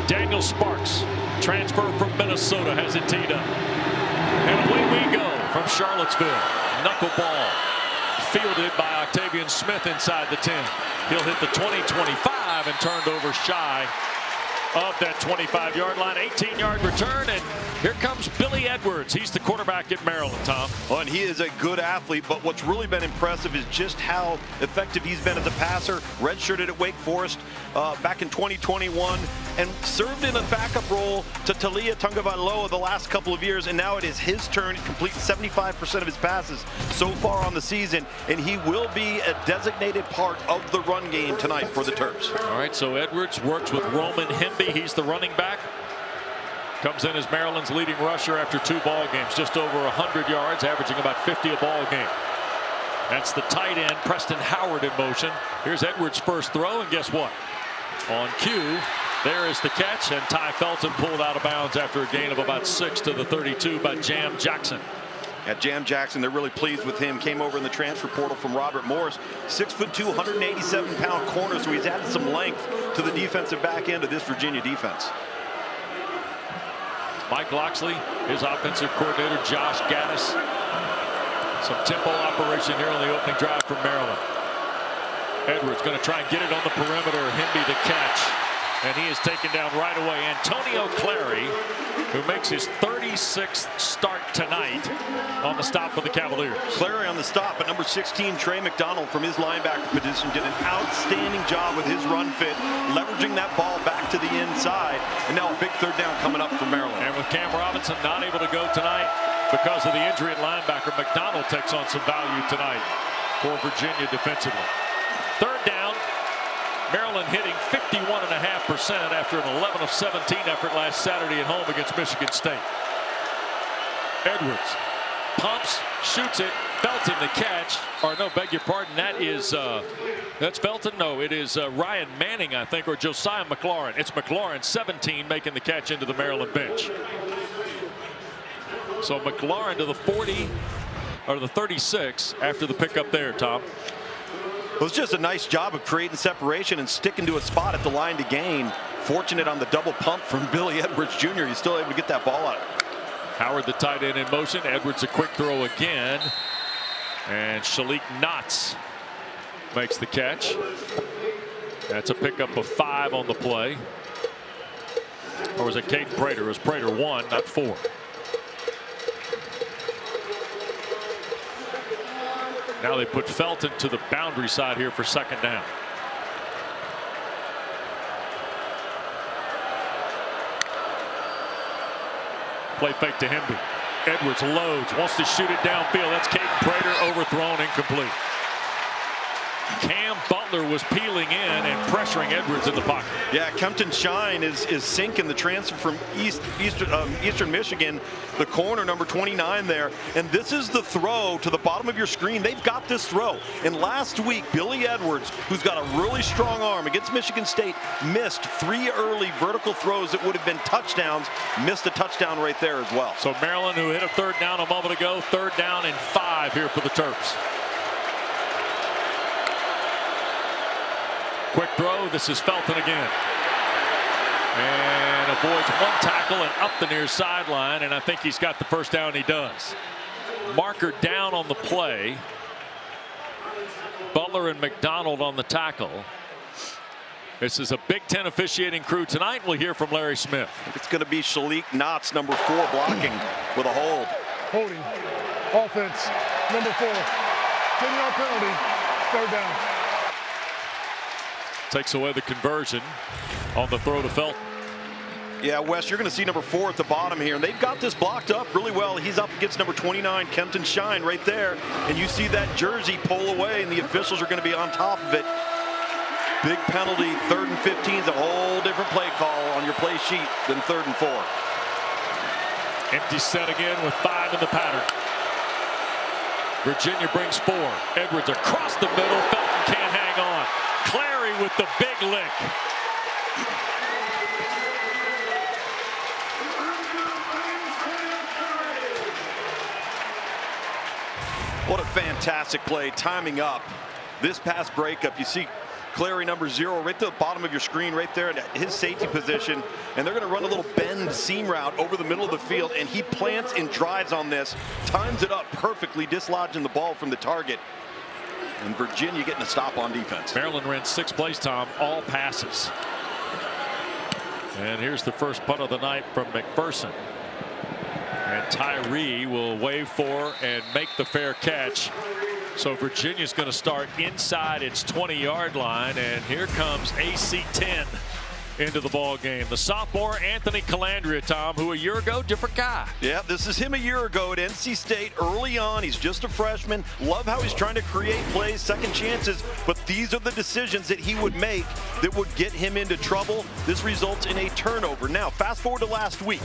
Daniel Sparks, transfer from Minnesota, has it teed up. And away we go from Charlottesville. Knuckleball fielded by Octavian Smith inside the 10. He'll hit the 20-25 and turned over shy of that 25-yard line. 18-yard return, and here comes Billy Edwards. He's the quarterback at Maryland, Tom. Well, and he is a good athlete, but what's really been impressive is just how effective he's been as a passer. Redshirted at Wake Forest back in 2021 and served in a backup role to Talia Tungavailoa the last couple of years, and now it is his turn. He completes 75% of his passes so far on the season, and he will be a designated part of the run game tonight for the Terps. All right, so Edwards works with Roman Hemby. He's the running back. Comes in as Maryland's leading rusher after 2 ball games, just over 100 yards, averaging about 50 a ball game. That's the tight end, Preston Howard, in motion. Here's Edwards' first throw, and guess what? On cue, there is the catch, and Ty Felton pulled out of bounds after a gain of about 6 to the 32 by Jam Jackson. Yeah, Jam Jackson, they're really pleased with him. Came over in the transfer portal from Robert Morris. 6'2", 187-pound corner, so he's added some length to the defensive back end of this Virginia defense. Mike Loxley, his offensive coordinator, Josh Gaddis. Some tempo operation here on the opening drive from Maryland. Edwards going to try and get it on the perimeter. Hemby the catch. And he is taken down right away. Antonio Clary, who makes his 36th start tonight on the stop for the Cavaliers. Clary on the stop, but number 16, Trey McDonald from his linebacker position did an outstanding job with his run fit, leveraging that ball back to the inside. And now a big third down coming up for Maryland. And with Cam Robinson not able to go tonight because of the injury at linebacker, McDonald takes on some value tonight for Virginia defensively. Third down. Maryland hitting 51.5% after an 11 of 17 effort last Saturday at home against Michigan State. Edwards pumps, shoots it. Felton the catch. Or no, beg your pardon. That is that's Felton. No, it is Ryan Manning, I think, or Josiah McLaurin. It's McLaurin, 17, making the catch into the Maryland bench. So McLaurin to the 40 or the 36 after the pickup there, Tom. It was just a nice job of creating separation and sticking to a spot at the line to gain. Fortunate on the double pump from Billy Edwards Jr. He's still able to get that ball out. Howard, the tight end, in motion. Edwards a quick throw again. And Shalik Knotts makes the catch. That's a pickup of 5 on the play. Or was it Caden Prater? It was Prater 1, not 4. Now they put Felton to the boundary side here for second down. Play fake to Hemby. Edwards loads, wants to shoot it downfield. That's Caden Prater, overthrown, incomplete. Cam Butler was peeling in and pressuring Edwards in the pocket. Yeah, Kempton Shine is sinking, the transfer from Eastern Michigan, the corner, number 29 there. And this is the throw to the bottom of your screen. They've got this throw. And last week, Billy Edwards, who's got a really strong arm against Michigan State, missed 3 early vertical throws that would have been touchdowns. Missed a touchdown right there as well. So Maryland, who hit a third down a moment ago, third down and 5 here for the Terps. Quick throw. This is Felton again. And avoids 1 tackle and up the near sideline. And I think he's got the first down. He does. Marker down on the play. Butler and McDonald on the tackle. This is a Big Ten officiating crew tonight. We'll hear from Larry Smith. It's going to be Shalik Knotts, number 4, blocking with a hold. Holding. Offense. Number 4. 10-yard penalty. Third down. Takes away the conversion on the throw to Felton. Yeah, Wes, you're going to see number 4 at the bottom here, and they've got this blocked up really well. He's up against number 29, Kempton Shine, right there, and you see that jersey pull away, and the officials are going to be on top of it. Big penalty, 3rd and 15 is a whole different play call on your play sheet than 3rd and 4. Empty set again with 5 in the pattern. Virginia brings 4. Edwards across the middle. Felton can't hang on. Clary with the big lick. What a fantastic play, timing up. This pass breakup, you see Clary number 0 right to the bottom of your screen right there at his safety position, and they're going to run a little bend seam route over the middle of the field, and he plants and drives on this, times it up perfectly, dislodging the ball from the target, and Virginia getting a stop on defense. Maryland ran 6 plays, Tom, all passes. And here's the first punt of the night from McPherson. And Tyree will wave for and make the fair catch. So Virginia's going to start inside its 20-yard line, and here comes AC 10 into the ball game. The sophomore Anthony Calandria, Tom, who a year ago, different guy. Yeah, this is him a year ago at NC State early on. He's just a freshman. Love how he's trying to create plays, second chances, but these are the decisions that he would make that would get him into trouble. This results in a turnover. Now, fast forward to last week.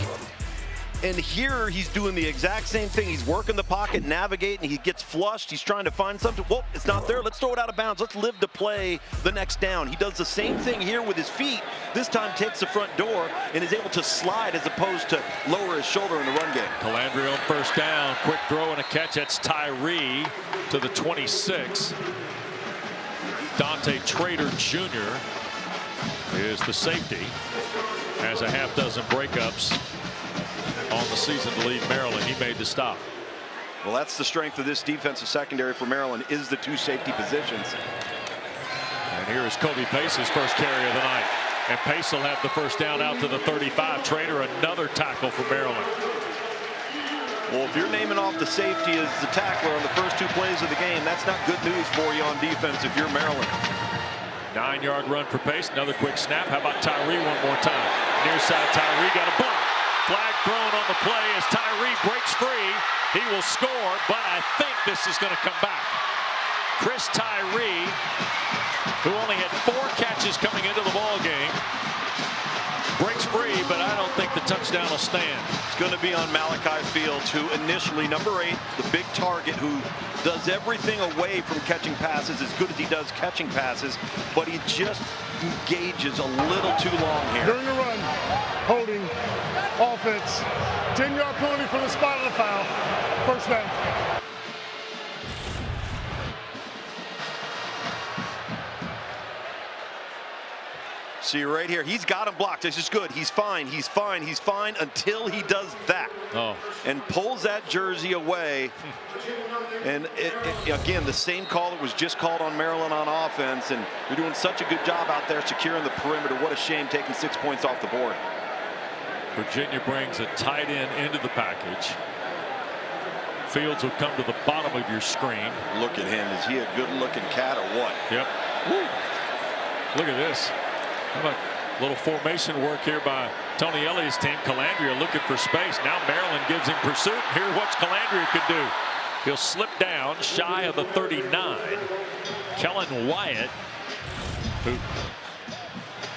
And here he's doing the exact same thing. He's working the pocket, navigating. He gets flushed. He's trying to find something. Whoa, it's not there. Let's throw it out of bounds. Let's live to play the next down. He does the same thing here with his feet. This time takes the front door and is able to slide as opposed to lower his shoulder in the run game. Calandria on first down. Quick throw and a catch. That's Tyree to the 26. Dante Trader Jr. is the safety. Has a half dozen breakups on the season to lead Maryland. He made the stop. Well, that's the strength of this defensive secondary for Maryland, is the 2 safety positions. And here is Kobe Pace's first carry of the night. And Pace will have the first down out to the 35. Trader, another tackle for Maryland. Well, if you're naming off the safety as the tackler on the first 2 plays of the game, that's not good news for you on defense if you're Maryland. 9-yard run for Pace. Another quick snap. How about Tyree one more time? Near side, Tyree got a block. Flag thrown on the play as Tyree breaks free. He will score, but I think this is going to come back. Chris Tyree, who only had 4 catches coming into the ball game, breaks free, but I don't think the touchdown will stand. It's going to be on Malachi Fields, who initially, number 8, the big target, who does everything away from catching passes as good as he does catching passes, but he just engages a little too long here. During the run, holding, offense, 10-yard penalty for the spot of the foul. First down. See right here, he's got him blocked. This is good. He's fine. He's fine. He's fine until he does that. And pulls that jersey away. And again, the same call that was just called on Maryland on offense. And they're doing such a good job out there securing the perimeter. What a shame taking 6 points off the board. Virginia brings a tight end into the package. Fields will come to the bottom of your screen. Look at him. Is he a good-looking cat or what? Yep. Woo. Look at this. How about a little formation work here by Tony Elliott's team. Calandria looking for space. Now Maryland gives him pursuit. Here what Calandria could do. He'll slip down shy of the 39. Kellen Wyatt, who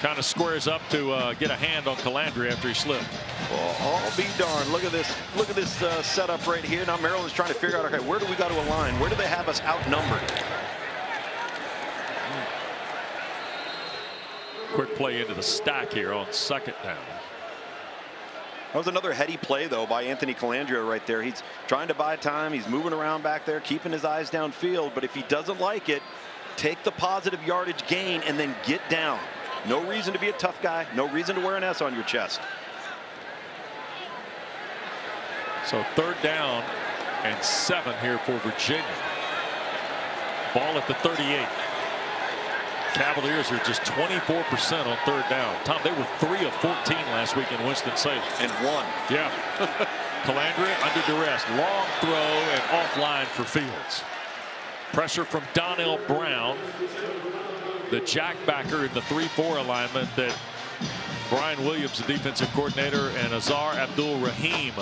kind of squares up to get a hand on Calandria after he slipped. Well, I'll be darned. Look at this. Look at this setup right here. Now Maryland's trying to figure out, okay, where do we got to align? Where do they have us outnumbered? Quick play into the stack here on second down. That was another heady play, though, by Anthony Calandria right there. He's trying to buy time. He's moving around back there, keeping his eyes downfield. But if he doesn't like it, take the positive yardage gain and then get down. No reason to be a tough guy. No reason to wear an S on your chest. So 3rd down and 7 here for Virginia. Ball at the 38. Cavaliers are just 24% on 3rd down. Tom, they were 3 of 14 last week in Winston-Salem. And 1. Yeah. Calandria under duress. Long throw and offline for Fields. Pressure from Donnell Brown, the jackbacker in the 3-4 alignment that Brian Williams, the defensive coordinator, and Azar Abdul-Rahim,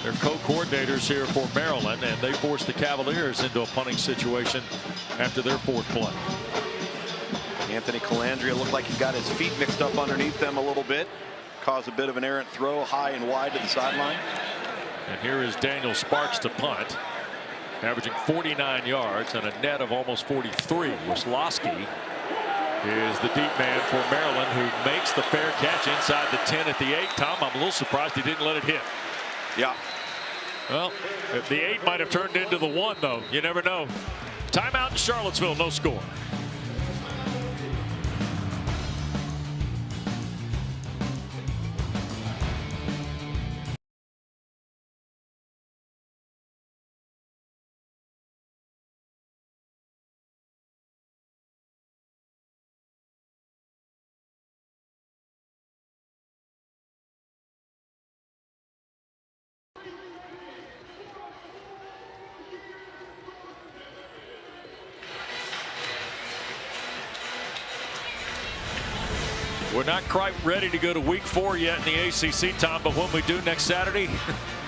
they're co-coordinators here for Maryland, and they forced the Cavaliers into a punting situation after their 4th play. Anthony Calandria looked like he got his feet mixed up underneath them a little bit. Caused a bit of an errant throw high and wide to the sideline. And here is Daniel Sparks to punt, averaging 49 yards and a net of almost 43. Wisloski is the deep man for Maryland, who makes the fair catch inside the 10 at the 8. Tom, I'm a little surprised he didn't let it hit. Yeah. Well, the 8 might have turned into the 1, though. You never know. Timeout in Charlottesville, no score. We're not quite ready to go to week 4 yet in the ACC, Tom, but when we do next Saturday,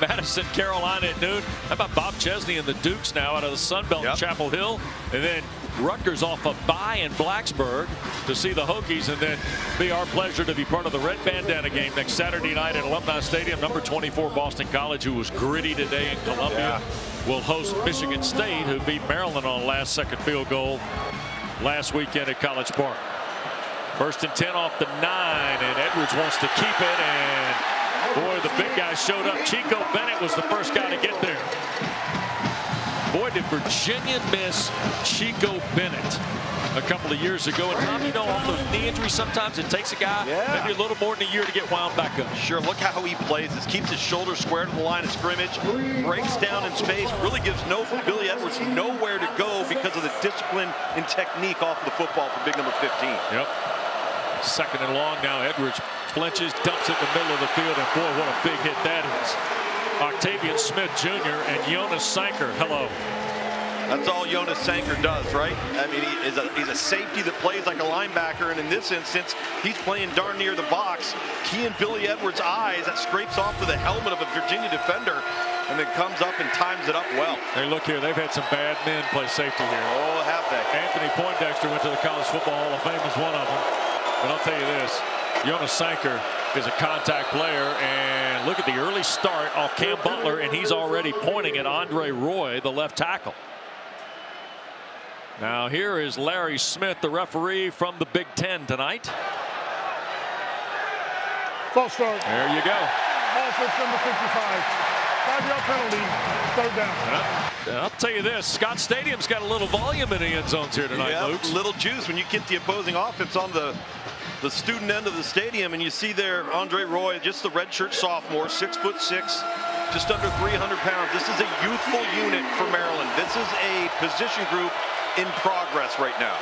Madison, Carolina at noon. How about Bob Chesney and the Dukes now out of the Sun Belt in Chapel Hill? And then Rutgers off a bye in Blacksburg to see the Hokies, and then be our pleasure to be part of the Red Bandana game next Saturday night at Alumni Stadium. Number 24 Boston College, who was gritty today in Columbia, will host Michigan State, who beat Maryland on a last-second field goal last weekend at College Park. 1st and 10 off the 9, and Edwards wants to keep it, and boy, the big guy showed up. Chico Bennett was the first guy to get there. Boy, did Virginia miss Chico Bennett a couple of years ago. And Tom, you know, all those knee injuries, sometimes it takes a guy maybe a little more than a year to get wound back up. Sure, look how he plays. This keeps his shoulders square to the line of scrimmage, breaks down in space, really gives Billy Edwards nowhere to go because of the discipline and technique off of the football for big number 15. Yep. 2nd and long now. Edwards flinches, dumps it in the middle of the field, and boy, what a big hit that is. Octavian Smith Jr. and Jonas Sanker. Hello. That's all Jonas Sanker does, right? I mean, he's a safety that plays like a linebacker, and in this instance, he's playing darn near the box. Key in Billy Edwards' eyes, that scrapes off to the helmet of a Virginia defender, and then comes up and times it up well. Hey, look here, they've had some bad men play safety here. Oh, have they? Anthony Poindexter went to the College Football Hall of Fame as one of them. But I'll tell you this, Jonas Sanker is a contact player, and look at the early start off Cam Butler, and he's already pointing at Andre Roy, the left tackle. Now here is Larry Smith, the referee from the Big Ten tonight. False start. There you go. Offense number 55. 5-yard penalty, 3rd down. And I'll tell you this, Scott Stadium's got a little volume in the end zones here tonight, Luke. Little juice when you get the opposing offense on the student end of the stadium, and you see there Andre Roy, just the redshirt sophomore, 6'6", just under 300 pounds. This is a youthful unit for Maryland. This is a position group in progress right now.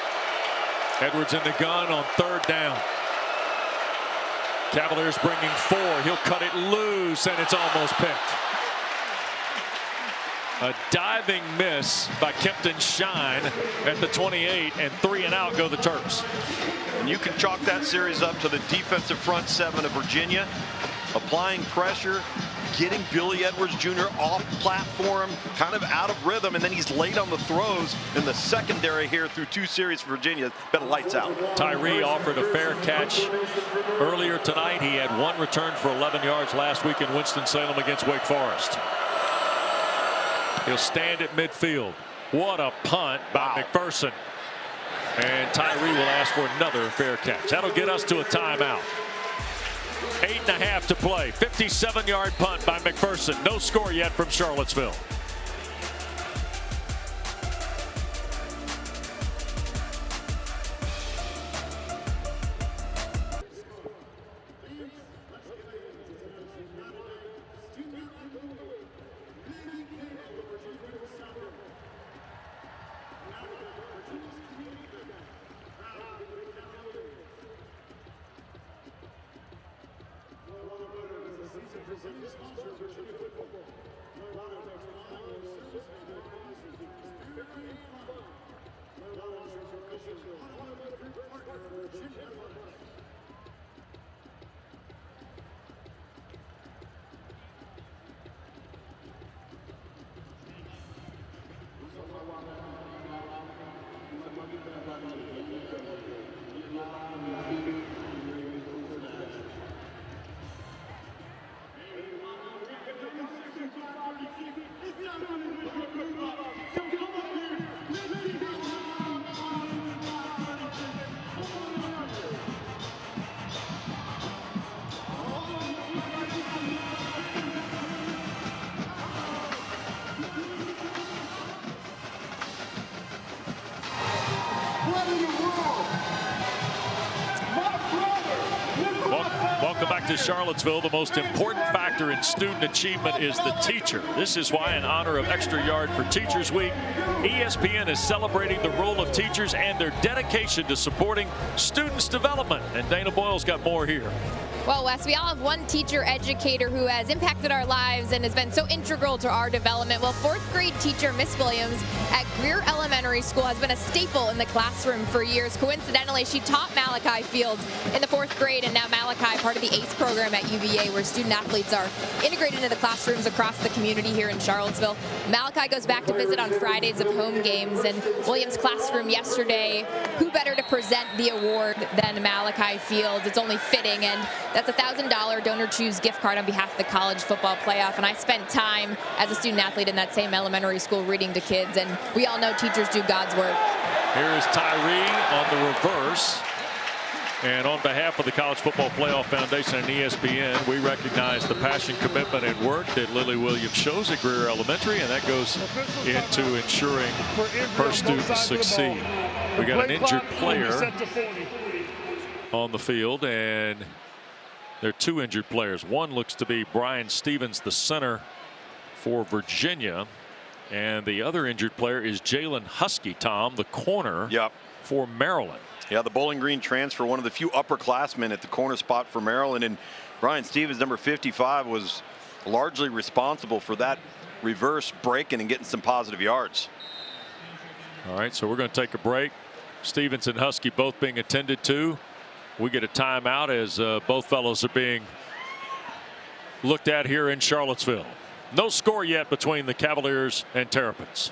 Edwards in the gun on 3rd down. Cavaliers bringing 4. He'll cut it loose, and it's almost picked. A diving miss by Kempton Shine at the 28, and 3 and out go the Terps. And you can chalk that series up to the defensive front 7 of Virginia, applying pressure, getting Billy Edwards Jr. off platform, kind of out of rhythm, and then he's late on the throws in the secondary here through 2 series for Virginia. Been lights out. Tyree offered a fair catch earlier tonight. He had 1 return for 11 yards last week in Winston-Salem against Wake Forest. He'll stand at midfield. What a punt by McPherson. And Tyree will ask for another fair catch. That'll get us to a timeout. 8.5 to play. 57-yard punt by McPherson. No score yet from Charlottesville. Welcome back to Charlottesville. The most important factor in student achievement is the teacher. This is why, in honor of Extra Yard for Teachers Week, ESPN is celebrating the role of teachers and their dedication to supporting students' development. And Dana Boyle's got more here. Well, Wes, we all have one teacher educator who has impacted our lives and has been so integral to our development. Well, 4th grade teacher Miss Williams at Greer Elementary School has been a staple in the classroom for years. Coincidentally, she taught Malachi Fields in the 4th grade, and now Malachi, part of the ACE program at UVA, where student athletes are integrated into the classrooms across the community here in Charlottesville. Malachi goes back to visit on Fridays of home games, and Williams' classroom yesterday, who better to present the award than Malachi Fields? It's only fitting, and that's a $1,000 donor choose gift card on behalf of the college football playoff. And I spent time as a student athlete in that same elementary school reading to kids, and we all know teachers do God's work. Here is Tyree on the reverse. And on behalf of the College Football Playoff Foundation and ESPN, we recognize the passion, commitment, and work that Lily Williams shows at Greer Elementary, and that goes into ensuring her students succeed. We got an injured player on the field, and there are 2 injured players. One looks to be Brian Stevens, the center for Virginia, and the other injured player is Jalen Husky, Tom, the corner for Maryland. Yeah, the Bowling Green transfer, one of the few upperclassmen at the corner spot for Maryland, and Brian Stevens, number 55, was largely responsible for that reverse breaking and getting some positive yards. All right, so we're going to take a break. Stevens and Husky both being attended to. We get a timeout as both fellows are being looked at here in Charlottesville. No score yet between the Cavaliers and Terrapins.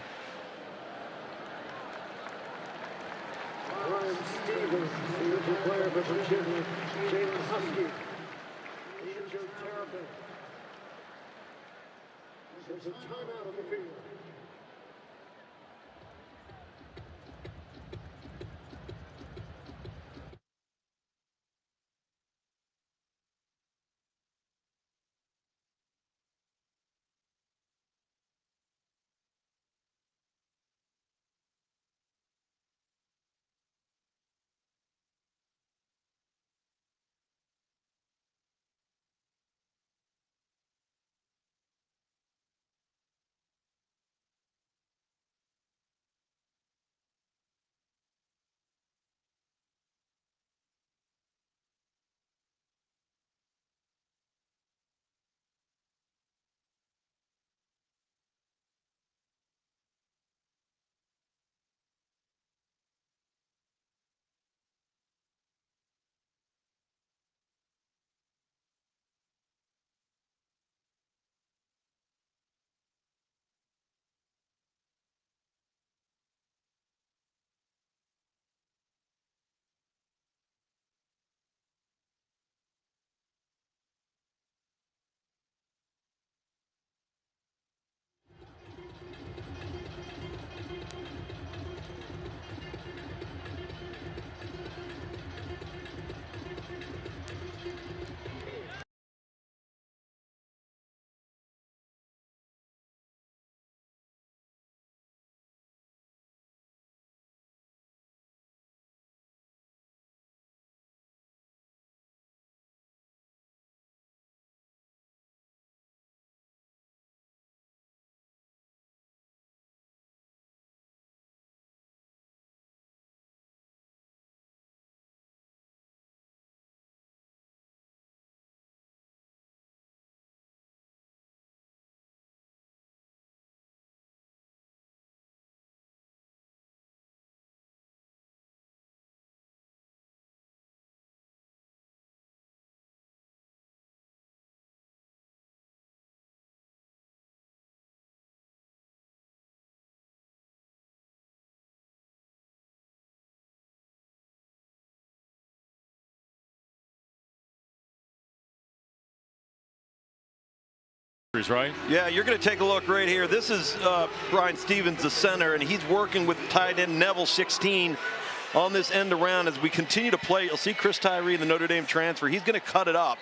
Brian Stevens, the injured player for Virginia, Jalen Husky, the injured Terrapin. There's a timeout on the field. Right? Yeah, you're going to take a look right here. This is Brian Stevens, the center, and he's working with tight end Neville 16 on this end around as we continue to play. You'll see Chris Tyree, the Notre Dame transfer. He's going to cut it up.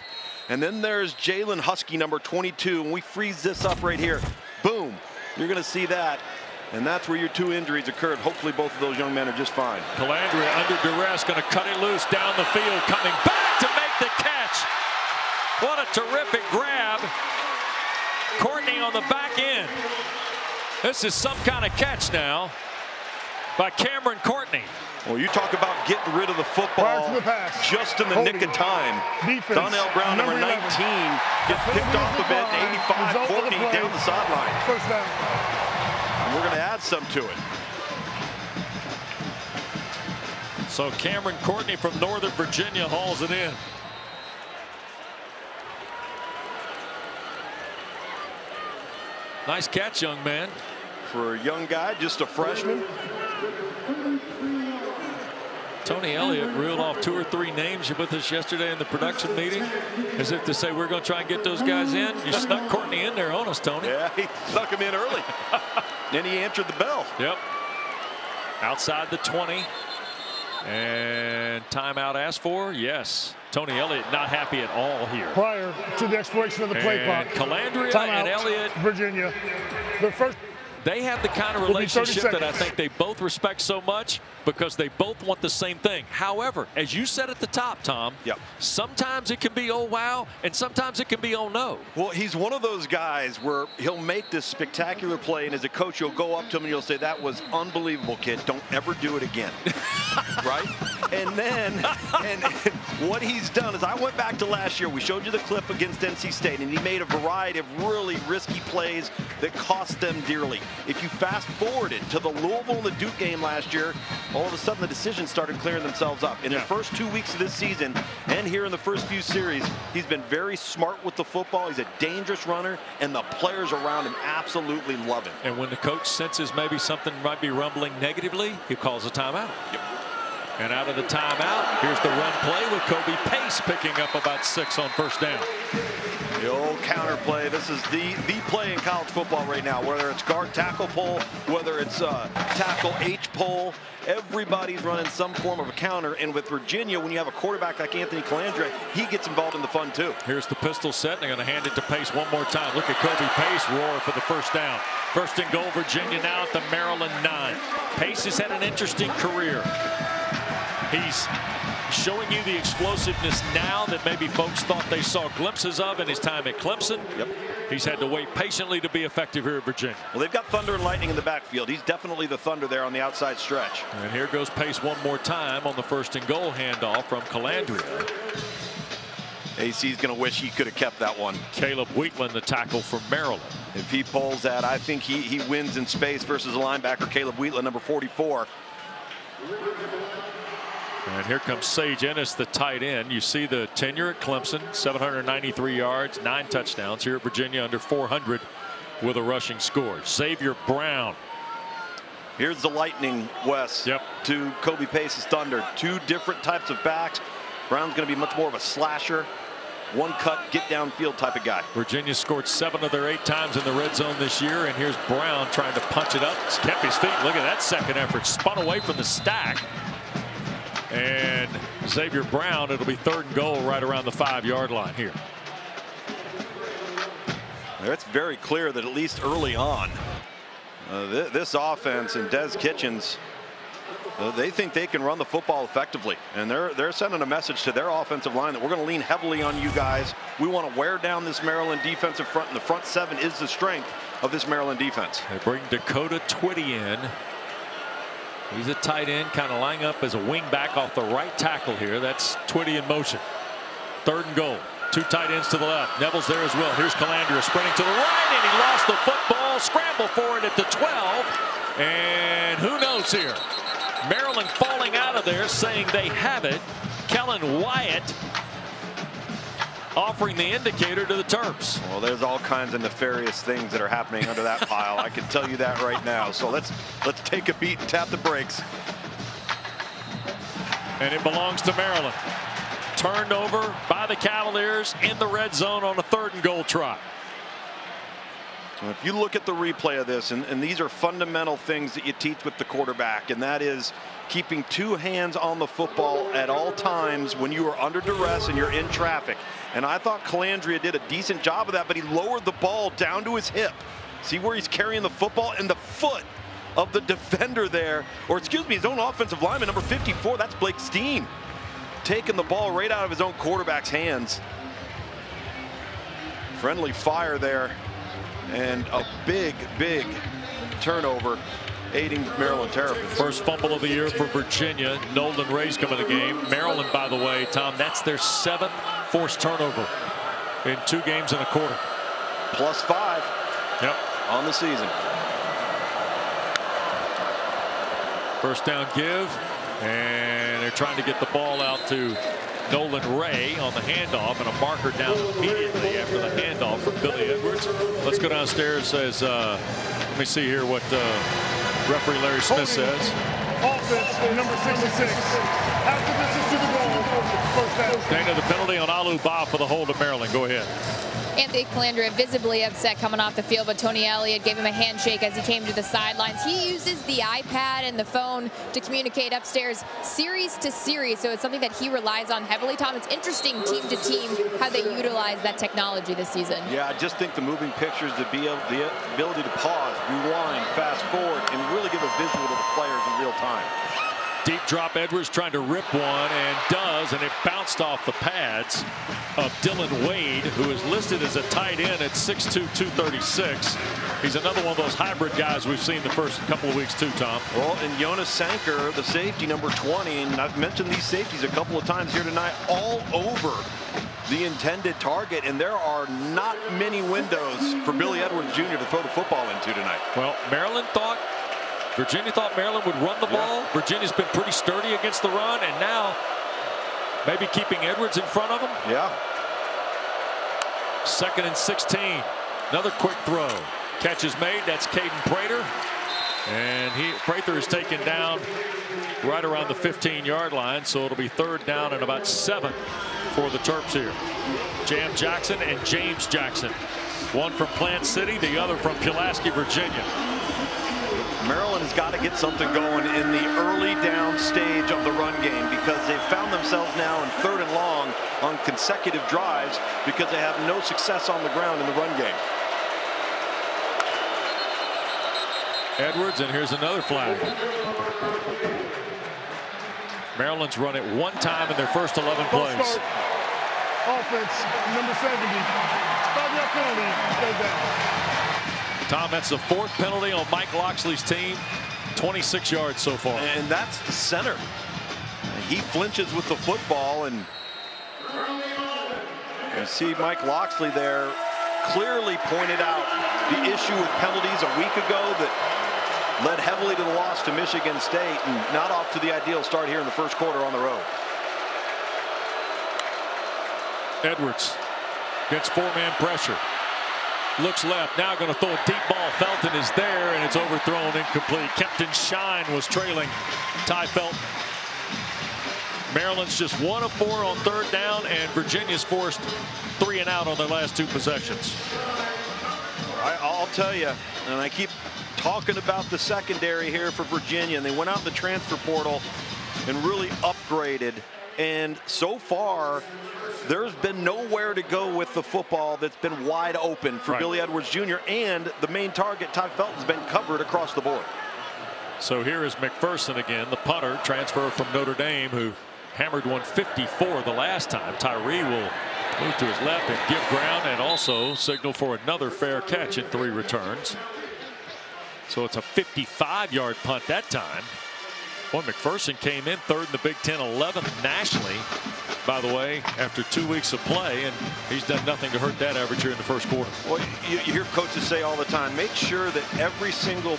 And then there's Jalen Husky, number 22, and we freeze this up right here. Boom. You're going to see that. And that's where your 2 injuries occurred. Hopefully both of those young men are just fine. Calandria under duress, going to cut it loose down the field, coming back to make the catch. What a terrific grab. Courtney on the back end. This is some kind of catch now. by Cameron Courtney. Well, you talk about getting rid of the Prior football to the pass. just in the Holding. nick of time. Defense. Donnell Brown, number 19, 11. gets picked off the bed. 85, Result of the Courtney play. down the sideline. First down. And we're going to add some to it. So Cameron Courtney from Northern Virginia hauls it in. Nice catch, young man. For a young guy, just a freshman. Tony Elliott reeled off 2 or 3 names with us yesterday in the production meeting, as if to say we're going to try and get those guys in. You snuck Courtney in there on us, Tony. Yeah, he snuck him in early. Then he answered the bell. Yep. Outside the 20. And timeout asked for. Yes. Tony Elliott not happy at all here. Prior to the expiration of the play clock. Calandria Timeout, and Elliott. Virginia. Their first. They have the kind of Will be 30 relationship that I seconds. think they both respect so much, because they both want the same thing. However, as you said at the top, Tom, Yep. sometimes it can be oh wow, and sometimes it can be oh no. Well, he's one of those guys where he'll make this spectacular play, and as a coach, you'll go up to him and you'll say, "That was unbelievable, kid. Don't ever do it again." Right? And then, and what he's done is, I went back to last year. We showed you the clip against NC State, and he made a variety of really risky plays that cost them dearly. If you fast forward it to the Louisville and the Duke game last year, all of a sudden the decisions started clearing themselves up. In the first 2 weeks of this season, and here in the first few series, he's been very smart with the football. He's a dangerous runner, and the players around him absolutely love him. And when the coach senses maybe something might be rumbling negatively, he calls a timeout. Yep. And out of the timeout, here's the run play with Kobe Pace picking up about 6 on first down. The old counter play. This is the play in college football right now, whether it's guard tackle pull, whether it's tackle H pull. Everybody's running some form of a counter, and with Virginia, when you have a quarterback like Anthony Calandria, he gets involved in the fun too. Here's the pistol set, and they're going to hand it to Pace one more time. Look at Kobe Pace roar for the first down. First and goal, Virginia now at the Maryland 9. Pace has had an interesting career. He's showing you the explosiveness now that maybe folks thought they saw glimpses of in his time at Clemson. Yep. He's had to wait patiently to be effective here at Virginia. Well, they've got thunder and lightning in the backfield. He's definitely the thunder there on the outside stretch. And here goes Pace one more time on the first and goal handoff from Calandria. AC's going to wish he could have kept that one. Caleb Wheatland, the tackle from Maryland. If he pulls that, I think he wins in space versus a linebacker, Caleb Wheatland, number 44. And here comes Sage Ennis, the tight end. You see the tenure at Clemson, 793 yards, 9 touchdowns. Here at Virginia, under 400 with a rushing score. Xavier Brown. Here's the lightning, Wes, to Kobe Pace's thunder. 2 different types of backs. Brown's going to be much more of a slasher, one cut, get downfield type of guy. Virginia scored 7 of their 8 times in the red zone this year, and here's Brown trying to punch it up. He's kept his feet. Look at that second effort. Spun away from the stack. And Xavier Brown, it'll be 3rd and goal right around the 5-yard line here. It's very clear that at least early on, this offense and Des Kitchens, they think they can run the football effectively, and they're sending a message to their offensive line that we're going to lean heavily on you guys. We want to wear down this Maryland defensive front, and the front 7 is the strength of this Maryland defense. They bring Dakota Twitty in. He's a tight end, kind of lining up as a wing back off the right tackle here. That's Twitty in motion. 3rd and goal. 2 tight ends to the left. Neville's there as well. Here's Calandria sprinting to the right, and he lost the football. Scramble for it at the 12. And who knows here? Maryland falling out of there, saying they have it. Kellen Wyatt offering the indicator to the Terps. Well, there's all kinds of nefarious things that are happening under that pile. I can tell you that right now. So let's take a beat and tap the brakes. And it belongs to Maryland. Turned over by the Cavaliers in the red zone on a 3rd and goal try. If you look at the replay of this, and these are fundamental things that you teach with the quarterback, and that is keeping 2 hands on the football at all times when you are under duress and you're in traffic. And I thought Calandria did a decent job of that, but he lowered the ball down to his hip. See where he's carrying the football, and the foot of the defender there, or excuse me, his own offensive lineman, number 54, that's Blake Steen, taking the ball right out of his own quarterback's hands. Friendly fire there. And a big turnover aiding Maryland Terrapins. First fumble of the year for Virginia. Nolan Ray's coming to the game. Maryland, by the way, Tom, that's their 7th forced turnover in 2 games and a quarter. +5 on the season. First down give, and they're trying to get the ball out to Nolan Ray on the handoff, and a marker down immediately after the handoff from Billy Edwards. Let's go downstairs. As let me see here what referee Larry Smith says. Offense, number 66. After this is to the goal. First down. Dana, the penalty on Alu Ba for the hold of Maryland. Go ahead. Anthony Calandria visibly upset coming off the field, but Tony Elliott gave him a handshake as he came to the sidelines. He uses the iPad and the phone to communicate upstairs series to series, so it's something that he relies on heavily. Tom, it's interesting team to team how they utilize that technology this season. Yeah, I just think the moving pictures, the ability to pause, rewind, fast forward, and really give a visual to the players in real time. Deep drop. Edwards trying to rip one, and does, and it bounced off the pads of Dylan Wade, who is listed as a tight end at 6'2", 236. He's another one of those hybrid guys we've seen the first couple of weeks too, Tom. Well, and Jonas Sanker, the safety, number 20, and I've mentioned these safeties a couple of times here tonight, all over the intended target, and there are not many windows for Billy Edwards Jr. to throw the football into tonight. Well, Virginia thought Maryland would run the ball. Virginia's been pretty sturdy against the run, and now maybe keeping Edwards in front of them. Yeah. 2nd and 16. Another quick throw. Catch is made. That's Caden Prater. And Prather is taken down right around the 15-yard line, so it'll be 3rd down and about 7 for the Terps here. Jam Jackson and James Jackson. One from Plant City, the other from Pulaski, Virginia. Maryland has got to get something going in the early down stage of the run game, because they've found themselves now in 3rd and long on consecutive drives because they have no success on the ground in the run game. Edwards, and here's another flag. Maryland's run it 1 time in their first 11 plays. Offense, number 70. 5-yard penalty. Goes down. Tom, that's the 4th penalty on Mike Loxley's team. 26 yards so far. And that's the center. He flinches with the football, and you see Mike Loxley there clearly pointed out the issue with penalties a week ago that led heavily to the loss to Michigan State, and not off to the ideal start here in the first quarter on the road. Edwards gets 4-man pressure. Looks left, now going to throw a deep ball. Felton is there, and it's overthrown, incomplete. Captain Shine was trailing Ty Felton. Maryland's just 1 of 4 on 3rd down, and Virginia's forced 3 and out on their last 2 possessions. I'll tell you, and I keep talking about the secondary here for Virginia, and they went out in the transfer portal and really upgraded, and so far there's been nowhere to go with the football that's been wide open for Billy Edwards Jr. and the main target, Ty Felton's been covered across the board. So here is McPherson again, the punter, transfer from Notre Dame, who hammered 154 the last time. Tyree will move to his left and give ground, and also signal for another fair catch in 3 returns. So it's a 55-yard punt that time. Boy, McPherson came in 3rd in the Big Ten, 11th nationally, by the way, after 2 weeks of play, and he's done nothing to hurt that average here in the first quarter. Well, you hear coaches say all the time, make sure that every single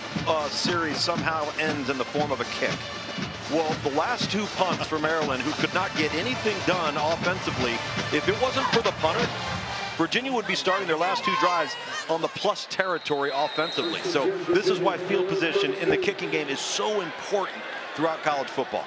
series somehow ends in the form of a kick. Well, the last 2 punts for Maryland, who could not get anything done offensively, if it wasn't for the punter, Virginia would be starting their last 2 drives on the plus territory offensively. So this is why field position in the kicking game is so important throughout college football.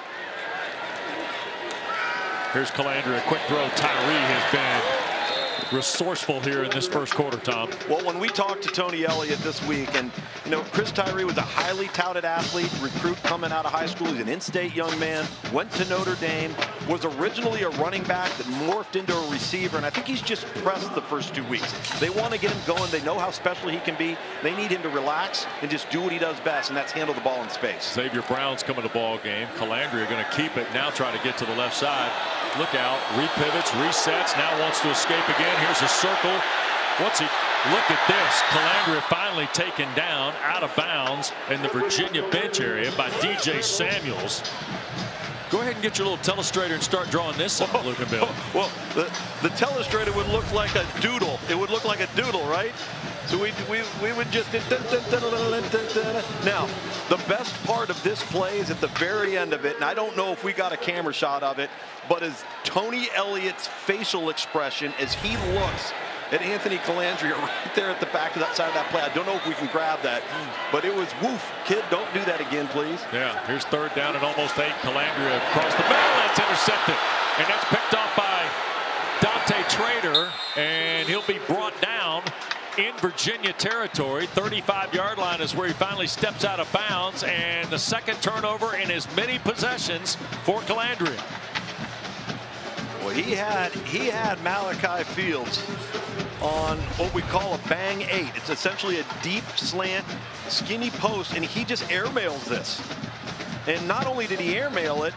Here's Calandria, a quick throw. Tyree has been resourceful here in this first quarter, Tom. Well, when we talked to Tony Elliott this week, and you know, Chris Tyree was a highly touted athlete, recruit coming out of high school. He's an in-state young man, went to Notre Dame, was originally a running back that morphed into a receiver, and I think he's just pressed the first 2 weeks. They want to get him going. They know how special he can be. They need him to relax and just do what he does best, and that's handle the ball in space. Xavier Brown's coming to the ball game. Calandria going to keep it, now try to get to the left side. Look out, repivots, resets, now wants to escape again. Here's a circle What's he? Look at this. Calandria finally taken down out of bounds in the Virginia bench area by DJ Samuels. Go ahead and get your little telestrator and start drawing this up, Luke and Bill. Well, the telestrator would look like a doodle. It would look like a doodle, right? So we would just now the best part of this play is at the very end of it, and I don't know if we got a camera shot of it, but is Tony Elliott's facial expression as he looks at Anthony Calandria right there at the back of that side of that play. I don't know if we can grab that, but it was woof. Kid, don't do that again, please. Yeah, here's third down and almost 8. Calandria across the middle. That's intercepted, and that's picked off by Dante Trader, and he'll be brought down in Virginia territory. 35-yard line is where he finally steps out of bounds, and the second turnover in as many possessions for Calandria. Well, he had Malachi Fields on what we call a bang 8. It's essentially a deep slant, skinny post, and he just airmails this. And not only did he airmail it,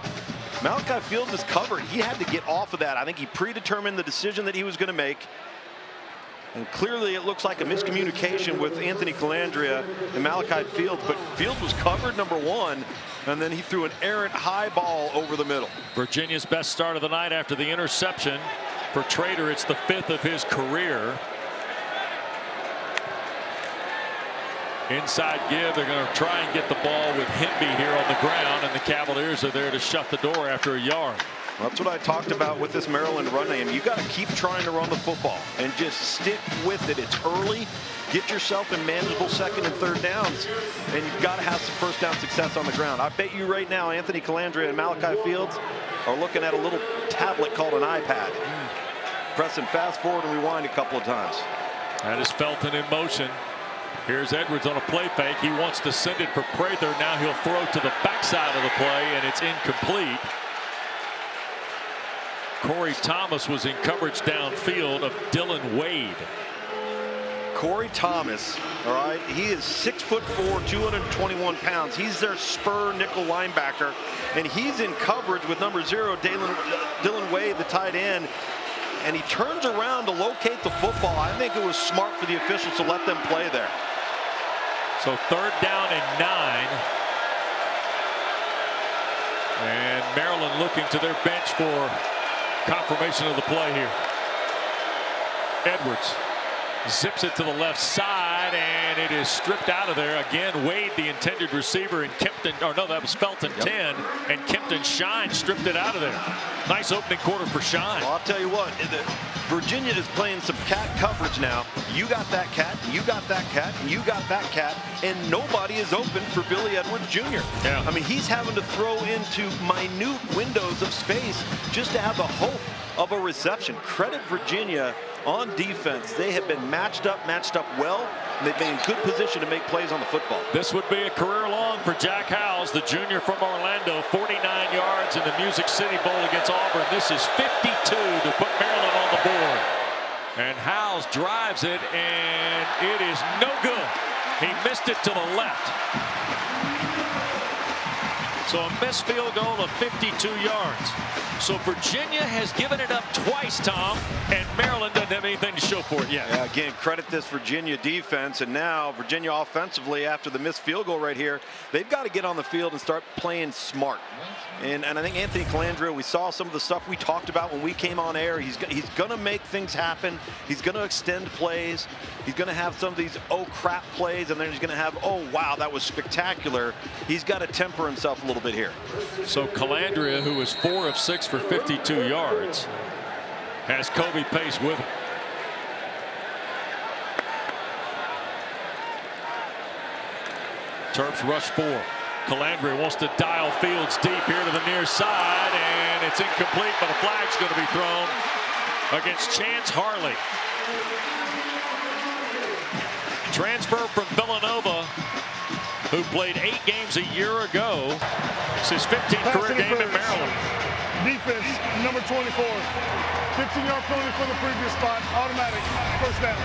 Malachi Fields is covered. He had to get off of that. I think he predetermined the decision that he was going to make. And clearly it looks like a miscommunication with Anthony Calandria and Malachi Fields, but Fields was covered, number 1, and then he threw an errant high ball over the middle. Virginia's best start of the night after the interception. For Trader, it's the 5th of his career. Inside give, they're going to try and get the ball with Hemby here on the ground, and the Cavaliers are there to shut the door after a yard. That's what I talked about with this Maryland run game. You got to keep trying to run the football and just stick with it. It's early. Get yourself in manageable second and third downs, and you've got to have some first down success on the ground. I bet you right now Anthony Calandria and Malachi Fields are looking at a little tablet called an iPad. Pressing fast forward and rewind a couple of times. That is Felton in motion. Here's Edwards on a play fake. He wants to send it for Prather. Now he'll throw to the backside of the play, and it's incomplete. Corey Thomas was in coverage downfield of Dylan Wade. Corey Thomas, all right, he is 6'4", 221 pounds. He's their spur nickel linebacker, and he's in coverage with number 0, Dylan Wade, the tight end, and he turns around to locate the football. I think it was smart for the officials to let them play there. So third down and 9. And Maryland looking to their bench for confirmation of the play here. Edwards zips it to the left side, and it is stripped out of there. Again, Wade, the intended receiver, and Kempton, or no, that was Felton 10, and Kempton Shine stripped it out of there. Nice opening quarter for Shine. Well, I'll tell you what, Virginia is playing some cat coverage now. You got that cat, you got that cat, you got that cat, and nobody is open for Billy Edwards Jr. Yeah. I mean, he's having to throw into minute windows of space just to have the hope of a reception. Credit Virginia on defense. They have been matched up well, and they've been in good position to make plays on the football. This would be a career long for Jack Howes, the junior from Orlando. 49 yards in the Music City Bowl against Auburn. This is 52 to put Maryland on the board. And Howes drives it, and it is no good. He missed it to the left. So a missed field goal of 52 yards. So Virginia has given it up twice, Tom, and Maryland doesn't have anything to show for it yet. Yeah, again, credit this Virginia defense, and now Virginia offensively, after the missed field goal right here, they've got to get on the field and start playing smart. And I think Anthony Calandria, we saw some of the stuff we talked about when we came on air. He's going to make things happen. He's going to extend plays. He's going to have some of these oh crap plays, and then he's going to have oh wow, that was spectacular. He's got to temper himself a little bit here. So Calandria, who is 4 of 6 for 52 yards, has Kobe Pace with him. Terps rush 4. Calandria wants to dial Fields deep here to the near side, and it's incomplete, but a flag's going to be thrown against Chance Harley. Transfer from Villanova, who played 8 games a year ago. It's his 15th career game at Maryland. Defense, number 24. 15-yard penalty for the previous spot. Automatic first down.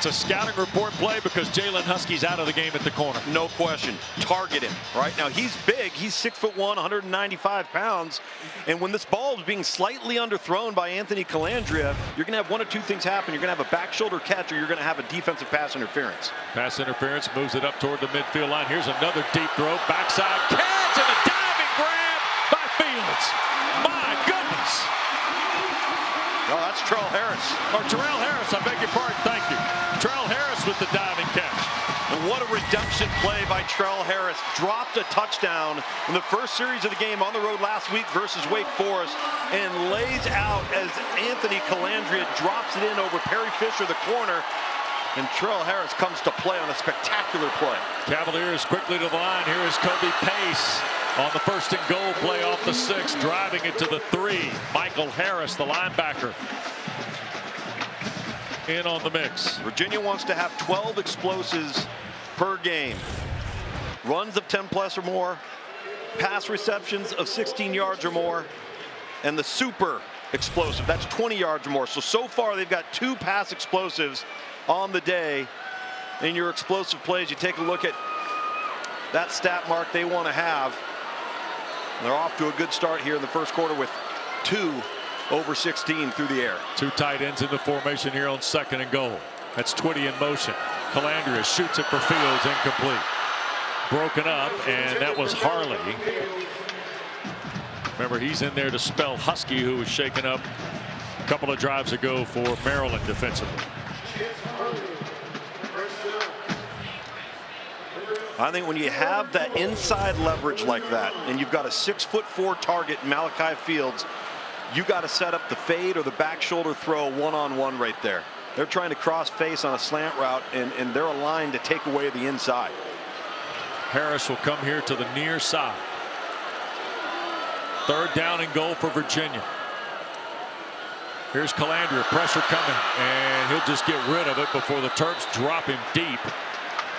It's a scouting report play because Jalen Husky's out of the game at the corner. No question. Target him. Right now, he's big. He's 6'1", 195 pounds. And when this ball is being slightly underthrown by Anthony Calandria, you're going to have one of two things happen. You're going to have a back shoulder catch, or you're going to have a defensive pass interference. Pass interference, moves it up toward the midfield line. Here's another deep throw. Backside catch and a diving grab by Fields. My goodness. No, that's Terrell Harris. Or Terrell Harris, I beg your pardon. Thank you. Terrell Harris with the diving catch. And what a redemption play by Terrell Harris. Dropped a touchdown in the first series of the game on the road last week versus Wake Forest, and lays out as Anthony Calandria drops it in over Perry Fisher, the corner. And Terrell Harris comes to play on a spectacular play. Cavaliers quickly to the line. Here is Kobe Pace on the 1st and goal play off the 6, driving it to the 3. Michael Harris, the linebacker, in on the mix. Virginia wants to have 12 explosives per game. Runs of 10 plus or more, pass receptions of 16 yards or more, and the super explosive, that's 20 yards or more. So far they've got 2 pass explosives on the day. In your explosive plays, you take a look at that stat mark they want to have. They're off to a good start here in the first quarter with 2 over 16 through the air. 2 tight ends in the formation here on 2nd and goal. That's Twitty in motion. Calandria shoots it for Fields, incomplete. Broken up, and that was Harley. Remember, he's in there to spell Husky, who was shaken up a couple of drives ago for Maryland defensively. I think when you have that inside leverage like that, and you've got a 6'4" target, Malachi Fields, you got to set up the fade or the back shoulder throw one-on-one right there. They're trying to cross face on a slant route, and they're aligned to take away the inside. Harris will come here to the near side. 3rd down and goal for Virginia. Here's Calandria, pressure coming, and he'll just get rid of it before the Terps drop him deep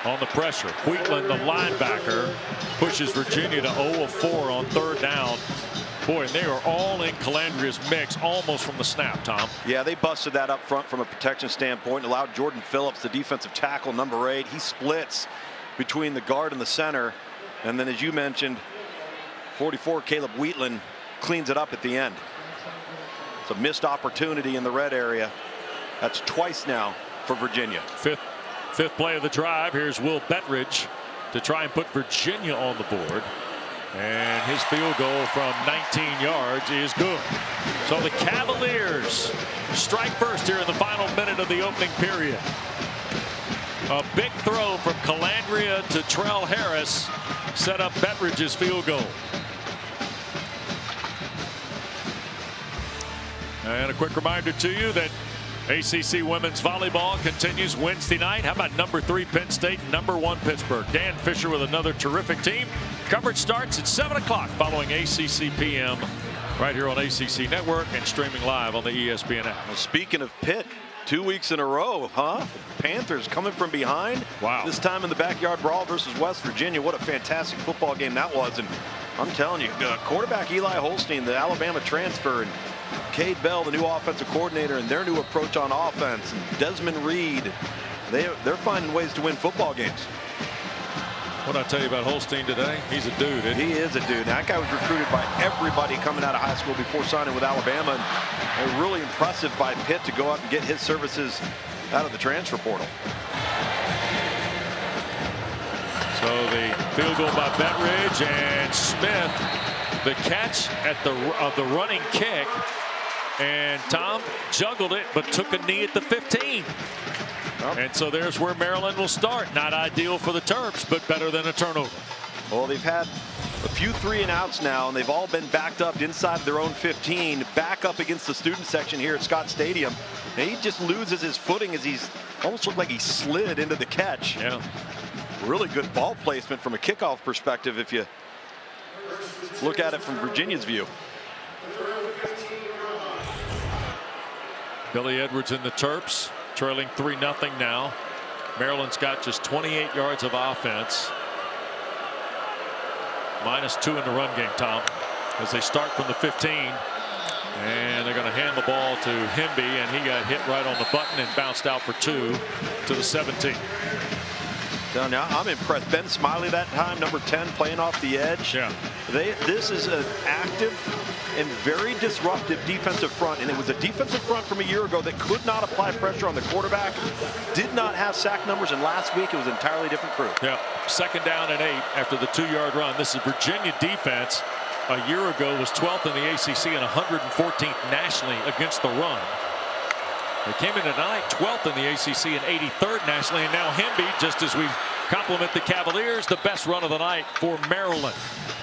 on the pressure. Wheatland, the linebacker, pushes Virginia to 0 of 4 on 3rd down. Boy, and they are all in Calandria's mix almost from the snap, Tom. Yeah, they busted that up front from a protection standpoint, allowed Jordan Phillips, the defensive tackle, number 8. He splits between the guard and the center. And then, as you mentioned, 44 Caleb Wheatland cleans it up at the end. It's a missed opportunity in the red area. That's twice now for Virginia. Fifth play of the drive. Here's Will Bettridge to try and put Virginia on the board. And his field goal from 19 yards is good. So the Cavaliers strike first here in the final minute of the opening period. A big throw from Calandria to Terrell Harris set up Bettridge's field goal. And a quick reminder to you that ACC women's volleyball continues Wednesday night. How about number 3 Penn State, number 1 Pittsburgh? Dan Fisher with another terrific team. Coverage starts at 7 o'clock following ACC PM right here on ACC Network and streaming live on the ESPN app. Well, speaking of Pitt, 2 weeks in a row, huh? Panthers coming from behind. Wow. This time in the backyard brawl versus West Virginia. What a fantastic football game that was. And I'm telling you, quarterback Eli Holstein, the Alabama transfer, and Cade Bell, the new offensive coordinator, and their new approach on offense, and Desmond Reed, they're finding ways to win football games. What did I tell you about Holstein today? He's a dude, isn't he? He is a dude. That guy was recruited by everybody coming out of high school before signing with Alabama, and really impressive by Pitt to go out and get his services out of the transfer portal. So the field goal by Bettridge, and Smith, the catch at the running kick, and Tom juggled it but took a knee at the 15. And so there's where Maryland will start. Not ideal for the Terps, but better than a turnover. Well, they've had a few 3 and outs now, and they've all been backed up inside their own 15, back up against the student section here at Scott Stadium. And he just loses his footing as he's almost looked like he slid into the catch. Yeah. Really good ball placement from a kickoff perspective if you look at it from Virginia's view. Billy Edwards and the Terps trailing 3-0 now. Maryland's got just 28 yards of offense. -2 in the run game, Tom, as they start from the 15. And they're going to hand the ball to Hemby, and he got hit right on the button and bounced out for 2 to the 17. Now I'm impressed. Ben Smiley that time, number 10, playing off the edge. Yeah. This is an active and very disruptive defensive front, and it was a defensive front from a year ago that could not apply pressure on the quarterback, did not have sack numbers, and last week it was an entirely different crew. Yeah, 2nd down and 8 after the 2-yard run. This is Virginia defense. A year ago was 12th in the ACC and 114th nationally against the run. They came in tonight 12th in the ACC and 83rd nationally, and now Hemby, just as we compliment the Cavaliers, the best run of the night for Maryland.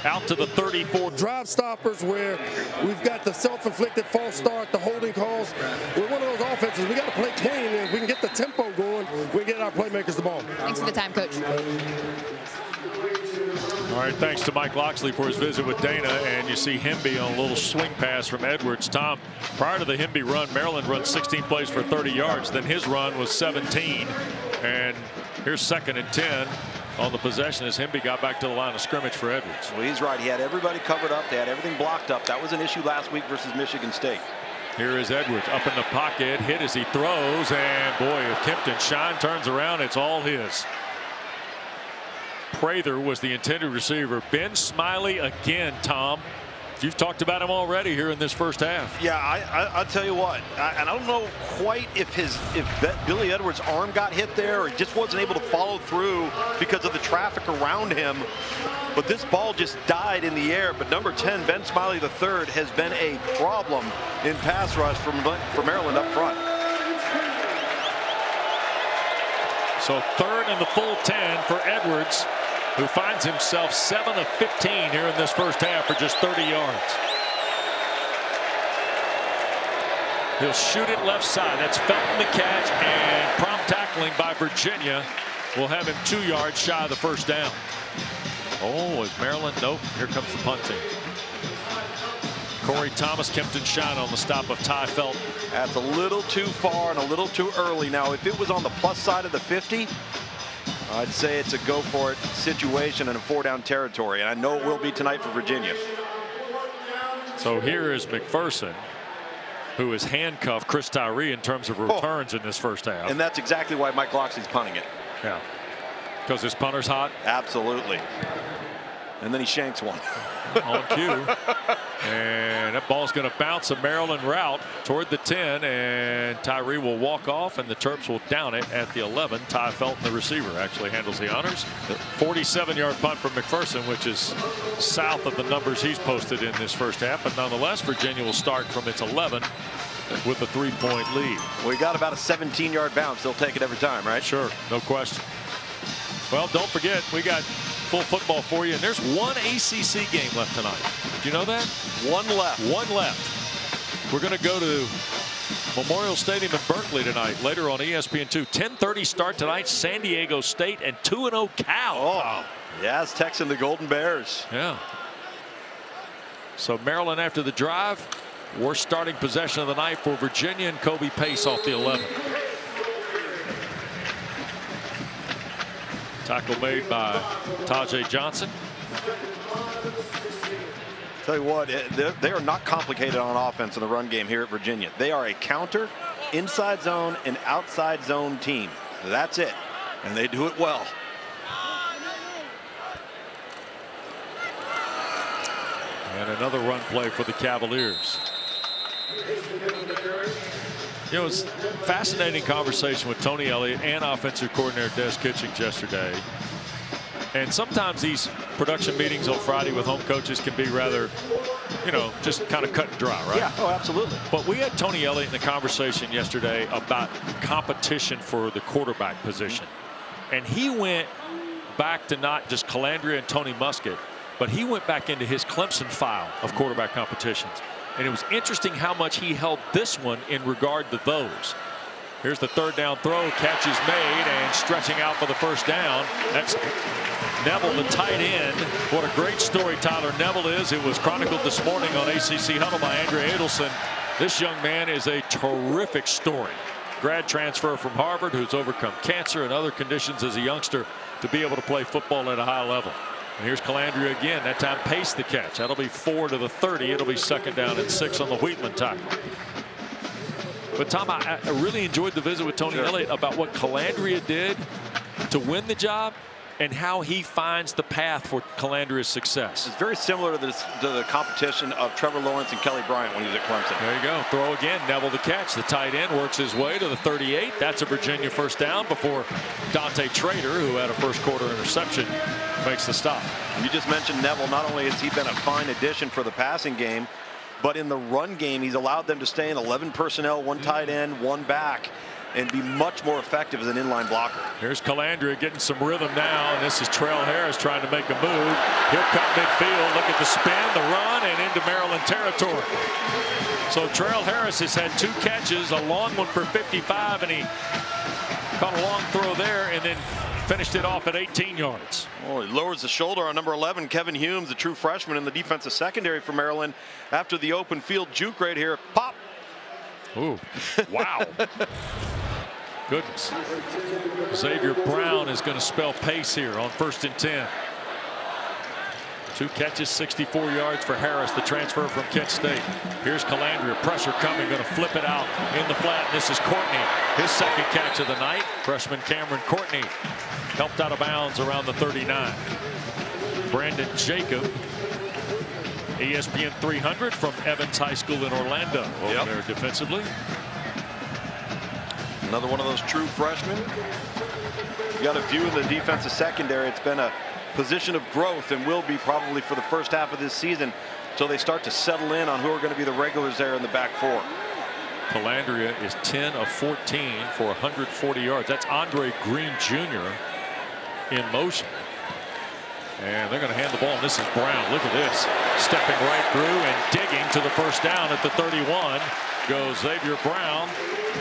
Out to the 34. Drive stoppers where we've got the self-inflicted false start, the holding calls. We're one of those offenses. We got to play clean, and if we can get the tempo going, we get our playmakers the ball. Thanks for the time, Coach. All right, thanks to Mike Loxley for his visit with Dana, and you see Hemby on a little swing pass from Edwards. Tom, prior to the Hemby run, Maryland run 16 plays for 30 yards. Then his run was 17, and here's 2nd and 10 on the possession as Hemby got back to the line of scrimmage for Edwards. Well, he's right. He had everybody covered up. They had everything blocked up. That was an issue last week versus Michigan State. Here is Edwards up in the pocket, hit as he throws, and boy, if Kempton Shine turns around, it's all his. Prather was the intended receiver. Ben Smiley again, Tom. You've talked about him already here in this first half. Yeah, I'll tell you what. And I don't know quite if Billy Edwards' arm got hit there or he just wasn't able to follow through because of the traffic around him. But this ball just died in the air. But number 10, Ben Smiley III, has been a problem in pass rush for Maryland up front. So 3rd and the full 10 for Edwards, who finds himself 7 of 15 here in this first half for just 30 yards. He'll shoot it left side. That's Felton the catch, and prompt tackling by Virginia will have him 2 yards shy of the first down. Oh, is Maryland? Nope. Here comes the punting. Corey Thomas, Kempton Shine on the stop of Ty Felton. That's a little too far and a little too early. Now, if it was on the plus side of the 50, I'd say it's a go for it situation in a 4-down territory, and I know it will be tonight for Virginia. So here is McPherson, who has handcuffed Chris Tyree in terms of returns in this first half. And that's exactly why Mike Loxley's punting it. Yeah, because his punter's hot. Absolutely. And then he shanks one. On cue. And that ball's going to bounce a Maryland route toward the 10, and Tyree will walk off, and the Terps will down it at the 11. Ty Felton, the receiver, actually handles the honors. 47-yard punt from McPherson, which is south of the numbers he's posted in this first half. But nonetheless, Virginia will start from its 11 with a 3-point lead. We got about a 17-yard bounce. They'll take it every time, right? Sure, no question. Well, don't forget, we got full football for you, and there's one ACC game left tonight. Do you know that? One left. One left. We're going to go to Memorial Stadium in Berkeley tonight, later on ESPN2. 10:30 start tonight, San Diego State and 2-0 Cal. Oh, yeah, it's Texan the Golden Bears. Yeah. So Maryland after the drive, worst starting possession of the night for Virginia, and Kobe Pace off the 11. Tackle made by Tajay Johnson. Tell you what, they are not complicated on offense in the run game here at Virginia. They are a counter, inside zone, and outside zone team. That's it, and they do it well. And another run play for the Cavaliers. You know, it was a fascinating conversation with Tony Elliott and offensive coordinator Des Kitchings yesterday. And sometimes these production meetings on Friday with home coaches can be rather, you know, just kind of cut and dry, right? Yeah, oh, absolutely. But we had Tony Elliott in the conversation yesterday about competition for the quarterback position. And he went back to not just Calandria and Tony Muskett, but he went back into his Clemson file of quarterback competitions. And it was interesting how much he held this one in regard to those. Here's the 3rd down throw. Catch is made, and stretching out for the first down. That's Neville, the tight end. What a great story Tyler Neville is. It was chronicled this morning on ACC Huddle by Andrea Adelson. This young man is a terrific story. Grad transfer from Harvard, who's overcome cancer and other conditions as a youngster to be able to play football at a high level. And here's Calandria again. That time paced the catch. That'll be 4 to the 30. It'll be 2nd down and 6 on the Wheatland tackle. But Tom, I really enjoyed the visit with Tony Elliott about what Calandria did to win the job and how he finds the path for Calandria's success. It's very similar to the competition of Trevor Lawrence and Kelly Bryant when he was at Clemson. There you go. Throw again. Neville the catch. The tight end works his way to the 38. That's a Virginia 1st down before Dante Trader, who had a 1st quarter interception, makes the stop. You just mentioned Neville. Not only has he been a fine addition for the passing game, but in the run game, he's allowed them to stay in 11 personnel, 1 tight end, 1 back, and be much more effective as an inline blocker. Here's Calandria getting some rhythm now, and this is Trail Harris trying to make a move. He'll cut midfield. Look at the spin, the run, and into Maryland territory. So Trail Harris has had 2 catches, a long one for 55, and he caught a long throw there and then finished it off at 18 yards. Oh, he lowers the shoulder on number 11, Kevin Humes, the true freshman in the defensive secondary for Maryland, after the open field juke right here. Pop. Ooh, wow. Goodness. Xavier Brown is going to spell pace here on 1st and 10. 2 catches, 64 yards for Harris, the transfer from Kent State. Here's Calandria, pressure coming, going to flip it out in the flat. And this is Courtney, his 2nd catch of the night. Freshman Cameron Courtney helped out of bounds around the 39. Brandon Jacob, ESPN 300 from Evans High School in Orlando over there defensively. Another one of those true freshmen. You got a view in the defensive secondary. It's been a position of growth and will be probably for the first half of this season until they start to settle in on who are going to be the regulars there in the back 4. Calandria is 10 of 14 for 140 yards. That's Andre Green Jr. in motion. And they're going to hand the ball, and this is Brown. Look at this. Stepping right through and digging to the 1st down at the 31 goes Xavier Brown,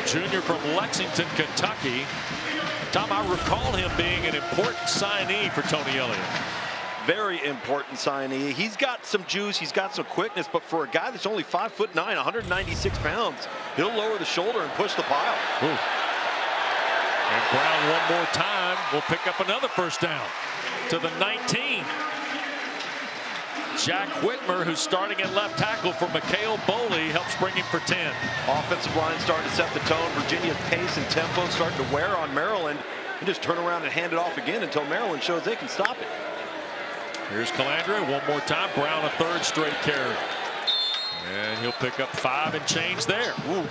junior from Lexington, Kentucky. Tom, I recall him being an important signee for Tony Elliott. Very important signee. He's got some juice, he's got some quickness, but for a guy that's only 5'9", 196 pounds, he'll lower the shoulder and push the pile. Ooh. And Brown one more time will pick up another 1st down to the 19. Jack Whitmer, who's starting at left tackle for Mikhail Boley, helps bring him for 10. Offensive line starting to set the tone. Virginia's pace and tempo starting to wear on Maryland. And just turn around and hand it off again until Maryland shows they can stop it. Here's Calandria one more time. Brown a 3rd straight carry. And he'll pick up 5 and change there. Ooh.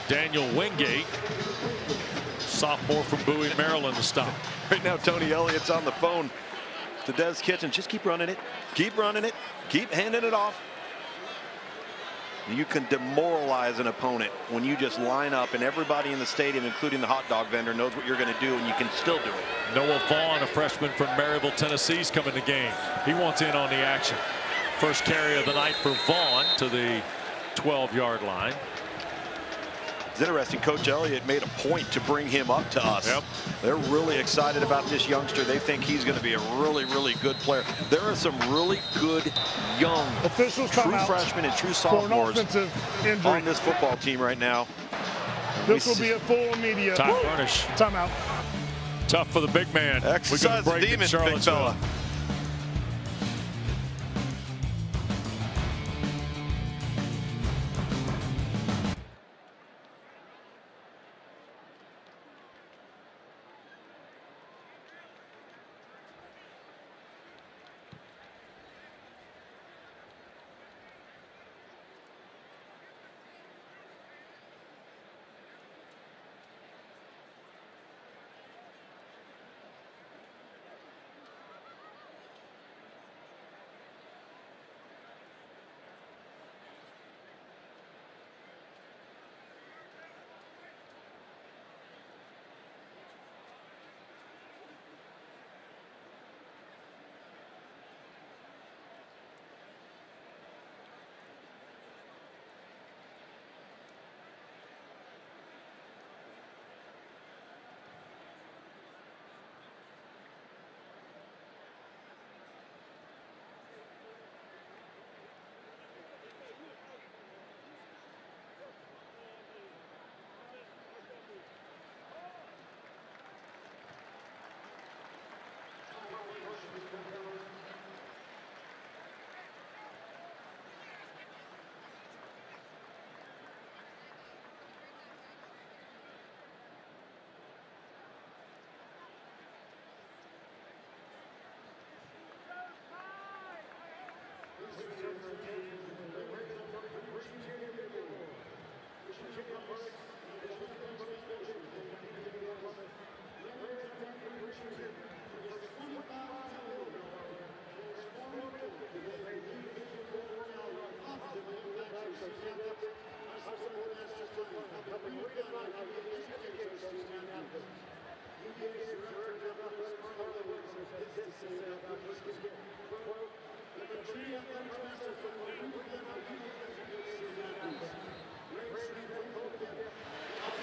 Daniel Wingate, sophomore from Bowie, Maryland, to stop. Right now, Tony Elliott's on the phone to Des Kitchen. Just keep running it. Keep running it. Keep handing it off. You can demoralize an opponent when you just line up and everybody in the stadium, including the hot dog vendor, knows what you're going to do, and you can still do it. Noah Vaughn, a freshman from Maryville, Tennessee, is coming to game. He wants in on the action. 1st carry of the night for Vaughn to the 12-yard line. It's interesting. Coach Elliott made a point to bring him up to us. Yep. They're really excited about this youngster. They think he's going to be a really, really good player. There are some really good young Officials true come out freshmen and true for an sophomores offensive injury. on this football team right now. This will be a full media. Ty Furnish. Timeout. Tough for the big man. Exercise the demon, big fella.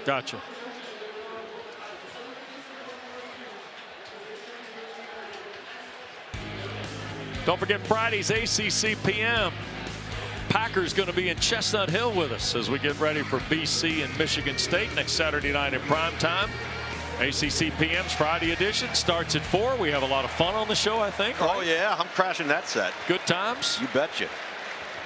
Gotcha. Don't forget Friday's ACC PM. Packers going to be in Chestnut Hill with us as we get ready for BC and Michigan State next Saturday night in prime time. ACC PM's Friday edition starts at 4. We have a lot of fun on the show, I think. Oh, yeah. I'm crashing that set. Good times. You betcha.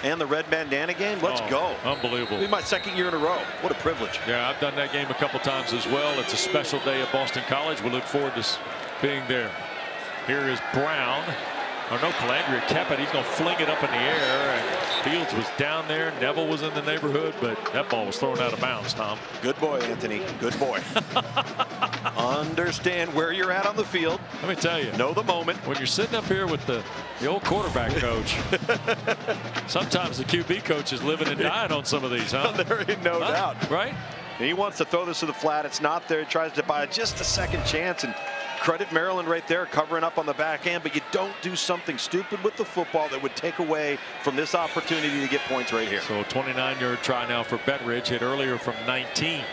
And the red bandana game. Let's go. Unbelievable. It'll be my second year in a row. What a privilege. Yeah, I've done that game a couple times as well. It's a special day at Boston College. We look forward to being there. Here is Brown. Oh, no, Calandria kept it. He's going to fling it up in the air. And Fields was down there. Neville was in the neighborhood, but that ball was thrown out of bounds, Tom. Good boy, Anthony. Good boy. Understand where you're at on the field. Let me tell you. Know the moment. When you're sitting up here with the old quarterback coach, sometimes the QB coach is living and dying on some of these, huh? There ain't no doubt. Right? He wants to throw this to the flat. It's not there. He tries to buy just a second chance. And credit Maryland right there covering up on the back end, but you don't do something stupid with the football that would take away from this opportunity to get points right here. So a 29-yard try now for Bettridge, hit earlier from 19.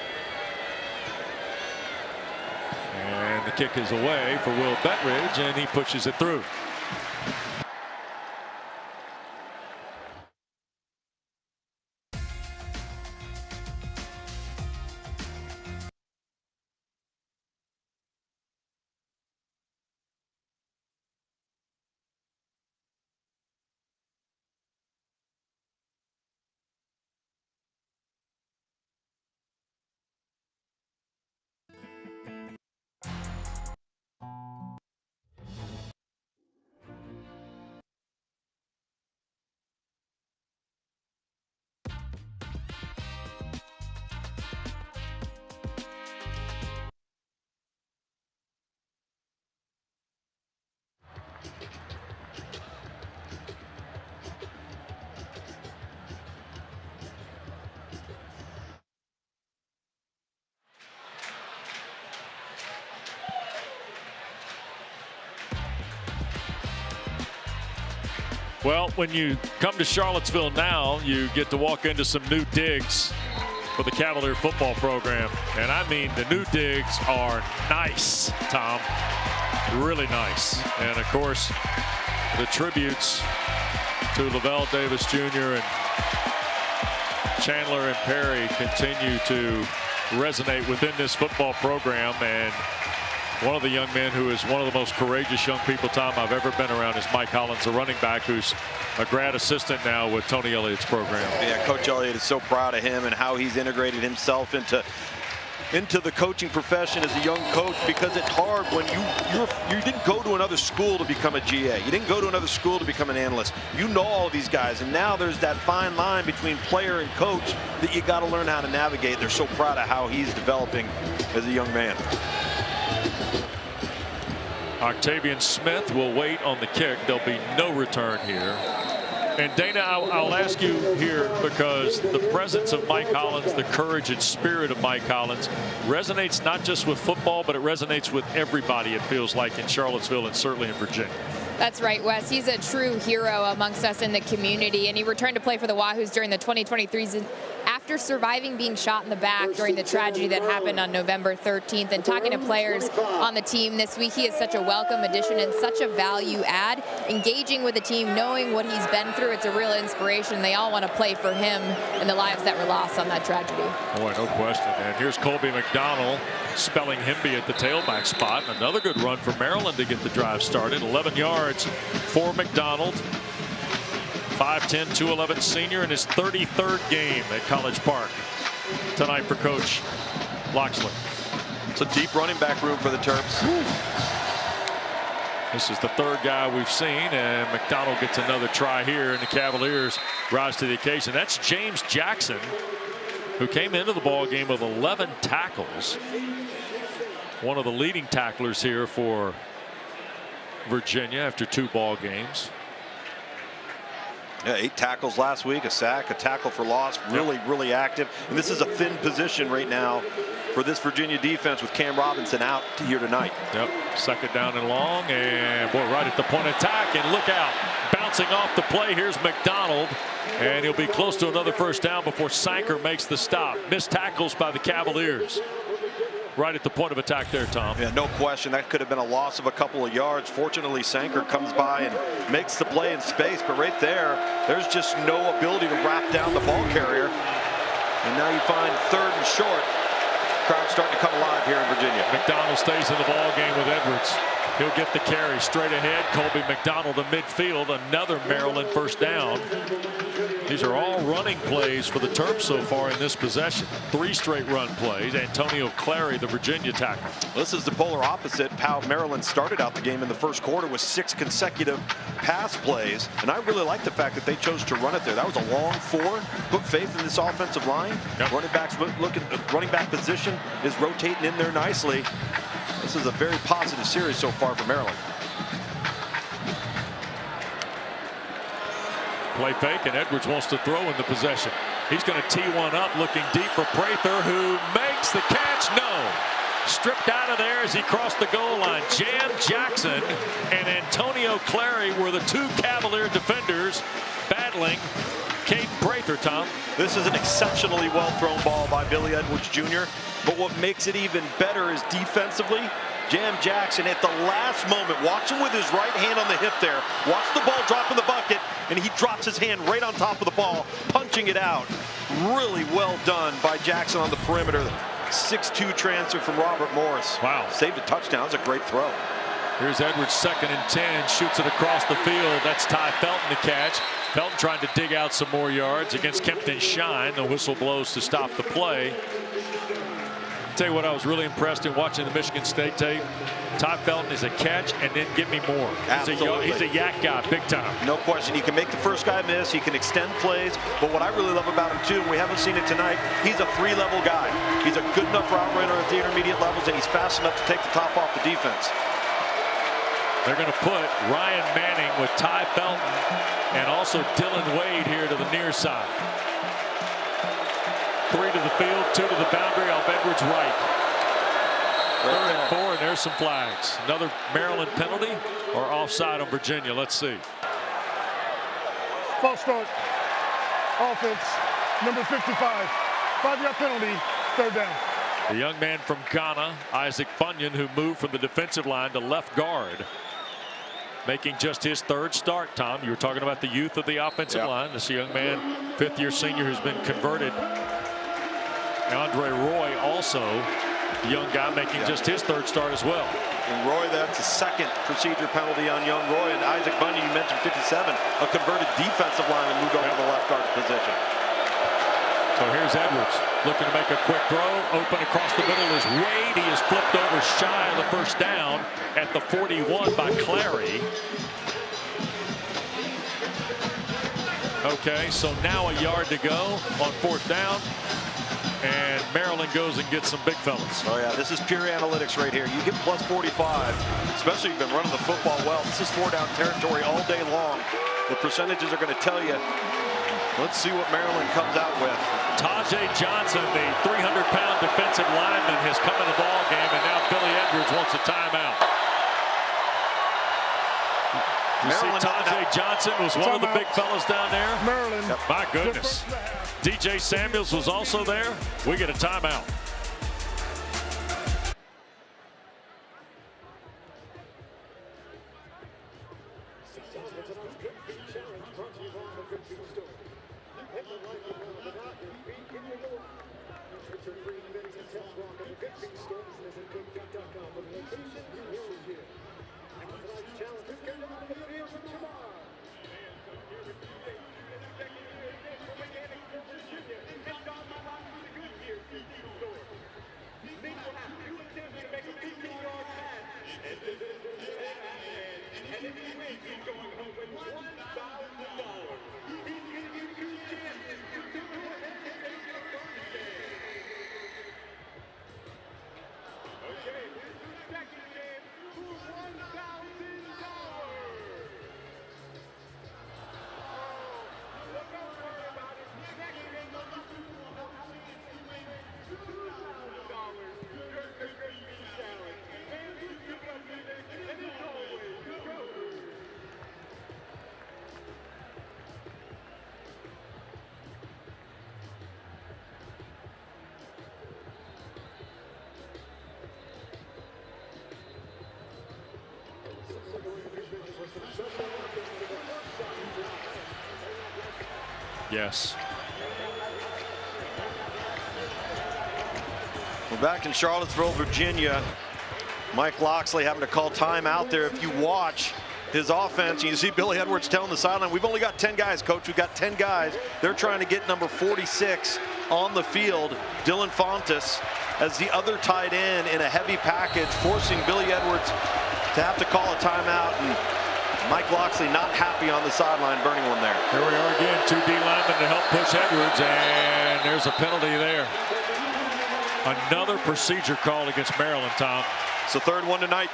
And the kick is away for Will Bettridge, and he pushes it through. Well, when you come to Charlottesville now, you get to walk into some new digs for the Cavalier football program. And I mean, the new digs are nice, Tom. Really nice. And of course, the tributes to Lavelle Davis Jr. and Chandler and Perry continue to resonate within this football program. And one of the young men who is one of the most courageous young people, Tom, I've ever been around is Mike Hollins, the running back, who's a grad assistant now with Tony Elliott's program. Yeah, Coach Elliott is so proud of him and how he's integrated himself into the coaching profession as a young coach, because it's hard when you didn't go to another school to become a GA. You didn't go to another school to become an analyst. You know all of these guys, and now there's that fine line between player and coach that you got to learn how to navigate. They're so proud of how he's developing as a young man. Octavian Smith will wait on the kick. There'll be no return here. And Dana, I'll ask you here, because the presence of Mike Hollins, the courage and spirit of Mike Hollins resonates not just with football, but it resonates with everybody, it feels like, in Charlottesville and certainly in Virginia. That's right, Wes. He's a true hero amongst us in the community, and he returned to play for the Wahoos during the 2023 season after surviving being shot in the back during the tragedy that happened on November 13th. And talking to players on the team this week, he is such a welcome addition and such a value add. Engaging with the team, knowing what he's been through, it's a real inspiration. They all want to play for him and the lives that were lost on that tragedy. Boy, no question. And here's Colby McDonald spelling Hemby at the tailback spot. Another good run for Maryland to get the drive started. 11 yards for McDonald. 5'10", 211 senior in his 33rd game at College Park tonight for Coach Loxley. It's a deep running back room for the Terps. This is the third guy we've seen, and McDonald gets another try here, and the Cavaliers rise to the occasion. That's James Jackson, who came into the ball game with 11 tackles. One of the leading tacklers here for Virginia after 2 ball games. Yeah, 8 tackles last week, a sack, a tackle for loss. Really active. And this is a thin position right now for this Virginia defense with Cam Robinson out here tonight. Yep, second down and long, and boy, right at the point of attack, and look out. Bounce bouncing off the play. Here's McDonald, and he'll be close to another first down before Sanker makes the stop. Missed tackles by the Cavaliers. Right at the point of attack there, Tom. Yeah, no question. That could have been a loss of a couple of yards. Fortunately, Sanker comes by and makes the play in space. But right there, there's just no ability to wrap down the ball carrier. And now you find 3rd and short. Crowd starting to come alive here in Virginia. McDonald stays in the ball game with Edwards. He'll get the carry straight ahead. Colby McDonald to midfield. Another Maryland first down. These are all running plays for the Terps so far in this possession. 3 straight run plays. Antonio Clary, the Virginia tackle. This is the polar opposite. How Maryland started out the game in the first quarter with 6 consecutive pass plays. And I really like the fact that they chose to run it there. That was a long 4. Put faith in this offensive line. Yep. Running back position is rotating in there nicely. This is a very positive series so far for Maryland. Play fake, and Edwards wants to throw in the possession. He's going to tee one up, looking deep for Prather, who makes the catch. No. Stripped out of there as he crossed the goal line. Jam Jackson and Antonio Clary were the 2 Cavalier defenders battling Caden Prather, Tom. This is an exceptionally well-thrown ball by Billy Edwards Jr. But what makes it even better is defensively, Jam Jackson at the last moment, watch him with his right hand on the hip there. Watch the ball drop in the bucket, and he drops his hand right on top of the ball, punching it out. Really well done by Jackson on the perimeter. 6'2" transfer from Robert Morris. Wow. Saved a touchdown. That's a great throw. Here's Edwards, 2nd and 10, shoots it across the field. That's Ty Felton to catch. Felton trying to dig out some more yards against Kempton Shine. The whistle blows to stop the play. Tell you what, I was really impressed in watching the Michigan State tape. Ty Felton is a catch and then give me more. He's a yak guy, big time. No question. He can make the first guy miss. He can extend plays. But what I really love about him, too, and we haven't seen it tonight, he's a 3-level guy. He's a good enough route runner at the intermediate levels, and he's fast enough to take the top off the defense. They're going to put Ryan Manning with Ty Felton and also Dylan Wade here to the near side. 3 to the field, 2 to the boundary off Edwards' right. 3rd and 4, and there's some flags. Another Maryland penalty or offside on Virginia. Let's see. False start. Offense, number 55. 5-yard penalty, 3rd down. The young man from Ghana, Isaac Bunyan, who moved from the defensive line to left guard, making just his 3rd start. Tom, you were talking about the youth of the offensive line. This young man, 5th-year senior, who's been converted. Andre Roy, also a young guy, making just his 3rd start as well. And Roy, that's a 2nd procedure penalty on young Roy. And Isaac Bunyan, you mentioned 57, a converted defensive lineman moved over to the left guard position. So here's Edwards looking to make a quick throw. Open across the middle is Wade. He is flipped over shy of the first down at the 41 by Clary. Okay, so now a yard to go on 4th down. And Maryland goes and gets some big fellas. Oh, yeah, this is pure analytics right here. You get plus 45, especially if you've been running the football well. This is 4-down territory all day long. The percentages are going to tell you. Let's see what Maryland comes out with. Tajay Johnson, the 300-pound defensive lineman, has come in the ball game, and now Billy Edwards wants a timeout. You see Tajay Johnson was one of the big fellas down there. Maryland. Yep. My goodness. DJ Samuels was also there. We get a timeout. Yes. We're back in Charlottesville, Virginia. Mike Loxley having to call time out there. If you watch his offense, you see Billy Edwards telling the sideline, we've only got 10 guys, coach. We've got 10 guys. They're trying to get number 46 on the field, Dylan Fontes, as the other tight end in a heavy package, forcing Billy Edwards to have to call a timeout. And Mike Loxley not happy on the sideline, burning one there. Here we are again, 2 D linemen to help push Edwards, and there's a penalty there. Another procedure call against Maryland, Tom. It's the third one tonight.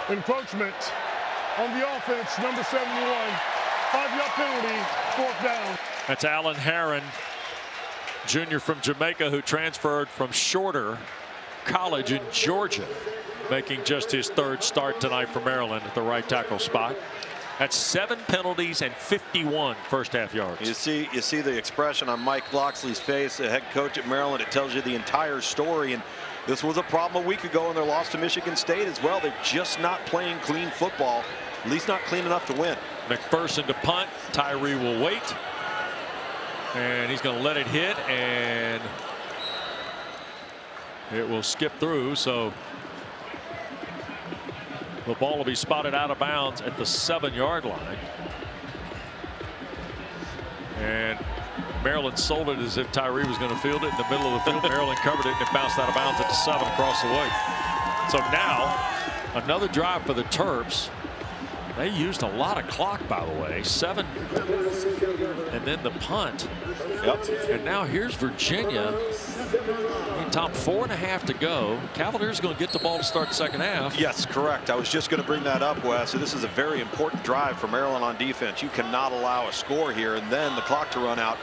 Encroachment on the offense, number 71. 5-yard penalty, 4th down. That's Alan Herron, junior from Jamaica, who transferred from Shorter College in Georgia, making just his 3rd start tonight for Maryland at the right tackle spot. That's 7 penalties and 51 first-half yards. You see the expression on Mike Loxley's face, the head coach at Maryland. It tells you the entire story. And this was a problem a week ago in their loss to Michigan State as well. They're just not playing clean football, at least not clean enough to win. McPherson to punt. Tyree will wait. And he's going to let it hit, and it will skip through. So the ball will be spotted out of bounds at the 7-yard line. And Maryland sold it as if Tyree was going to field it in the middle of the field. Maryland covered it, and it bounced out of bounds at the 7 across the way. So now another drive for the Terps. They used a lot of clock, by the way. 7, and then the punt. Yep. And now here's Virginia. Tom, 4.5 to go. Cavaliers going to get the ball to start the second half. Yes, correct. I was just going to bring that up, Wes. So this is a very important drive for Maryland on defense. You cannot allow a score here and then the clock to run out,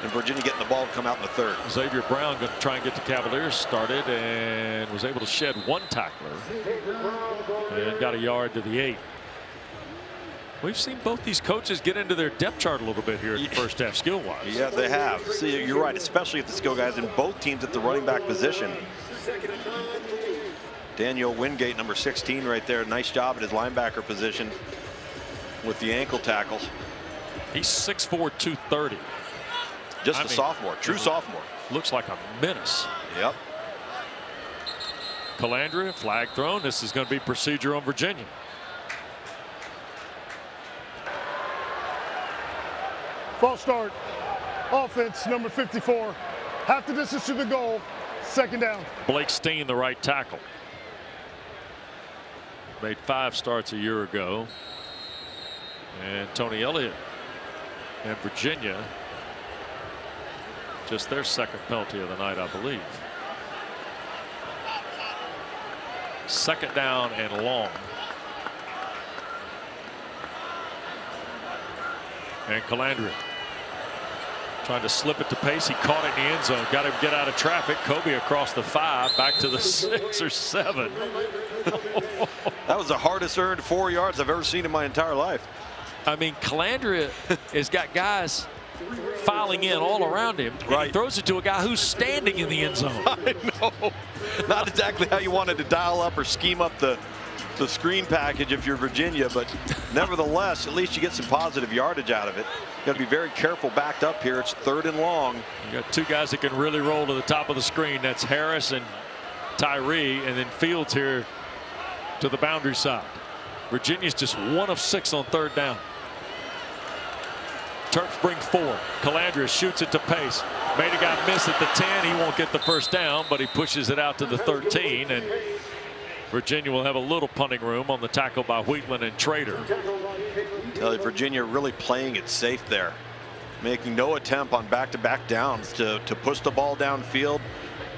and Virginia getting the ball to come out in the 3rd. Xavier Brown going to try and get the Cavaliers started, and was able to shed 1 tackler and got a yard to the 8. We've seen both these coaches get into their depth chart a little bit here in the first half, skill-wise. Yeah, they have. See, you're right, especially if the skill guys in both teams at the running back position. Daniel Wingate, number 16, right there. Nice job at his linebacker position with the ankle tackles. He's 6'4", 230. Just a sophomore, true sophomore. Looks like a menace. Yep. Calandria, flag thrown. This is going to be procedure on Virginia. False start. Offense, number 54. Half the distance to the goal. 2nd down. Blake Steen, the right tackle. Made 5 starts a year ago. And Tony Elliott and Virginia, just their 2nd penalty of the night, I believe. 2nd down and long. And Calandria trying to slip it to Pace. He caught it in the end zone. Got him get out of traffic. Kobe across the 5, back to the 6 or 7. That was the hardest earned 4 yards I've ever seen in my entire life. I mean, Calandria has got guys filing in all around him. Right. He throws it to a guy who's standing in the end zone. I know. Not exactly how you wanted to dial up or scheme up the screen package if you're Virginia, but nevertheless, at least you get some positive yardage out of it. You got to be very careful backed up here. It's 3rd and long. You got 2 guys that can really roll to the top of the screen. That's Harris and Tyree, and then Fields here to the boundary side. Virginia's just 1 of 6 on 3rd down. Terps bring 4. Calandria shoots it to Pace. Made a guy miss at the 10. He won't get the 1st down, but he pushes it out to the 13, and Virginia will have a little punting room on the tackle by Wheatland and Trader. Tell you, Virginia really playing it safe there, making no attempt on back-to-back downs to push the ball downfield.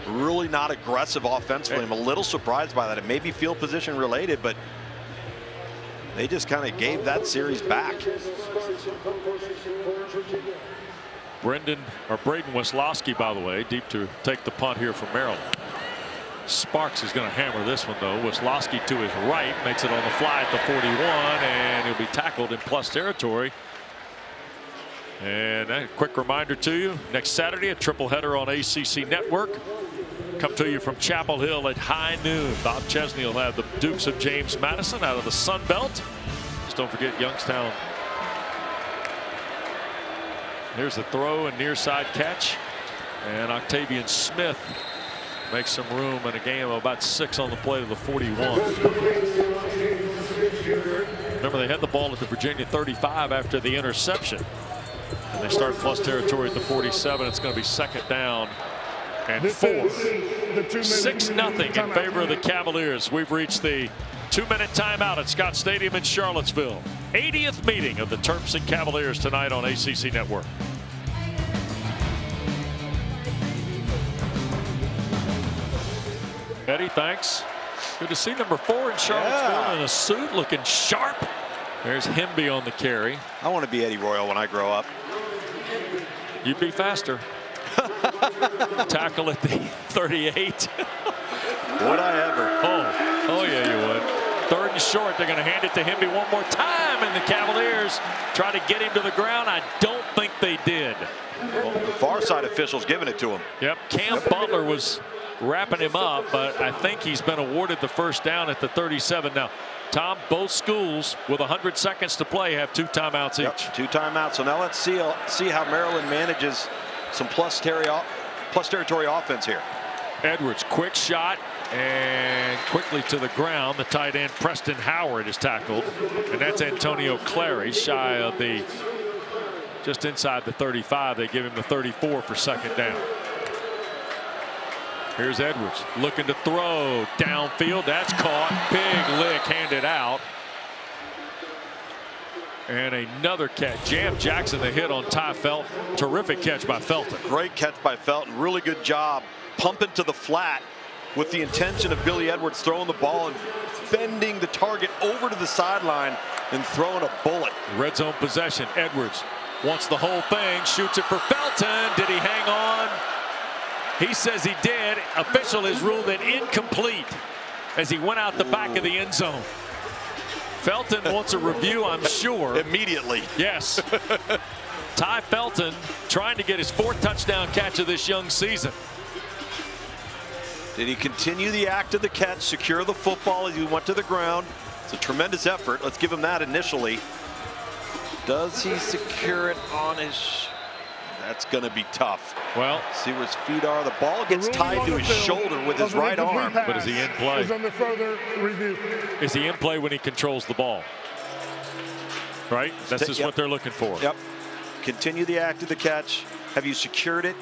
Really not aggressive offensively. I'm a little surprised by that. It may be field position related, but they just kind of gave that series back. Braden Weslowski, by the way, deep to take the punt here from Maryland. Sparks is going to hammer this one, though. Weslowski to his right makes it on the fly at the 41, and he'll be tackled in plus territory. And a quick reminder to you, next Saturday, a triple header on ACC Network. come to you from Chapel Hill at high noon. Bob Chesney will have the Dukes of James Madison out of the Sun Belt. Just don't forget Youngstown. Here's the throw and near side catch. And Octavian Smith makes some room in a game of about 6 on the play to the 41. Remember, they had the ball at the Virginia 35 after the interception. And they start plus territory at the 47. It's going to be 2nd down and 4. 6-0 in favor of the Cavaliers. We've reached the 2-minute timeout at Scott Stadium in Charlottesville. 80th meeting of the Terps and Cavaliers tonight on ACC Network. Eddie, thanks. Good to see number 4 in Charlottesville in a suit, looking sharp. There's Hemby on the carry. I want to be Eddie Royal when I grow up. You'd be faster. Tackle at the 38. Would I ever? Oh yeah, you would. 3rd and short. They're going to hand it to Hemby one more time, and the Cavaliers try to get him to the ground. I don't think they did. Well, the far side officials giving it to him. Yep. Cam Butler was wrapping him up, but I think he's been awarded the 1st down at the 37. Now, Tom, both schools with 100 seconds to play have 2 timeouts each. 2 timeouts. So now let's see how Maryland manages some plus territory offense here. Edwards, quick shot, and quickly to the ground. The tight end Preston Howard is tackled, and that's Antonio Clary, shy of the just inside the 35. They give him the 34 for 2nd down. Here's Edwards looking to throw downfield. That's caught. Big lick handed out. And another catch. Jam Jackson the hit on Ty Felton. Terrific catch by Felton. Great catch by Felton. Really good job pumping to the flat with the intention of Billy Edwards throwing the ball and bending the target over to the sideline and throwing a bullet. Red zone possession. Edwards wants the whole thing. Shoots it for Felton. Did he hang on? He says he did. Official has ruled it incomplete as he went out the back of the end zone. Felton wants a review, I'm sure. Immediately. Yes. Ty Felton trying to get his 4th touchdown catch of this young season. Did he continue the act of the catch, secure the football as he went to the ground? It's a tremendous effort. Let's give him that initially. Does he secure it on his... That's going to be tough. Well, see where his feet are. The ball gets tied to his shoulder with his right arm. But is he in play? Is under further review. Is he in play when he controls the ball? Right? That's just what they're looking for. Yep. Continue the act of the catch. Have you secured it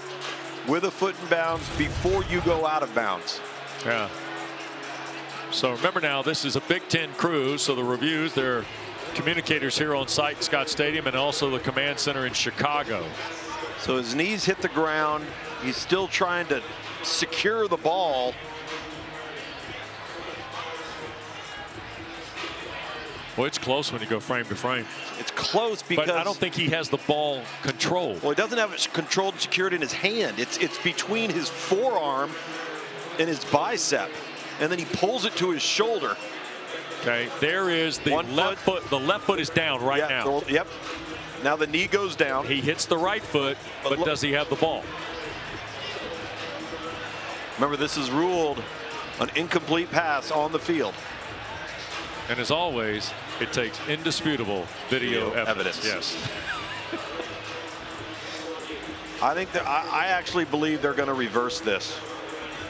with a foot in bounds before you go out of bounds? Yeah. So remember now, this is a Big Ten crew, so the reviews, they're communicators here on site in Scott Stadium and also the command center in Chicago. So his knees hit the ground. He's still trying to secure the ball. Well, it's close when you go frame to frame. It's close because... But I don't think he has the ball controlled. Well, he doesn't have it controlled and secured in his hand. It's between his forearm and his bicep. And then he pulls it to his shoulder. Okay, there is the left foot. The left foot is down right now. Yep. Now the knee goes down. He hits the right foot, but does he have the ball? Remember, this is ruled an incomplete pass on the field. And as always, it takes indisputable video evidence. Yes. I think that I actually believe they're going to reverse this.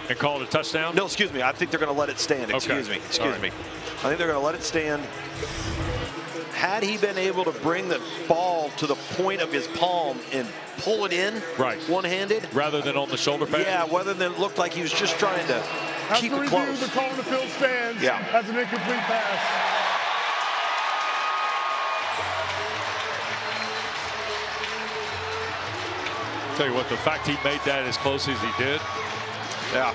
And call it a touchdown? No, excuse me. I think they're going to let it stand. Excuse me. Excuse me. I think they're going to let it stand. Had he been able to bring the ball to the point of his palm and pull it in one-handed. Rather than on the shoulder pad? Yeah, rather than it looked like he was just trying to keep it close. The call on the field stands as an incomplete pass. Tell you what, the fact he made that as close as he did. Yeah.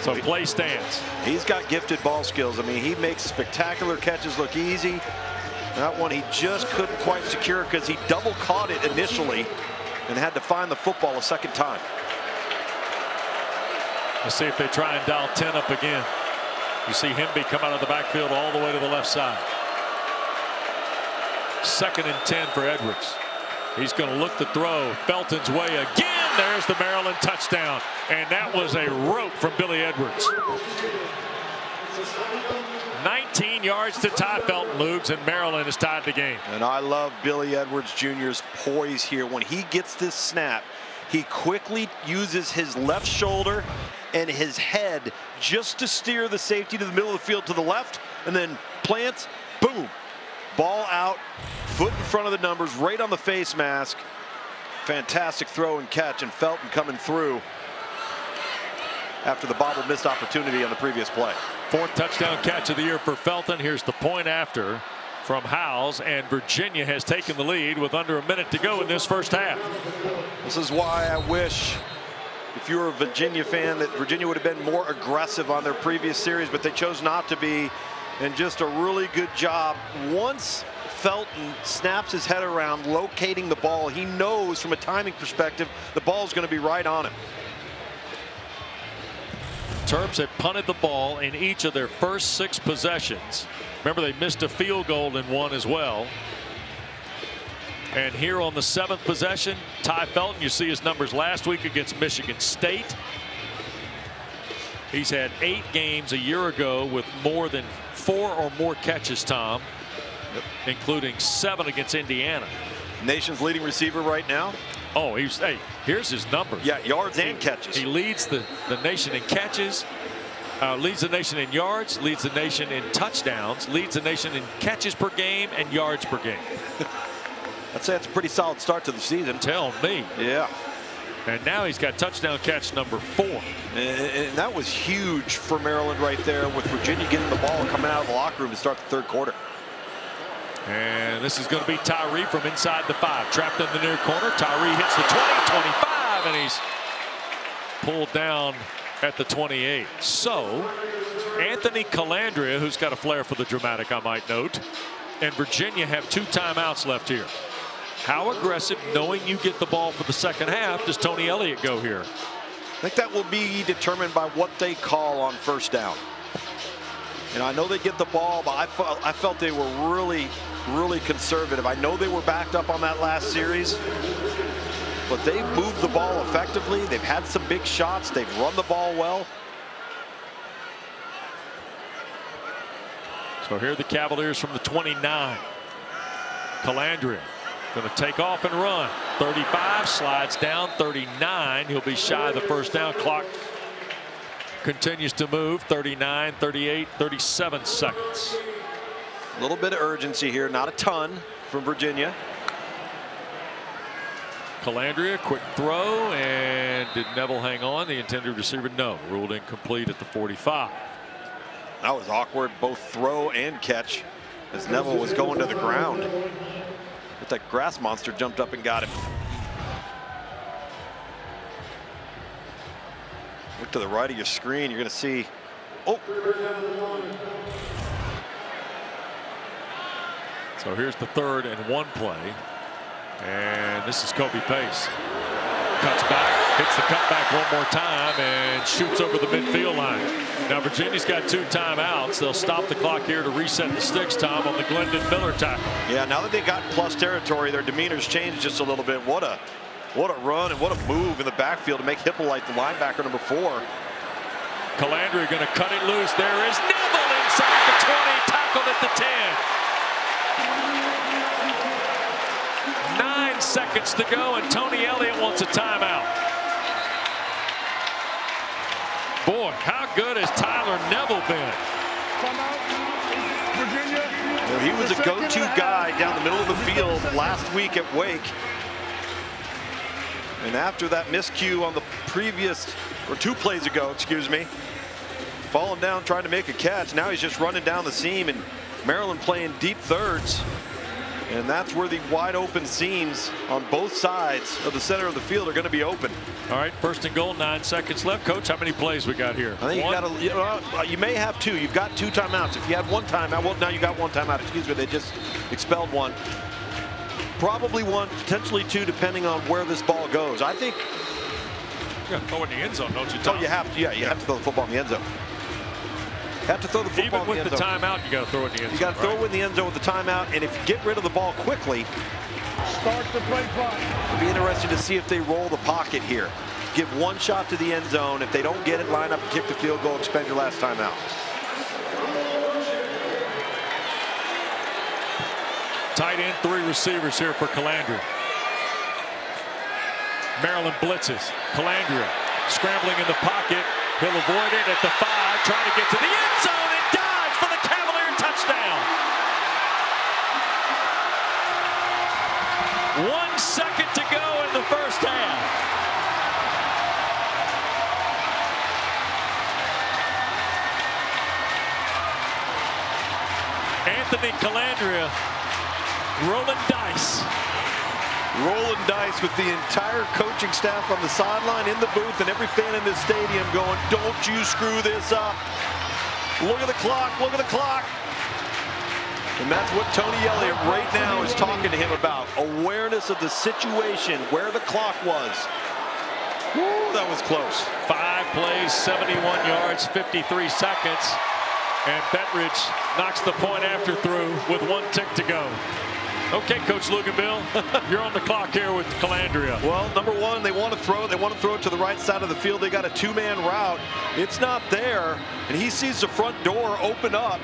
So play stands. He's got gifted ball skills. I mean, he makes spectacular catches look easy. That one he just couldn't quite secure because he double caught it initially and had to find the football a second time. Let's see if they try and dial 10 up again. You see Hemby come out of the backfield all the way to the left side. 2nd and 10 for Edwards. He's going to look to throw. Felton's way again. and there's the Maryland touchdown. And that was a rope from Billy Edwards. 19 yards to Ty Felton, Lugs, and Maryland has tied the game. And I love Billy Edwards Jr.'s poise here. When he gets this snap, he quickly uses his left shoulder and his head just to steer the safety to the middle of the field to the left, and then plants, boom, ball out, foot in front of the numbers, right on the face mask. Fantastic throw and catch, and Felton coming through after the bobble missed opportunity on the previous play. 4th touchdown catch of the year for Felton. Here's the point after from Howes, and Virginia has taken the lead with under a minute to go in this first half. This is why I wish, if you were a Virginia fan, that Virginia would have been more aggressive on their previous series, but they chose not to be. And just a really good job. Once Felton snaps his head around, locating the ball, he knows from a timing perspective the ball is going to be right on him. Terps had punted the ball in each of their first 6 possessions. Remember, they missed a field goal in one as well. And here on the 7th possession, Ty Felton, you see his numbers last week against Michigan State. He's had 8 games a year ago with more than 4 or more catches, Tom, including 7 against Indiana. Nation's leading receiver right now. Oh, hey, here's his numbers. Yeah, yards and catches. He leads the nation in catches, leads the nation in yards, leads the nation in touchdowns, leads the nation in catches per game and yards per game. I'd say that's a pretty solid start to the season. Tell me. Yeah. And now he's got touchdown catch number 4. And that was huge for Maryland right there, with Virginia getting the ball and coming out of the locker room to start the 3rd quarter. And this is going to be Tyree from inside the 5. Trapped in the near corner. Tyree hits the 20, 25, and he's pulled down at the 28. So Anthony Calandria, who's got a flair for the dramatic, I might note, and Virginia have 2 timeouts left here. How aggressive, knowing you get the ball for the second half, does Tony Elliott go here? I think that will be determined by what they call on first down. And I know they get the ball, but I felt they were really conservative. I know they were backed up on that last series, but they've moved the ball effectively. They've had some big shots. They've run the ball well. So here are the Cavaliers from the 29. Calandria going to take off and run. 35, slides down. 39. He'll be shy of the first down. Clock continues to move. 39, 38, 37 seconds. A little bit of urgency here, not a ton from Virginia. Calandria, quick throw, and did Neville hang on? The intended receiver, no. Ruled incomplete at the 45. That was awkward, both throw and catch, as Neville was going to the ground. But that grass monster jumped up and got him. Look to the right of your screen, you're going to see, oh. So here's the 3rd and 1 play. And this is Kobe Pace. Cuts back, hits the cutback one more time, and shoots over the midfield line. Now Virginia's got 2 timeouts. They'll stop the clock here to reset the sticks, Tom, on the Glendon Miller tackle. Yeah, now that they got plus territory, their demeanor's changed just a little bit. What a run and what a move in the backfield to make Hippolyte the linebacker number 4. Calandria going to cut it loose. There is Neville inside the 20, tackled at the 10. 9 seconds to go, and Tony Elliott wants a timeout. Boy, how good has Tyler Neville been? Virginia. Well, he was a go-to guy down the middle of the field last week at Wake. And after that miscue on the previous, or 2 plays ago, excuse me, falling down trying to make a catch, now he's just running down the seam, and Maryland playing deep thirds. And that's where the wide open seams on both sides of the center of the field are going to be open. All right, 1st and goal, 9 seconds left. Coach, how many plays we got here? I think you may have 2. You've got 2 timeouts. If you had 1 timeout, well, now you got 1 timeout. Excuse me, they just expelled 1. Probably 1, potentially 2, depending on where this ball goes. I think. You got to throw it in the end zone, don't you, Tom? Oh, you have to. Yeah, you have to throw the football in the end zone. Have to throw the football even in the with end the zone. timeout, you got to throw it in the end zone. You got to throw it in the end zone with the timeout, and if you get rid of the ball quickly, Start the play clock. It'll be interesting to see if they roll the pocket here. Give one shot to the end zone. If they don't get it, line up and kick the field goal, expend your last time out. Tight end, 3 receivers here for Calandria. Maryland blitzes. Calandria scrambling in the pocket. He'll avoid it at the 5, trying to get to the end zone and dives for the Cavalier touchdown. 1 second to go in the first half. Anthony Calandria rolling dice. Rolling dice with the entire coaching staff on the sideline, in the booth, and every fan in this stadium going, don't you screw this up. Look at the clock, look at the clock. And that's what Tony Elliott right now is talking to him about. Awareness of the situation, where the clock was. Woo, that was close. 5 plays, 71 yards, 53 seconds. And Bettridge knocks the point after through with 1 tick to go. Okay, Coach Luganville, you're on the clock here with Calandria. Well, number one, they want to throw it. They want to throw it to the right side of the field. They got a 2-man route. It's not there, and he sees the front door open up.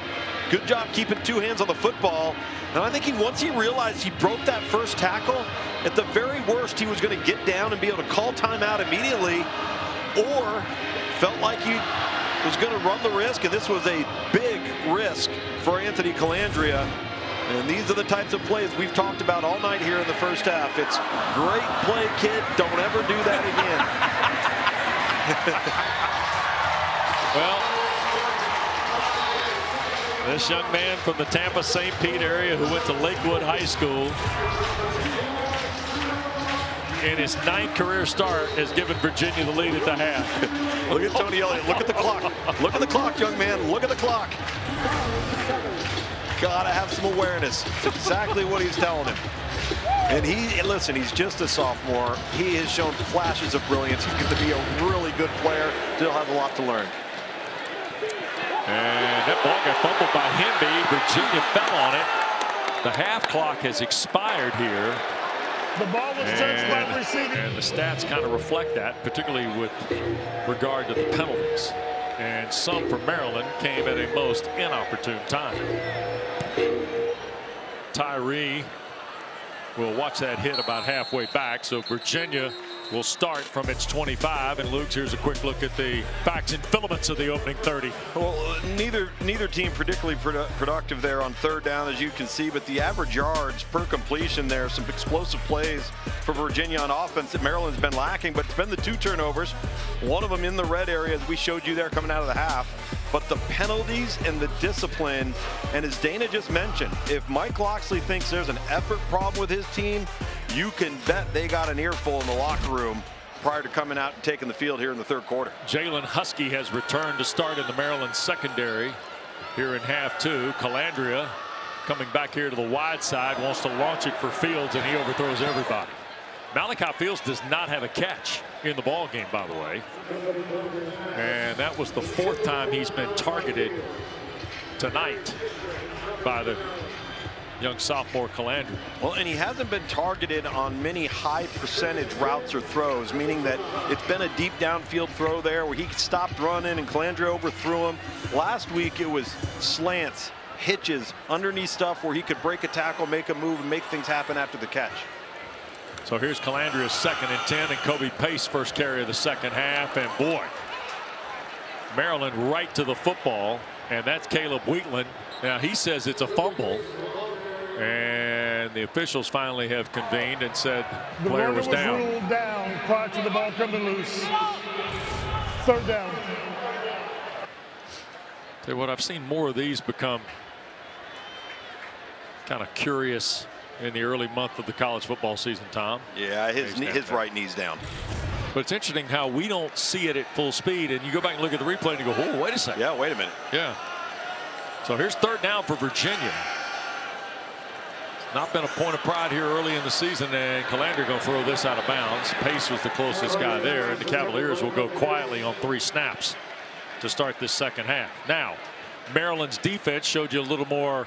Good job keeping 2 hands on the football. And I think once he realized he broke that first tackle, at the very worst, he was going to get down and be able to call timeout immediately, or felt like he was going to run the risk, and this was a big risk for Anthony Calandria. And these are the types of plays we've talked about all night here in the first half. It's great play, kid. Don't ever do that Well, this young man from the Tampa St. Pete area who went to Lakewood High School in his 9th career start has given Virginia the lead at the half. Look at Tony Elliott. Look at the clock. Look at the clock, young man. Look at the clock. Gotta have some awareness. That's exactly what he's telling him. And listen, he's just a sophomore. He has shown flashes of brilliance. He's going to be a really good player. Still have a lot to learn. And that ball got fumbled by Hemby. Virginia fell on it. The half clock has expired here. The ball was touched by the receiver. And the stats kind of reflect that, particularly with regard to the penalties. And some for Maryland came at a most inopportune time. Tyree will watch that hit about halfway back. So Virginia will start from its 25. And Luke, here's a quick look at the facts and filaments of the opening 30. Well, neither team particularly productive there on 3rd down, as you can see, but the average yards per completion there, some explosive plays for Virginia on offense that Maryland's been lacking, but it's been the 2 turnovers, one of them in the red area as we showed you there coming out of the half. But the penalties and the discipline, and as Dana just mentioned, if Mike Loxley thinks there's an effort problem with his team, you can bet they got an earful in the locker room prior to coming out and taking the field here in the 3rd quarter. Jalen Husky has returned to start in the Maryland secondary here in half 2. Calandria coming back here to the wide side, wants to launch it for Fields, and he overthrows everybody. Malachi Fields does not have a catch in the ball game, by the way. And that was the 4th time he's been targeted tonight by the young sophomore Calandria. Well, and he hasn't been targeted on many high percentage routes or throws, meaning that it's been a deep downfield throw there where he stopped running and Calandria overthrew him. Last week it was slants, hitches, underneath stuff where he could break a tackle, make a move, and make things happen after the catch. So here's Calandria's 2nd and 10, and Kobe Pace first carry of the second half. And boy, Maryland right to the football, and that's Caleb Wheatland. Now he says it's a fumble, and the officials finally have convened and said the player was down. Ruled down prior to the ball coming loose. 3rd down. Tell you what, I've seen more of these become kind of curious in the early month of the college football season, Tom. Yeah, his right knee's down. But it's interesting how we don't see it at full speed, and you go back and look at the replay and you go, oh, wait a second. Yeah, wait a minute. Yeah. So here's 3rd down for Virginia. It's not been a point of pride here early in the season, and Calandria going to throw this out of bounds. Pace was the closest guy there, and the Cavaliers will go quietly on 3 snaps to start this second half. Now, Maryland's defense showed you a little more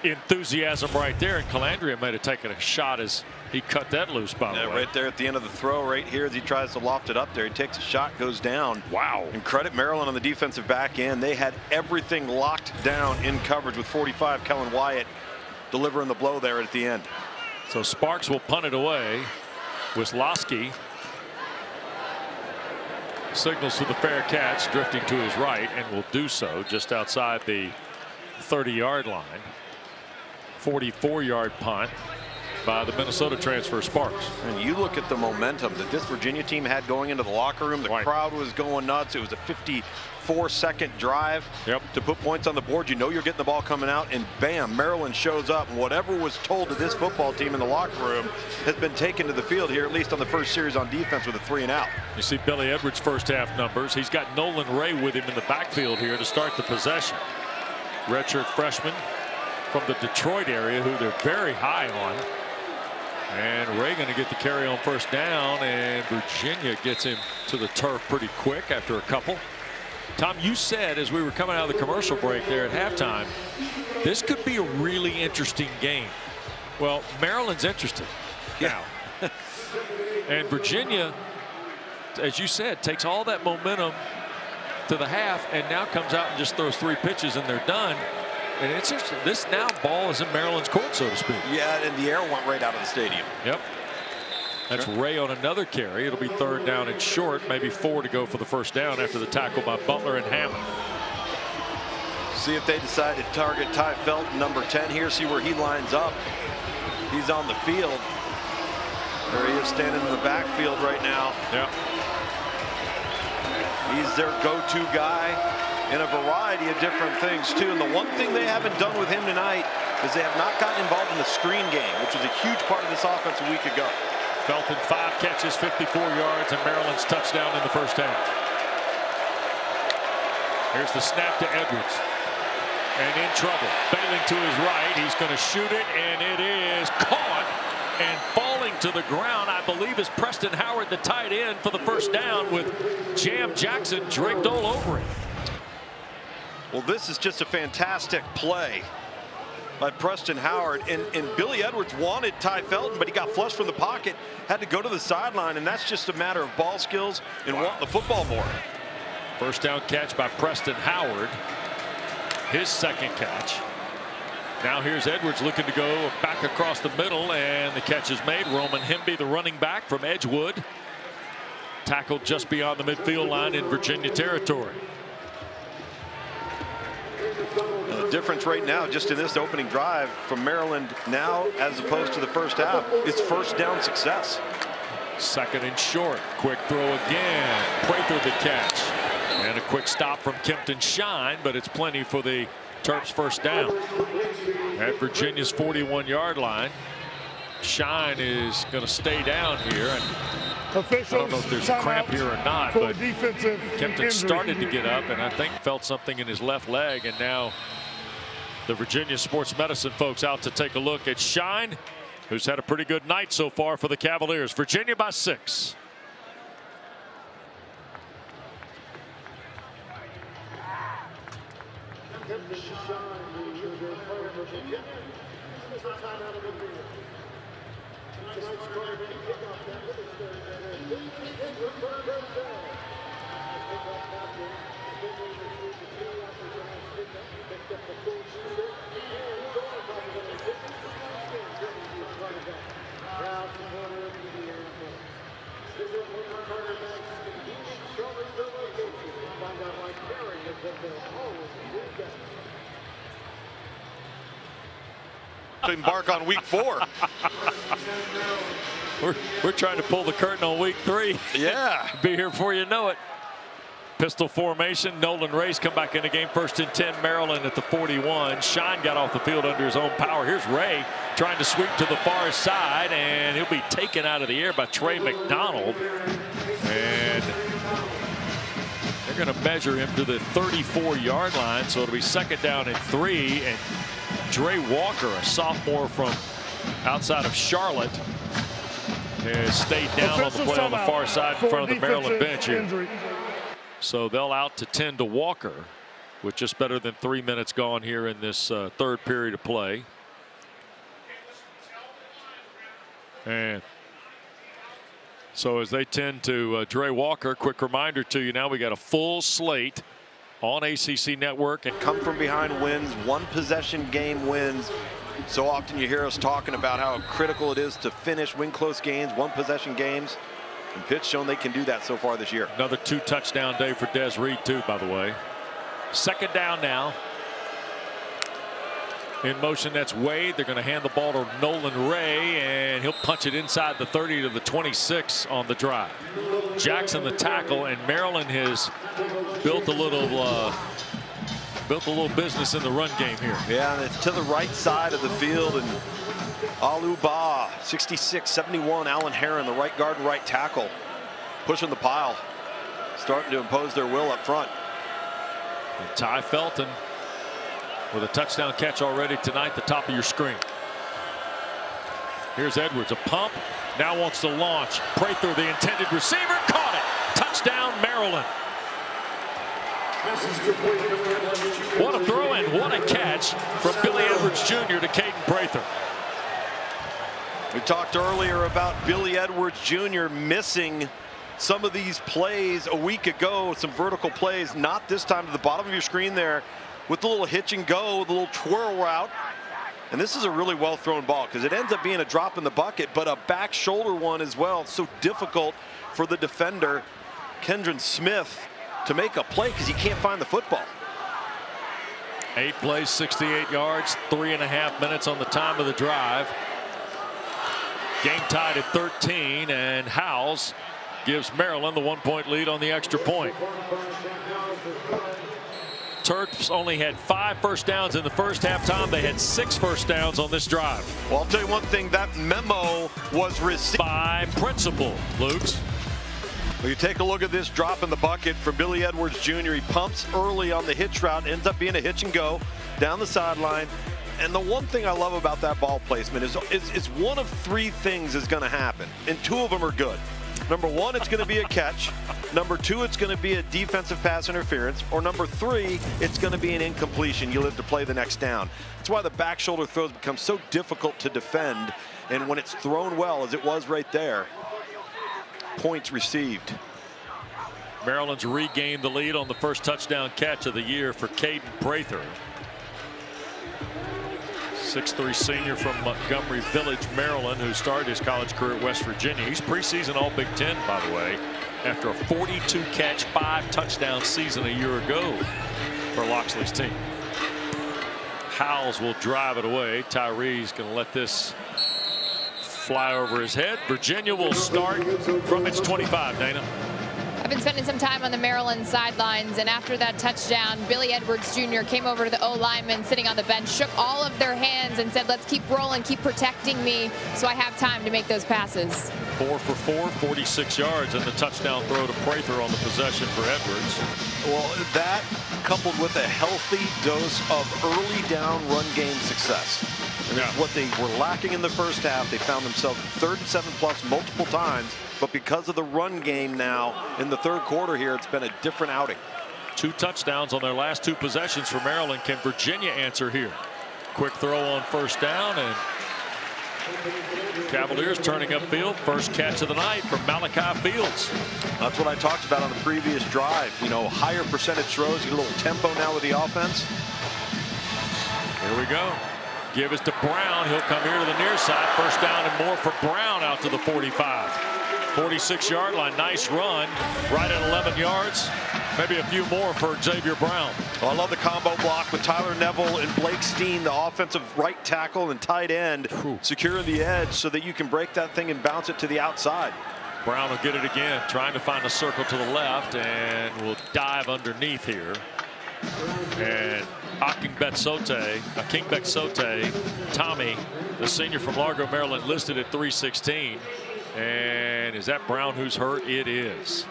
enthusiasm right there, and Calandria might have taken a shot as he cut that loose, by the way. Right there at the end of the throw right here as he tries to loft it up there. He takes a shot, goes down. Wow. And credit Maryland on the defensive back end. They had everything locked down in coverage with 45. Kellen Wyatt delivering the blow there at the end. So Sparks will punt it away. Wisloski signals for the fair catch, drifting to his right, and will do so just outside the 30-yard line. 44-yard punt by the Minnesota transfer Sparks. And you look at the momentum that this Virginia team had going into the locker room. The crowd was going nuts. It was a 54-second drive to put points on the board. You know you're getting the ball coming out, and bam, Maryland shows up. And whatever was told to this football team in the locker room has been taken to the field here, at least on the first series on defense with a 3-and-out. You see Billy Edwards' first half numbers. He's got Nolan Ray with him in the backfield here to start the possession. Redshirt freshman from the Detroit area, who they're very high on. And Ray going to get the carry on first down, and Virginia gets him to the turf pretty quick after a couple. Tom, you said as we were coming out of the commercial break there at halftime, this could be a really interesting game. Well, Maryland's interested now. And Virginia, as you said, takes all that momentum to the half and now comes out and just throws 3 pitches and they're done. And it's just, this now ball is in Maryland's court, so to speak. Yeah, and the air went right out of the stadium. Yep. That's Ray on another carry. It'll be 3rd down and short, maybe 4 to go for the first down after the tackle by Butler and Hammond. See if they decide to target Ty Felton, number 10 here, see where he lines up. He's on the field. There he is standing in the backfield right now. Yep. He's their go-to guy in a variety of different things too. And the one thing they haven't done with him tonight is they have not gotten involved in the screen game, which was a huge part of this offense a week ago. Felton 5 catches, 54 yards, and Maryland's touchdown in the first half. Here's the snap to Edwards. And in trouble. Bailing to his right. He's going to shoot it, and it is caught. And falling to the ground, I believe, is Preston Howard, the tight end, for the first down with Jam Jackson draped all over him. Well, this is just a fantastic play by Preston Howard. And Billy Edwards wanted Ty Felton, but he got flushed from the pocket, had to go to the sideline, and that's just a matter of ball skills and wanting the football more. First down catch by Preston Howard. His second catch. Now here's Edwards looking to go back across the middle, and the catch is made. Roman Hemby, the running back from Edgewood, tackled just beyond the midfield line in Virginia territory. The difference right now, just in this opening drive from Maryland now, as opposed to the first half, is first down success. 2nd and short. Quick throw again. Prather the catch. And a quick stop from Kempton Shine, but it's plenty for the Terps first down. At Virginia's 41-yard line. Shine is going to stay down here. And I don't know if there's a cramp here or not, but Kempton started to get up and I think felt something in his left leg, and now the Virginia sports medicine folks out to take a look at Shine, who's had a pretty good night so far for the Cavaliers. Virginia by 6. To embark on week 4. We're trying to pull the curtain on week 3. Yeah. Be here before you know it. Pistol formation. Nolan Ray's come back in the game. 1st and 10, Maryland at the 41. Shine got off the field under his own power. Here's Ray trying to sweep to the far side, and he'll be taken out of the air by Trey McDonald. And they're going to measure him to the 34-yard line, so it'll be 2nd down and 3. And Dre Walker, a sophomore from outside of Charlotte, has stayed down on the play on the far side in front of the Maryland bench here. So they'll out to 10 to Walker. with just better than 3 minutes gone here in this third period of play. And so as they tend to Dre Walker, quick reminder to you now, we got a full slate on ACC Network. And Come from behind wins, one possession game wins. So often you hear us talking about how critical it is to win close games, one possession games. And Pitt's shown they can do that so far this year. Another 2-touchdown day for Des Reed too, by the way. Second down now. In motion, that's Wade. They're going to hand the ball to Nolan Ray, and he'll punch it inside the 30 to the 26 on the drive. Jackson the tackle, and Maryland has built a little business in the run game here. Yeah, and it's to the right side of the field, and Aluba, 66-71, Alan Heron, the right guard and right tackle, pushing the pile, starting to impose their will up front. And Ty Felton with a touchdown catch already tonight, the top of your screen. Here's Edwards, a pump, now wants to launch. Prather, the intended receiver, caught it. Touchdown, Maryland. What a throw and what a catch from Billy Edwards Jr. to Caden Prather. We talked earlier about Billy Edwards Jr. missing some of these plays a week ago, some vertical plays, not this time. To the bottom of your screen there with the little hitch and go, the little twirl route. And this is a really well thrown ball because it ends up being a drop in the bucket, but a back shoulder one as well. It's so difficult for the defender, Kendron Smith, to make a play because he can't find the football. 8 plays, 68 yards, 3.5 minutes on the time of the drive. Game tied at 13, and Howells gives Maryland the 1-point lead on the extra point. Terps only had 5 first downs in the first halftime. They had 6 first downs on this drive. Well, I'll tell you one thing, that memo was received by principal. Lukes. Well, you take a look at this drop in the bucket for Billy Edwards Jr. He pumps early on the hitch route, ends up being a hitch and go down the sideline. And the one thing I love about that ball placement is one of 3 things is going to happen, and 2 of them are good. Number 1, it's going to be a catch. Number 2, it's going to be a defensive pass interference. Or number 3, it's going to be an incompletion. You live to play the next down. That's why the back shoulder throws become so difficult to defend. And when it's thrown well, as it was right there, points received. Maryland's regained the lead on the first touchdown catch of the year for Caden Prather. 6'3" senior from Montgomery Village, Maryland, who started his college career at West Virginia. He's preseason All Big Ten, by the way, after a 42-catch, 5-touchdown season a year ago for Loxley's team. Howells will drive it away. Tyree's going to let this fly over his head. Virginia will start from its 25, Dana. I've been spending some time on the Maryland sidelines, and after that touchdown, Billy Edwards Jr. came over to the O-lineman sitting on the bench, shook all of their hands and said, let's keep rolling, keep protecting me so I have time to make those passes. 4 for 4, 46 yards, and the touchdown throw to Prather on the possession for Edwards. Well, that coupled with a healthy dose of early down run game success. And that's what they were lacking in the first half. They found themselves 3rd and 7+ multiple times. But because of the run game now in the third quarter here, it's been a different outing. 2 touchdowns on their last 2 possessions for Maryland. Can Virginia answer here? Quick throw on first down, and Cavaliers turning upfield. First catch of the night from Malachi Fields. That's what I talked about on the previous drive. You know, higher percentage throws, get a little tempo now with the offense. Here we go. Give it to Brown. He'll come here to the near side. First down and more for Brown out to the 45. 46-yard line. Nice run. Right at 11 yards. Maybe a few more for Xavier Brown. Well, I love the combo block with Tyler Neville and Blake Steen, the offensive right tackle and tight end, securing the edge so that you can break that thing and bounce it to the outside. Brown will get it again, trying to find a circle to the left, and will dive underneath here. And Akingbet Sote, Tommy, the senior from Largo, Maryland, listed at 316. And is that Brown who's hurt? It is.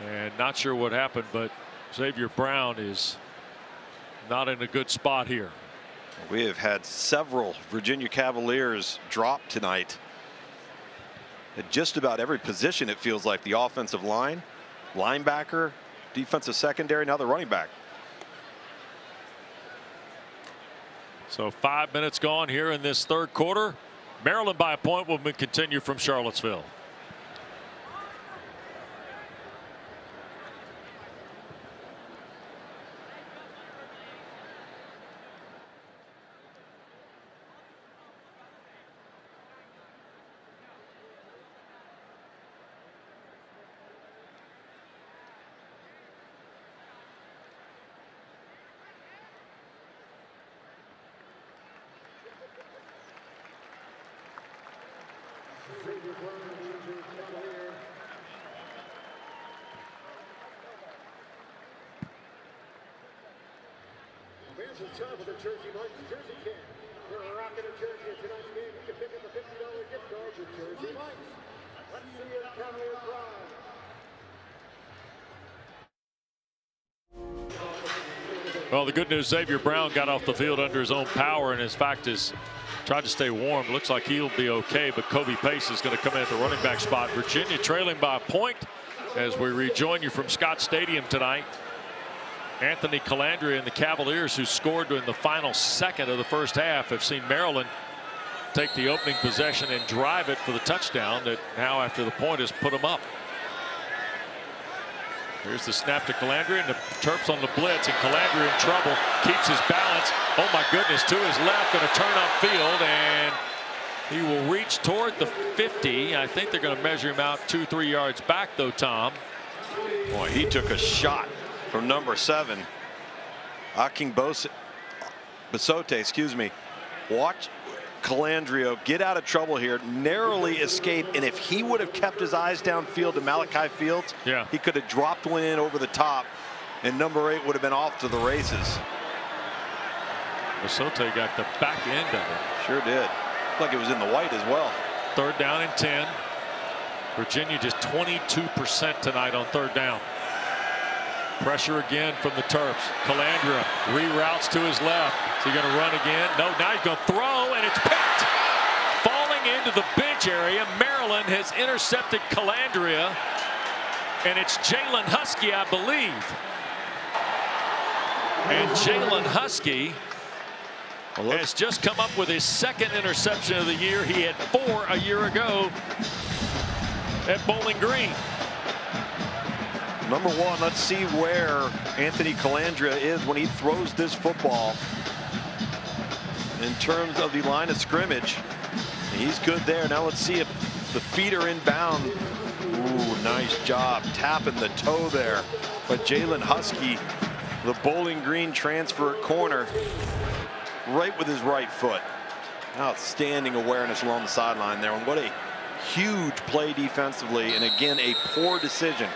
And not sure what happened, but Xavier Brown is not in a good spot here. We have had several Virginia Cavaliers drop tonight. At just about every position, it feels like. The offensive line, linebacker, defensive secondary, now the running back. So 5 minutes gone here in this third quarter. Maryland by a point will continue from Charlottesville. Here's the top of the Jersey Mike's Jersey Can. For a rockin' a jersey at tonight's game, you can pick up a $50 gift card with Jersey Mike's. Let's see your Cavalier pride. Well, the good news, Xavier Brown got off the field under his own power and in fact has tried to stay warm. Looks like he'll be okay, but Kobe Pace is going to come in at the running back spot. Virginia trailing by a point as we rejoin you from Scott Stadium tonight. Anthony Calandria and the Cavaliers, who scored in the final second of the first half, have seen Maryland take the opening possession and drive it for the touchdown that now, after the point, has put them up. Here's the snap to Calandria, and the Terps on the blitz, and Calandria in trouble, keeps his balance. Oh my goodness, to his left, going to turn upfield, and he will reach toward the 50. I think they're going to measure him out 2-3 yards back, though, Tom. Boy, he took a shot from number 7. Aking Basote, excuse me. Watch Calandria get out of trouble here, narrowly escape, and if he would have kept his eyes downfield to Malachi Fields, he could have dropped one in over the top, and number 8 would have been off to the races. Basote got the back end of it. Sure did. Looked like it was in the white as well. Third down and 10. Virginia just 22% tonight on third down. Pressure again from the Terps. Calandria reroutes to his left. Is he going to run again? No, now he's going to throw, and it's picked. Falling into the bench area. Maryland has intercepted Calandria, and it's Jalen Husky, I believe. And Jalen Husky has just come up with his second interception of the year. He had 4 a year ago at Bowling Green. Number 1, let's see where Anthony Calandria is when he throws this football in terms of the line of scrimmage. He's good there. Now let's see if the feet are inbound. Ooh, nice job tapping the toe there. But Jalen Husky, the Bowling Green transfer at corner, right with his right foot. Outstanding awareness along the sideline there. And what a huge play defensively. And again, a poor decision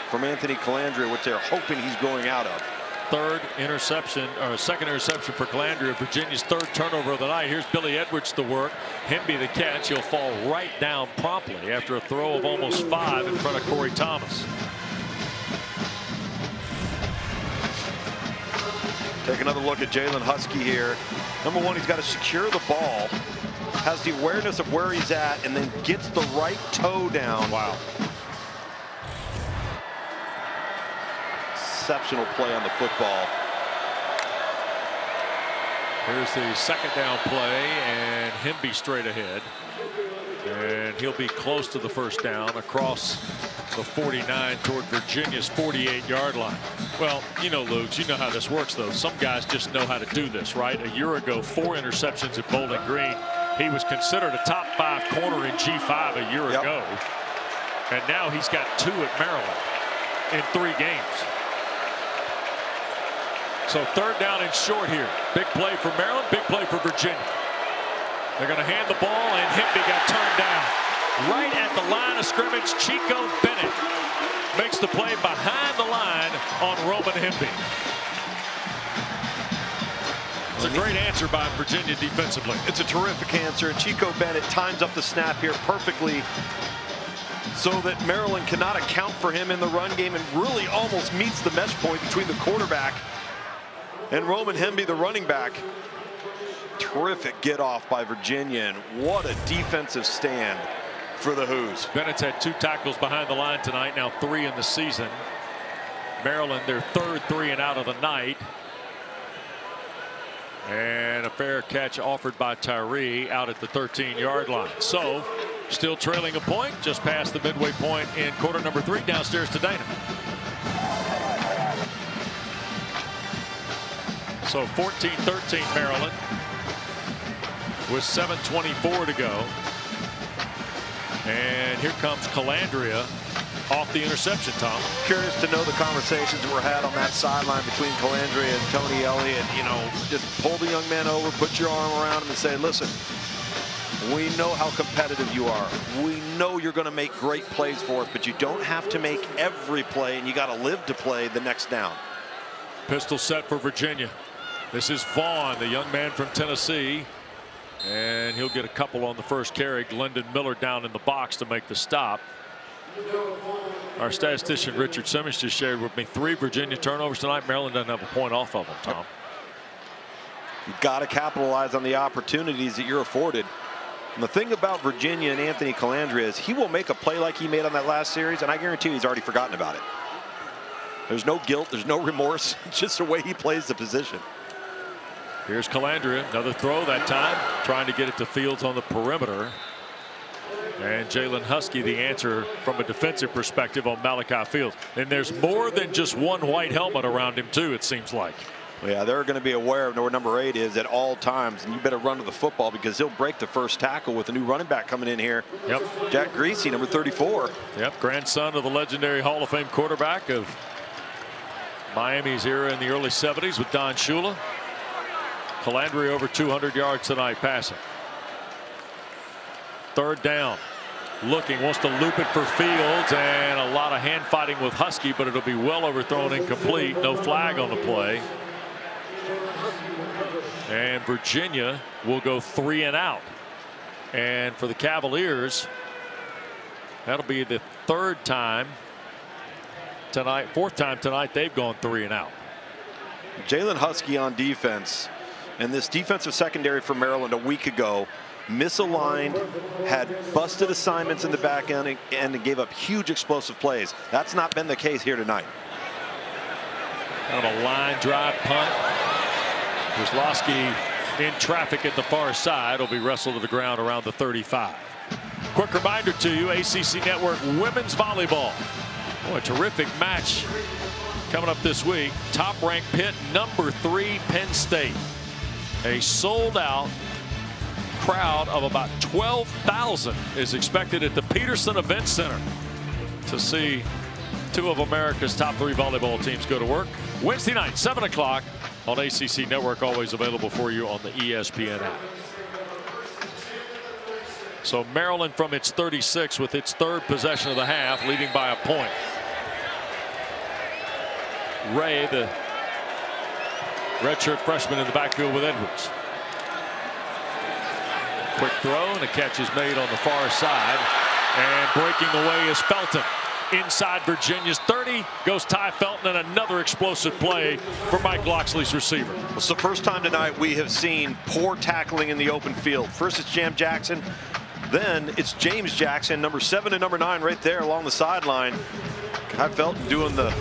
from Anthony Calandria, which they're hoping he's growing out of. Third interception, or second interception for Calandria, Virginia's third turnover of the night. Here's Billy Edwards to work. Hemby the catch. He'll fall right down promptly after a throw of almost 5 in front of Corey Thomas. Take another look at Jalen Husky here. Number 1, he's got to secure the ball, has the awareness of where he's at, and then gets the right toe down. Wow. Exceptional play on the football. Here's the second down play, and Hemby straight ahead. And he'll be close to the first down across the 49 toward Virginia's 48-yard line. Well, you know, Luke, you know how this works, though. Some guys just know how to do this, right? A year ago, 4 interceptions at Bowling Green. He was considered a top 5 corner in G5 a year ago. And now he's got 2 at Maryland in 3 games. So third down and short here. Big play for Maryland, big play for Virginia. They're going to hand the ball, and Hemby got turned down. Right at the line of scrimmage, Chico Bennett makes the play behind the line on Roman Hemby. It's a great answer by Virginia defensively. It's a terrific answer, and Chico Bennett times up the snap here perfectly so that Maryland cannot account for him in the run game and really almost meets the mesh point between the quarterback and Roman Hemby, the running back. Terrific get off by Virginia, and what a defensive stand for the Hoos. Bennett's had 2 tackles behind the line tonight, now 3 in the season. Maryland, their third 3 and out of the night. And a fair catch offered by Tyree out at the 13-yard line. So still trailing a point just past the midway point in quarter number 3 downstairs to Dana. So 14-13 Maryland with 7:24 to go. And here comes Calandria off the interception, Tom. Curious to know the conversations that were had on that sideline between Calandria and Tony Elliott. You know, just pull the young man over, put your arm around him and say, listen, we know how competitive you are. We know you're going to make great plays for us, but you don't have to make every play, and you got to live to play the next down. Pistol set for Virginia. This is Vaughn, the young man from Tennessee. And he'll get a couple on the first carry. Glendon Miller down in the box to make the stop. Our statistician Richard Simmons just shared with me 3 Virginia turnovers tonight. Maryland doesn't have a point off of them, Tom. You've got to capitalize on the opportunities that you're afforded. And the thing about Virginia and Anthony Calandria is he will make a play like he made on that last series, and I guarantee you he's already forgotten about it. There's no guilt, there's no remorse. It's just the way he plays the position. Here's Calandria, another throw that time, trying to get it to Fields on the perimeter. And Jalen Husky the answer from a defensive perspective on Malachi Fields. And there's more than just one white helmet around him too, it seems like. Yeah, they're going to be aware of where number 8 is at all times, and you better run to the football because he'll break the first tackle with a new running back coming in here. Yep. Jack Greasy, number 34. Yep, grandson of the legendary Hall of Fame quarterback of Miami's era in the early 70s with Don Shula. Calandria over 200 yards tonight passing. 3rd down. Looking, wants to loop it for Fields, and a lot of hand fighting with Husky, but it'll be well overthrown, incomplete. No flag on the play. And Virginia will go 3 and out. And for the Cavaliers, that'll be the 3rd time tonight, 4th time tonight they've gone 3 and out. Jalen Husky on defense, and this defensive secondary for Maryland a week ago misaligned, had busted assignments in the back end, and gave up huge explosive plays. That's not been the case here tonight. Kind of a line drive punt. Kozlowski in traffic at the far side, will be wrestled to the ground around the 35. Quick reminder to you, ACC Network women's volleyball. Oh, a terrific match coming up this week. Top-ranked Pitt, number 3 Penn State. A sold-out crowd of about 12,000 is expected at the Peterson Event Center to see 2 of America's top 3 volleyball teams go to work. Wednesday night, 7 o'clock on ACC Network, always available for you on the ESPN app. So Maryland from its 36 with its 3rd possession of the half, leading by a point. Ray, the redshirt freshman, in the backfield with Edwards. Quick throw, and a catch is made on the far side. And breaking away is Felton. Inside Virginia's 30 goes Ty Felton, and another explosive play for Mike Loxley's receiver. It's the first time tonight we have seen poor tackling in the open field. First it's Jam Jackson, then it's James Jackson, number 7 and number 9 right there along the sideline. Ty Felton doing the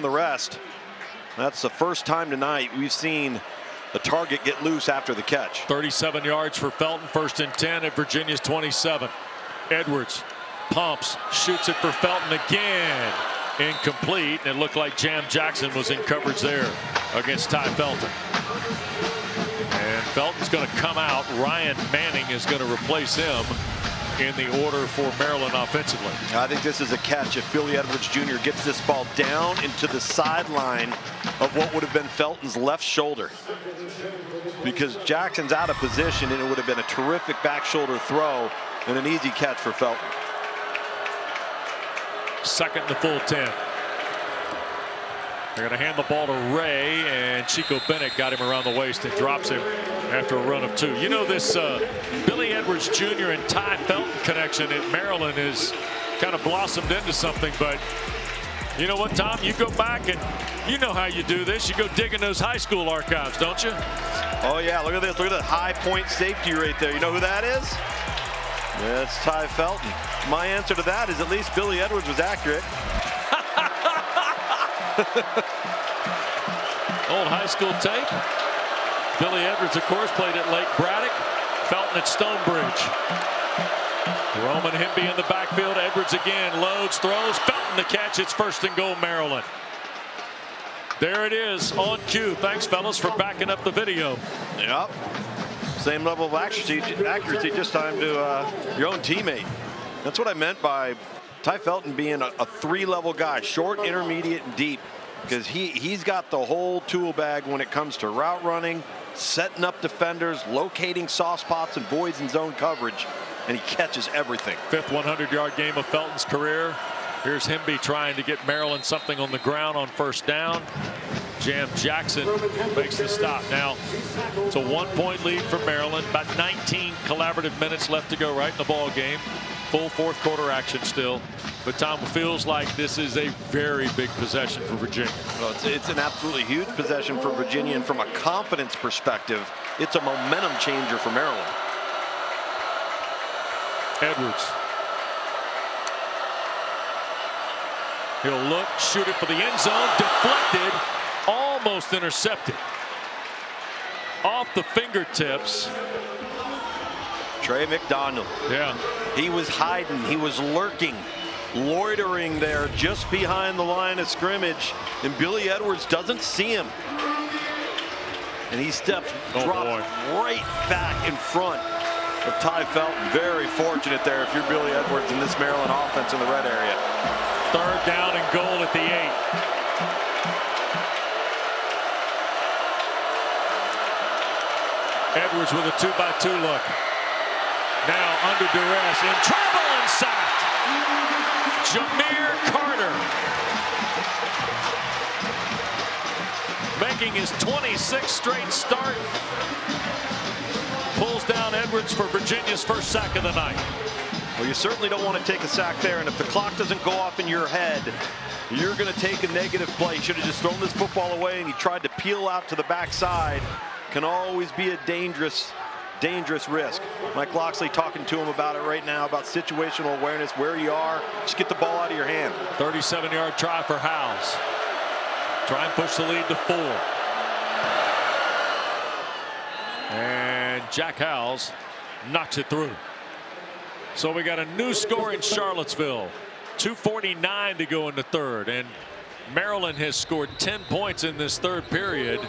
rest. That's the first time tonight we've seen the target get loose after the catch. 37 yards for Felton, 1st and 10 at Virginia's 27. Edwards pumps, shoots it for Felton again. Incomplete, and it looked like Jam Jackson was in coverage there against Ty Felton. And Felton's going to come out. Ryan Manning is going to replace him in the order for Maryland offensively. I think this is a catch if Billy Edwards Jr. gets this ball down into the sideline of what would have been Felton's left shoulder, because Jackson's out of position, and it would have been a terrific back shoulder throw and an easy catch for Felton. 2nd and the full 10. They're going to hand the ball to Ray, and Chico Bennett got him around the waist and drops him after a run of 2. You know, this Billy Edwards Jr. and Ty Felton connection at Maryland is kind of blossomed into something. But you know what, Tom? You go back and you know how you do this. You go dig in those high school archives, don't you? Oh, yeah. Look at this. Look at that high point safety right there. You know who that is? That's Ty Felton. My answer to that is at least Billy Edwards was accurate. Old high school tape. Billy Edwards, of course, played at Lake Braddock. Felton at Stonebridge. Roman Hemby in the backfield. Edwards again. Loads, throws. Felton to catch. It's 1st and goal, Maryland. There it is on cue. Thanks, fellas, for backing up the video. Yep. Same level of accuracy this time to your own teammate. That's what I meant by Ty Felton being a 3-level guy, short, intermediate, and deep, because he's got the whole tool bag when it comes to route running, setting up defenders, locating soft spots and voids in zone coverage, and he catches everything. 5th 100-yard game of Felton's career. Here's Hemby trying to get Maryland something on the ground on 1st down. Jam Jackson makes the stop. Now, it's a 1-point lead for Maryland. About 19 collaborative minutes left to go right in the ball game. Full 4th quarter action still. But Tom, feels like this is a very big possession for Virginia. Well, it's an absolutely huge possession for Virginia, and from a confidence perspective, it's a momentum changer for Maryland. Edwards. He'll look, shoot it for the end zone, deflected, almost intercepted. Off the fingertips. Trey McDonald. Yeah. He was hiding, he was lurking, loitering there just behind the line of scrimmage, and Billy Edwards doesn't see him. And he drops right back in front of Ty Felton. Very fortunate there if you're Billy Edwards in this Maryland offense in the red area. 3rd down and goal at the 8. Edwards with a 2-by-2 look. Now under duress, in trouble and sacked. Jameer Carter making his 26th straight start. Pulls down Edwards for Virginia's 1st sack of the night. Well, you certainly don't want to take a sack there, and if the clock doesn't go off in your head, you're going to take a negative play. Should have just thrown this football away, and he tried to peel out to the backside. Can always be a dangerous risk. Mike Loxley talking to him about it right now, about situational awareness, where you are. Just get the ball out of your hand. 37-yard try for Howes. Try and push the lead to 4. And Jack Howes knocks it through. So we got a new score in Charlottesville. 2:49 to go in the 3rd, and Maryland has scored 10 points in this 3rd period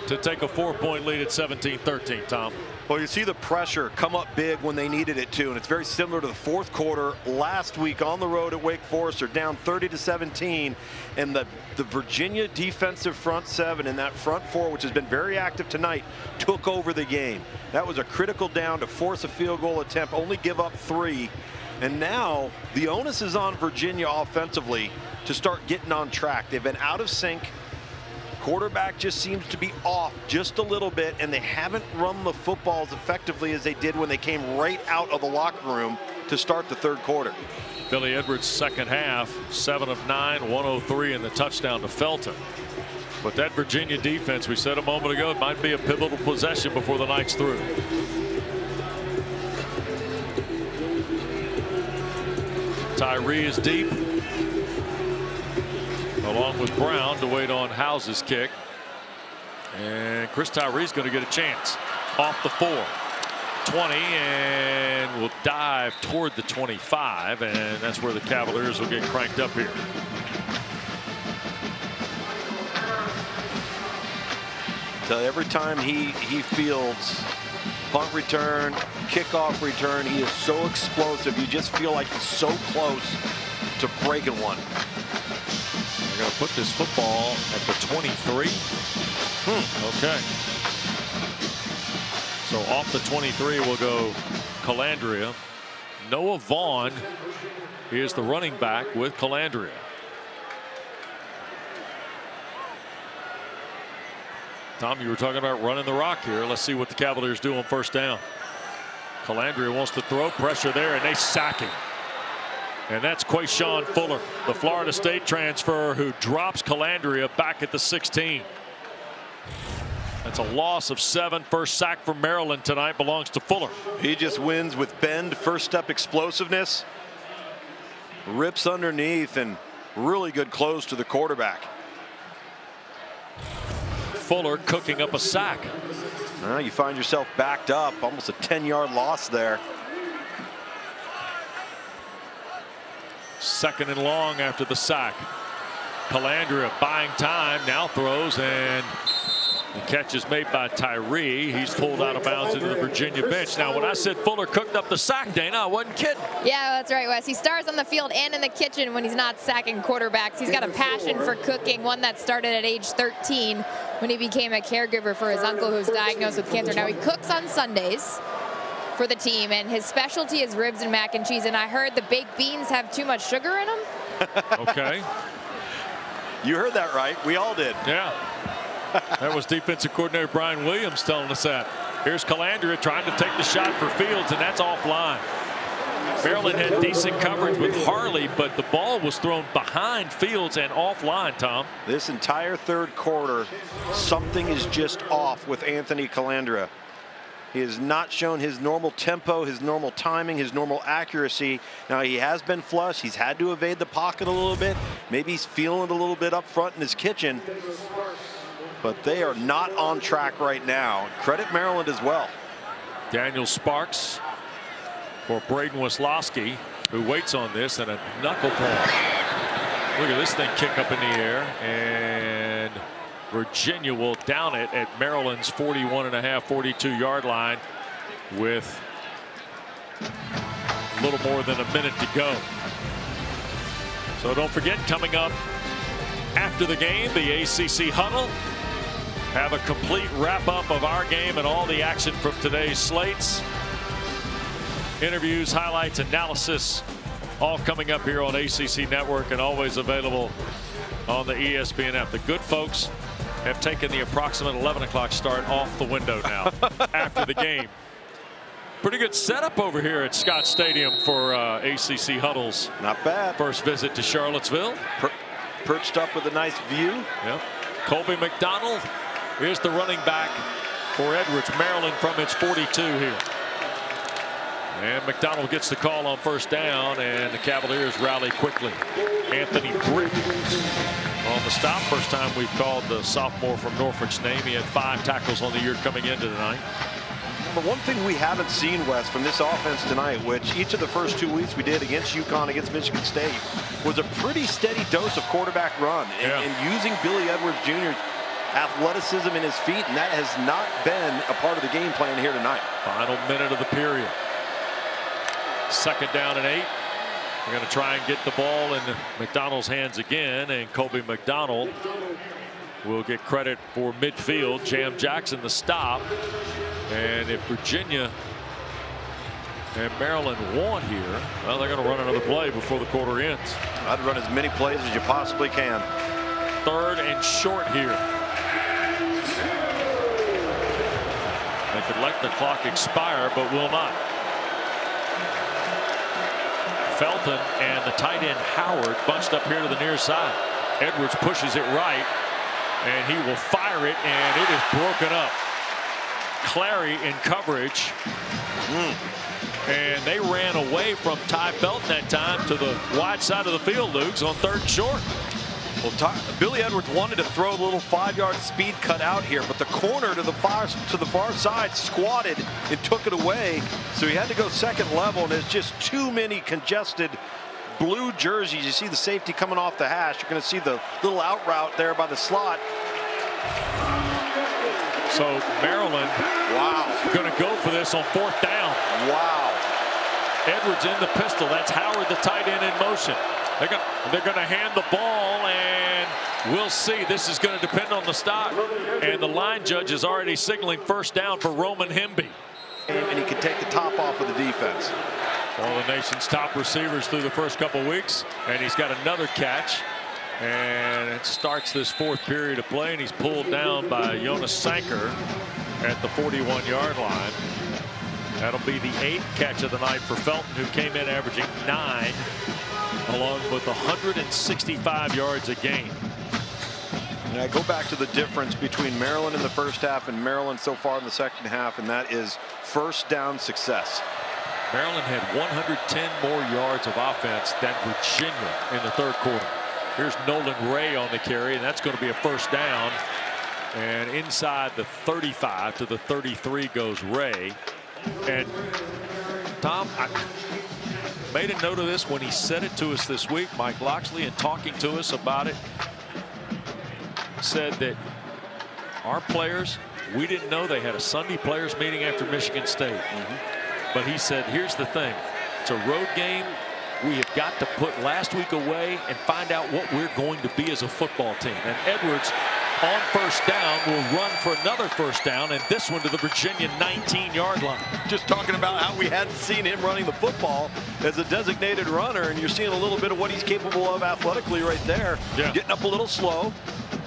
to take a 4-point lead at 17-13, Tom. Well, you see the pressure come up big when they needed it to, and it's very similar to the 4th quarter last week on the road at Wake Forest. They're down 30-17, and the Virginia defensive front 7 and that front 4, which has been very active tonight, took over the game. That was a critical down to force a field goal attempt, only give up 3. And now the onus is on Virginia offensively to start getting on track. They've been out of sync. Quarterback just seems to be off just a little bit, and they haven't run the football as effectively as they did when they came right out of the locker room to start the 3rd quarter. Billy Edwards' 2nd half, 7 of 9, 103 in the touchdown to Felton. But that Virginia defense, we said a moment ago, it might be a pivotal possession before the night's through. Tyree is deep, along with Brown to wait on House's kick. And Chris Tyree's going to get a chance. Off the 4. 20, and will dive toward the 25, and that's where the Cavaliers will get cranked up here. So every time he fields punt return, kickoff return, he is so explosive. You just feel like he's so close to breaking one. They're going to put this football at the 23. Okay. So off the 23 will go Calandria. Noah Vaughn is the running back with Calandria. Tom, you were talking about running the rock here. Let's see what the Cavaliers do on 1st down. Calandria wants to throw, pressure there, and they sack him. And that's Quayshawn Fuller, the Florida State transfer, who drops Calandria back at the 16. That's a loss of 7. 1st sack for Maryland tonight belongs to Fuller. He just wins with bend, 1st step explosiveness. Rips underneath, and really good close to the quarterback. Fuller cooking up a sack. You find yourself backed up, almost a 10-yard loss there. 2nd and long after the sack. Calandria buying time, now throws, and the catch is made by Tyree. He's pulled out of bounds into the Virginia bench. Now, when I said Fuller cooked up the sack, Dana, I wasn't kidding. Yeah, that's right, Wes. He stars on the field and in the kitchen when he's not sacking quarterbacks. He's got a passion for cooking, one that started at age 13 when he became a caregiver for his uncle who's diagnosed with cancer. Now, he cooks on Sundays for the team, and his specialty is ribs and mac and cheese. And I heard the baked beans have too much sugar in them. Okay. You heard that right. We all did. Yeah. That was defensive coordinator Brian Williams telling us that. Here's Calandria trying to take the shot for Fields, and that's offline. Maryland had decent coverage with Harley, but the ball was thrown behind Fields and offline, Tom. This entire 3rd quarter, something is just off with Anthony Calandria. He has not shown his normal tempo, his normal timing, his normal accuracy. Now, he has been flush. He's had to evade the pocket a little bit. Maybe he's feeling it a little bit up front in his kitchen. But they are not on track right now. Credit Maryland as well. Daniel Sparks for Braden Wislowski, who waits on this, and a knuckle ball. Look at this thing kick up in the air, and Virginia will down it at Maryland's 41.5, 42-yard line with a little more than a minute to go. So don't forget, coming up after the game, the ACC huddle. Have a complete wrap-up of our game and all the action from today's slates. Interviews, highlights, analysis, all coming up here on ACC Network and always available on the ESPN app. The good folks have taken the approximate 11 o'clock start off the window now after the game. Pretty good setup over here at Scott Stadium for ACC huddles. Not bad. First visit to Charlottesville. Perched up with a nice view. Yep. Colby McDonald is the running back for Edwards. Maryland from its 42 here. And McDonald gets the call on 1st down, and the Cavaliers rally quickly. Anthony Britt on the stop. First time we've called the sophomore from Norfolk's name. He had 5 tackles on the year coming into tonight. The one thing we haven't seen, Wes, from this offense tonight, which each of the first 2 weeks we did against UConn, against Michigan State, was a pretty steady dose of quarterback run. And using Billy Edwards Jr.'s athleticism in his feet, and that has not been a part of the game plan here tonight. Final minute of the period. 2nd down and 8. We're going to try and get the ball in McDonald's hands again, and Colby McDonald will get credit for midfield. Jam Jackson the stop. And if Virginia and Maryland want here, well, they're going to run another play before the quarter ends. I'd run as many plays as you possibly can. 3rd and short here. They could let the clock expire, but will not. Felton and the tight end Howard bunched up here to the near side. Edwards pushes it right, and he will fire it, and it is broken up. Clary in coverage. And they ran away from Ty Felton that time to the wide side of the field, Luke's, on 3rd and short. Well, Billy Edwards wanted to throw a little 5-yard speed cut out here, but the corner to the far side squatted and took it away. So he had to go 2nd level, and there's just too many congested blue jerseys. You see the safety coming off the hash. You're going to see the little out route there by the slot. So Maryland, going to go for this on 4th down. Wow. Edwards in the pistol. That's Howard, the tight end, in motion. They're going to hand the ball, and we'll see. This is going to depend on the stop. And the line judge is already signaling 1st down for Roman Hemby. And he can take the top off of the defense. One of the nation's top receivers through the first couple weeks, and he's got another catch. And it starts this 4th period of play, and he's pulled down by Jonas Sanker at the 41-yard line. That'll be the 8th catch of the night for Felton, who came in averaging 9, along with 165 yards a game. And I go back to the difference between Maryland in the first half and Maryland so far in the second half, and that is 1st down success. Maryland had 110 more yards of offense than Virginia in the 3rd quarter. Here's Nolan Ray on the carry, and that's going to be a 1st down And inside the 35 to the 33 goes Ray. And Tom, I made a note of this when he said it to us this week. Mike Locksley, in talking to us about it, said that our players, we didn't know they had a Sunday players meeting after Michigan State. But he said, here's the thing. It's a road game. We have got to put last week away and find out what we're going to be as a football team. And Edwards, on first down, will run for another first down, and this one to the Virginia 19-yard line. Just talking about how we hadn't seen him running the football as a designated runner, and you're seeing a little bit of what he's capable of athletically right there. Yeah. Getting up a little slow,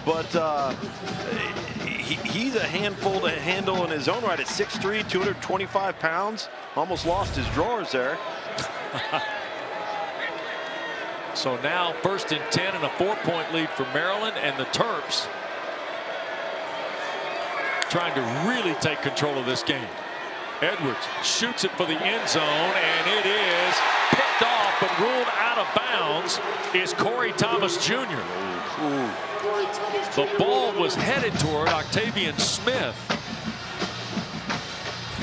but he's a handful to handle in his own right at 6'3", 225 pounds. Almost lost his drawers there. So now 1st and 10 and a 4-point lead for Maryland, and the Terps trying to really take control of this game. Edwards shoots it for the end zone, and it is picked off, but ruled out of bounds is Corey Thomas Jr. The ball was headed toward Octavian Smith.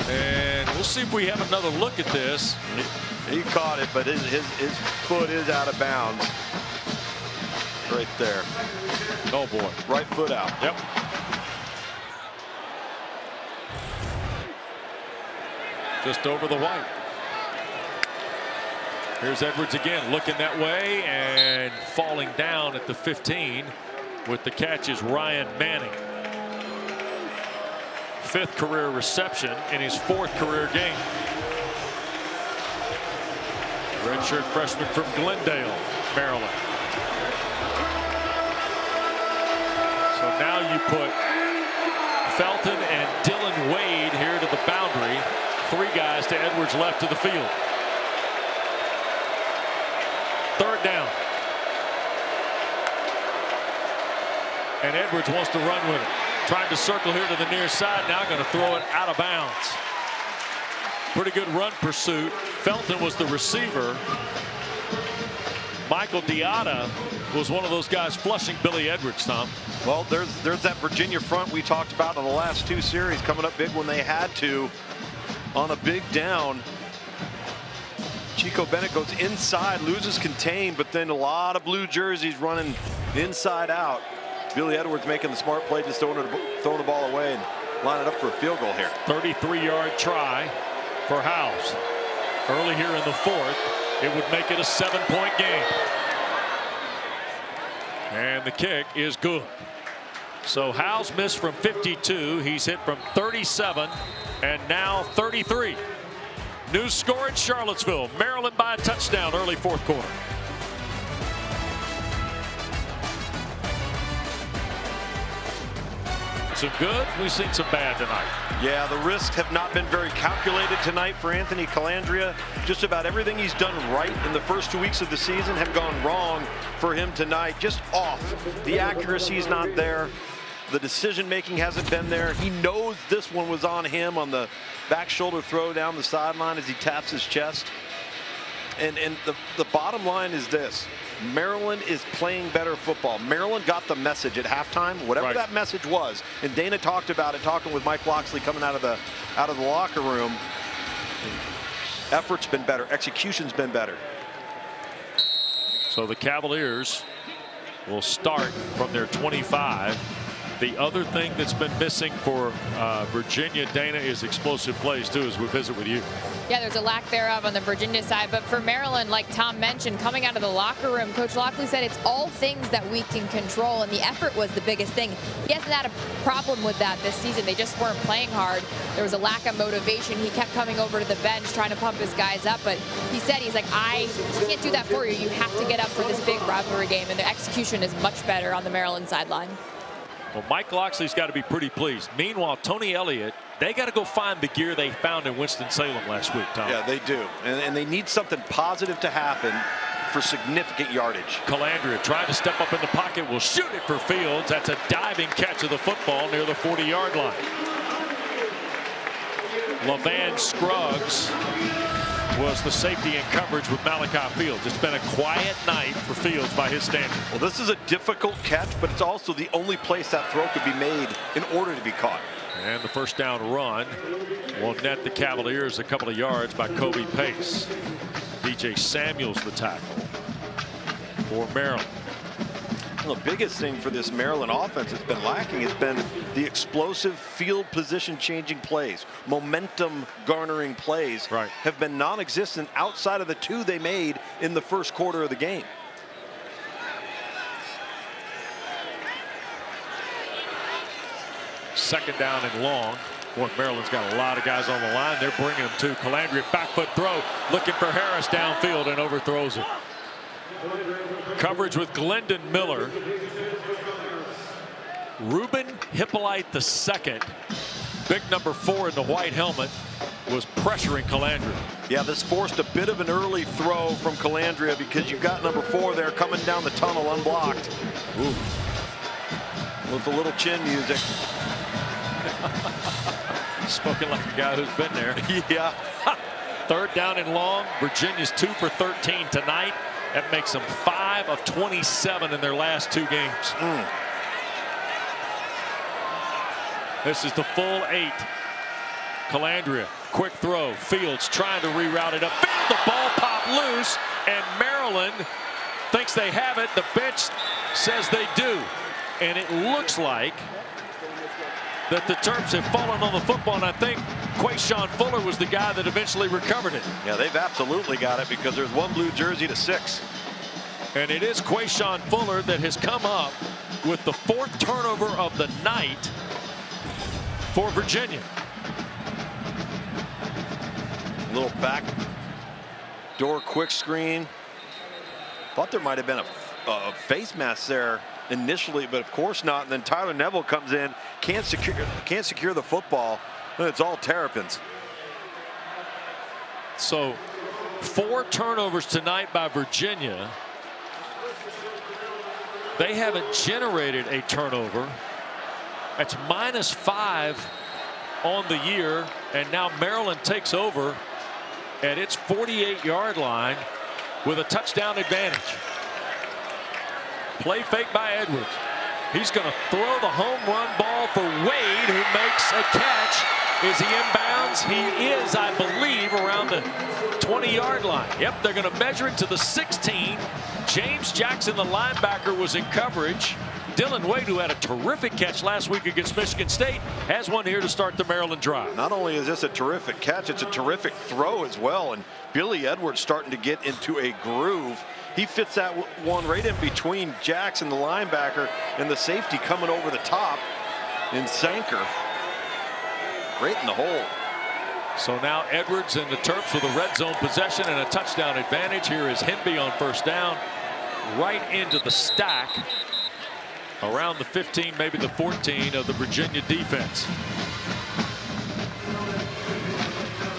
And we'll see if we have another look at this. He caught it, but his foot is out of bounds. Right there. Oh, boy. Right foot out. Yep. Just over the white. Here's Edwards again, looking that way and falling down at the 15. With the catch is Ryan Manning. 5th career reception in his 4th career game. Redshirt freshman from Glendale, Maryland. So now you put Felton and Dylan Wade here to the boundary. 3 guys to Edwards left to the field. 3rd down. And Edwards wants to run with it. Trying to circle here to the near side. Now going to throw it out of bounds. Pretty good run pursuit. Felton was the receiver. Michael Diatta was one of those guys flushing Billy Edwards, Tom. Well, there's that Virginia front we talked about in the last 2 series coming up big when they had to on a big down. Chico Bennett goes inside, loses contain, but then a lot of blue jerseys running inside out. Billy Edwards making the smart play, just throwing the ball away and lining up for a field goal here. 33-yard try for Howes. Early here in the 4th, it would make it a 7-point game. And the kick is good. So Howes missed from 52. He's hit from 37 and now 33. New score in Charlottesville. Maryland by a touchdown early 4th quarter. Some good, we've seen some bad tonight. Yeah, the risks have not been very calculated tonight for Anthony Calandria. Just about everything he's done right in the first 2 weeks of the season have gone wrong for him tonight. Just off. The accuracy's not there. The decision making hasn't been there. He knows this one was on him on the back shoulder throw down the sideline as he taps his chest. And the bottom line is this. Maryland is playing better football. Maryland got the message at halftime, whatever that message was. And Dana talked about it, talking with Mike Locksley coming out of the locker room. Effort's been better. Execution's been better. So the Cavaliers will start from their 25. The other thing that's been missing for Virginia, Dana, is explosive plays too, as we visit with you. Yeah, there's a lack thereof on the Virginia side, but for Maryland, like Tom mentioned, coming out of the locker room, Coach Locksley said it's all things that we can control, and the effort was the biggest thing. He hasn't had a problem with that this season. They just weren't playing hard. There was a lack of motivation. He kept coming over to the bench trying to pump his guys up, but he said, he's like, I can't do that for you. You have to get up for this big rivalry game, and the execution is much better on the Maryland sideline. Well, Mike Locksley's got to be pretty pleased. Meanwhile, Tony Elliott, they got to go find the gear they found in Winston-Salem last week, Tom. Yeah, they do. And they need something positive to happen for significant yardage. Calandria trying to step up in the pocket, will shoot it for Fields. That's a diving catch of the football near the 40-yard line. LaVan Scruggs was the safety and coverage with Malachi Fields. It's been a quiet night for Fields by his standards. Well, this is a difficult catch, but it's also the only place that throw could be made in order to be caught. And the first down run will net the Cavaliers a couple of yards by Kobe Pace. DJ Samuels the tackle for Maryland. Well, the biggest thing for this Maryland offense that's been lacking has been the explosive field position changing plays. Momentum garnering plays have been non-existent outside of the two they made in the first quarter of the game. Second down and long. Boy, Maryland's got a lot of guys on the line. They're bringing them to Calandria. Back foot throw, looking for Harris downfield and overthrows it. Coverage with Glendon Miller. Ruben Hippolyte II, big number 4 in the white helmet, was pressuring Calandria. Yeah, this forced a bit of an early throw from Calandria because you've got number 4 there coming down the tunnel unblocked. Ooh. With a little chin music. Spoken like a guy who's been there. Yeah. Third down and long. Virginia's 2 for 13 tonight. That makes them 5 of 27 in their last 2 games. This is the full 8. Calandria, quick throw. Fields trying to reroute it upfield. The ball popped loose, and Maryland thinks they have it. The bench says they do. And it looks like that the Terps have fallen on the football, and I think Quayshawn Fuller was the guy that eventually recovered it. Yeah, they've absolutely got it because there's 1 blue jersey to 6. And it is Quayshawn Fuller that has come up with the 4th turnover of the night for Virginia. Little back door quick screen. Thought there might have been a face mask there initially, but of course not. And then Tyler Neville comes in, can't secure the football, and it's all Terrapins. So 4 turnovers tonight by Virginia. They haven't generated a turnover. That's -5 on the year, and now Maryland takes over at its 48-yard line with a touchdown advantage. Play fake by Edwards. He's going to throw the home run ball for Wade, who makes a catch. Is he inbounds? He is, I believe, around the 20-yard line. Yep, they're going to measure it to the 16. James Jackson, the linebacker, was in coverage. Dylan Wade, who had a terrific catch last week against Michigan State, has one here to start the Maryland drive. Not only is this a terrific catch, it's a terrific throw as well. And Billy Edwards starting to get into a groove. He fits that one right in between Jackson, the linebacker, and the safety coming over the top in Sanker. Right in the hole. So now Edwards and the Terps with a red zone possession and a touchdown advantage. Here is Hemby on first down, right into the stack around the 15, maybe the 14 of the Virginia defense.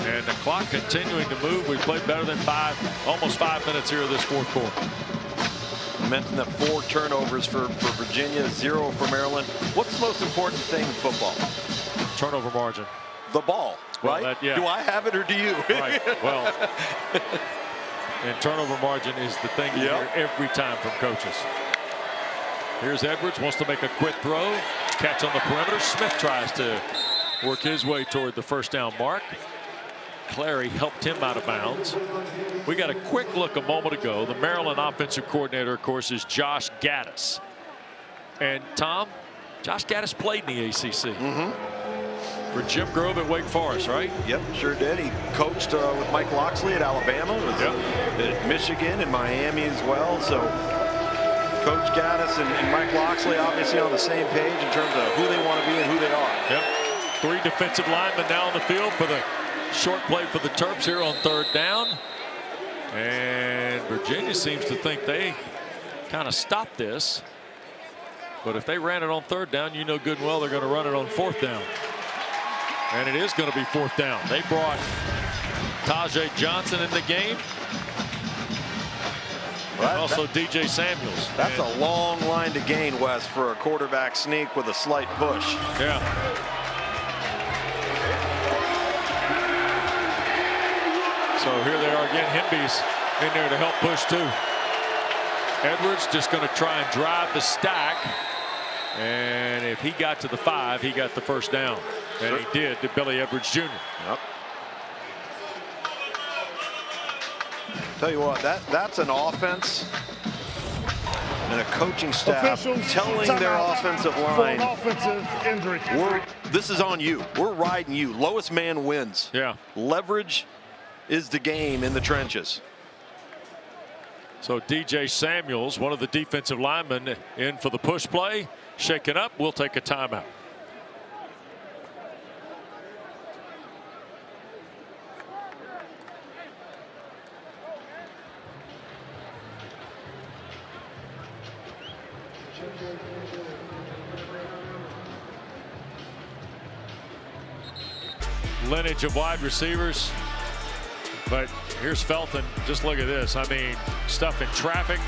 And the clock continuing to move. We've played better than almost 5 minutes here of this 4th quarter. I mentioned that 4 turnovers for Virginia, 0 for Maryland. What's the most important thing in football? Turnover margin. The ball, right? Well, yeah. Do I have it or do you? Right. Well, and turnover margin is the thing you hear every time from coaches. Here's Edwards, wants to make a quick throw. Catch on the perimeter. Smith tries to work his way toward the first down mark. Clary helped him out of bounds. We got a quick look a moment ago. The Maryland offensive coordinator, of course, is Josh Gaddis. And Tom, Josh Gaddis played in the ACC. For Jim Grove at Wake Forest, right? Yep, sure did. He coached with Mike Loxley at Alabama, was at Michigan and Miami as well. So Coach Gaddis and Mike Loxley obviously on the same page in terms of who they want to be and who they are. Yep. 3 defensive linemen now on the field for the short play for the Terps here on 3rd down. And Virginia seems to think they kind of stopped this. But if they ran it on 3rd down, you know good and well they're going to run it on 4th down. And it is going to be 4th down. They brought Tajay Johnson in the game. And also DJ Samuels. That's a long line to gain, Wes, for a quarterback sneak with a slight push. Yeah. So here they Now again, Hemby's in there to help push too. Edwards just going to try and drive the stack. And if he got to the 5, he got the first down. And he did to Billy Edwards Jr. Yep. Tell you what, that's an offense and a coaching staff Officials, telling their timeout offensive for line, an offensive injury. this is on you. We're riding you. Lowest man wins. Yeah. Leverage is the game in the trenches. So DJ Samuels, one of the defensive linemen, in for the push play. Shaken up. We'll take a timeout. Lineage of wide receivers. But here's Felton. Just look at this. I mean, stuff in traffic.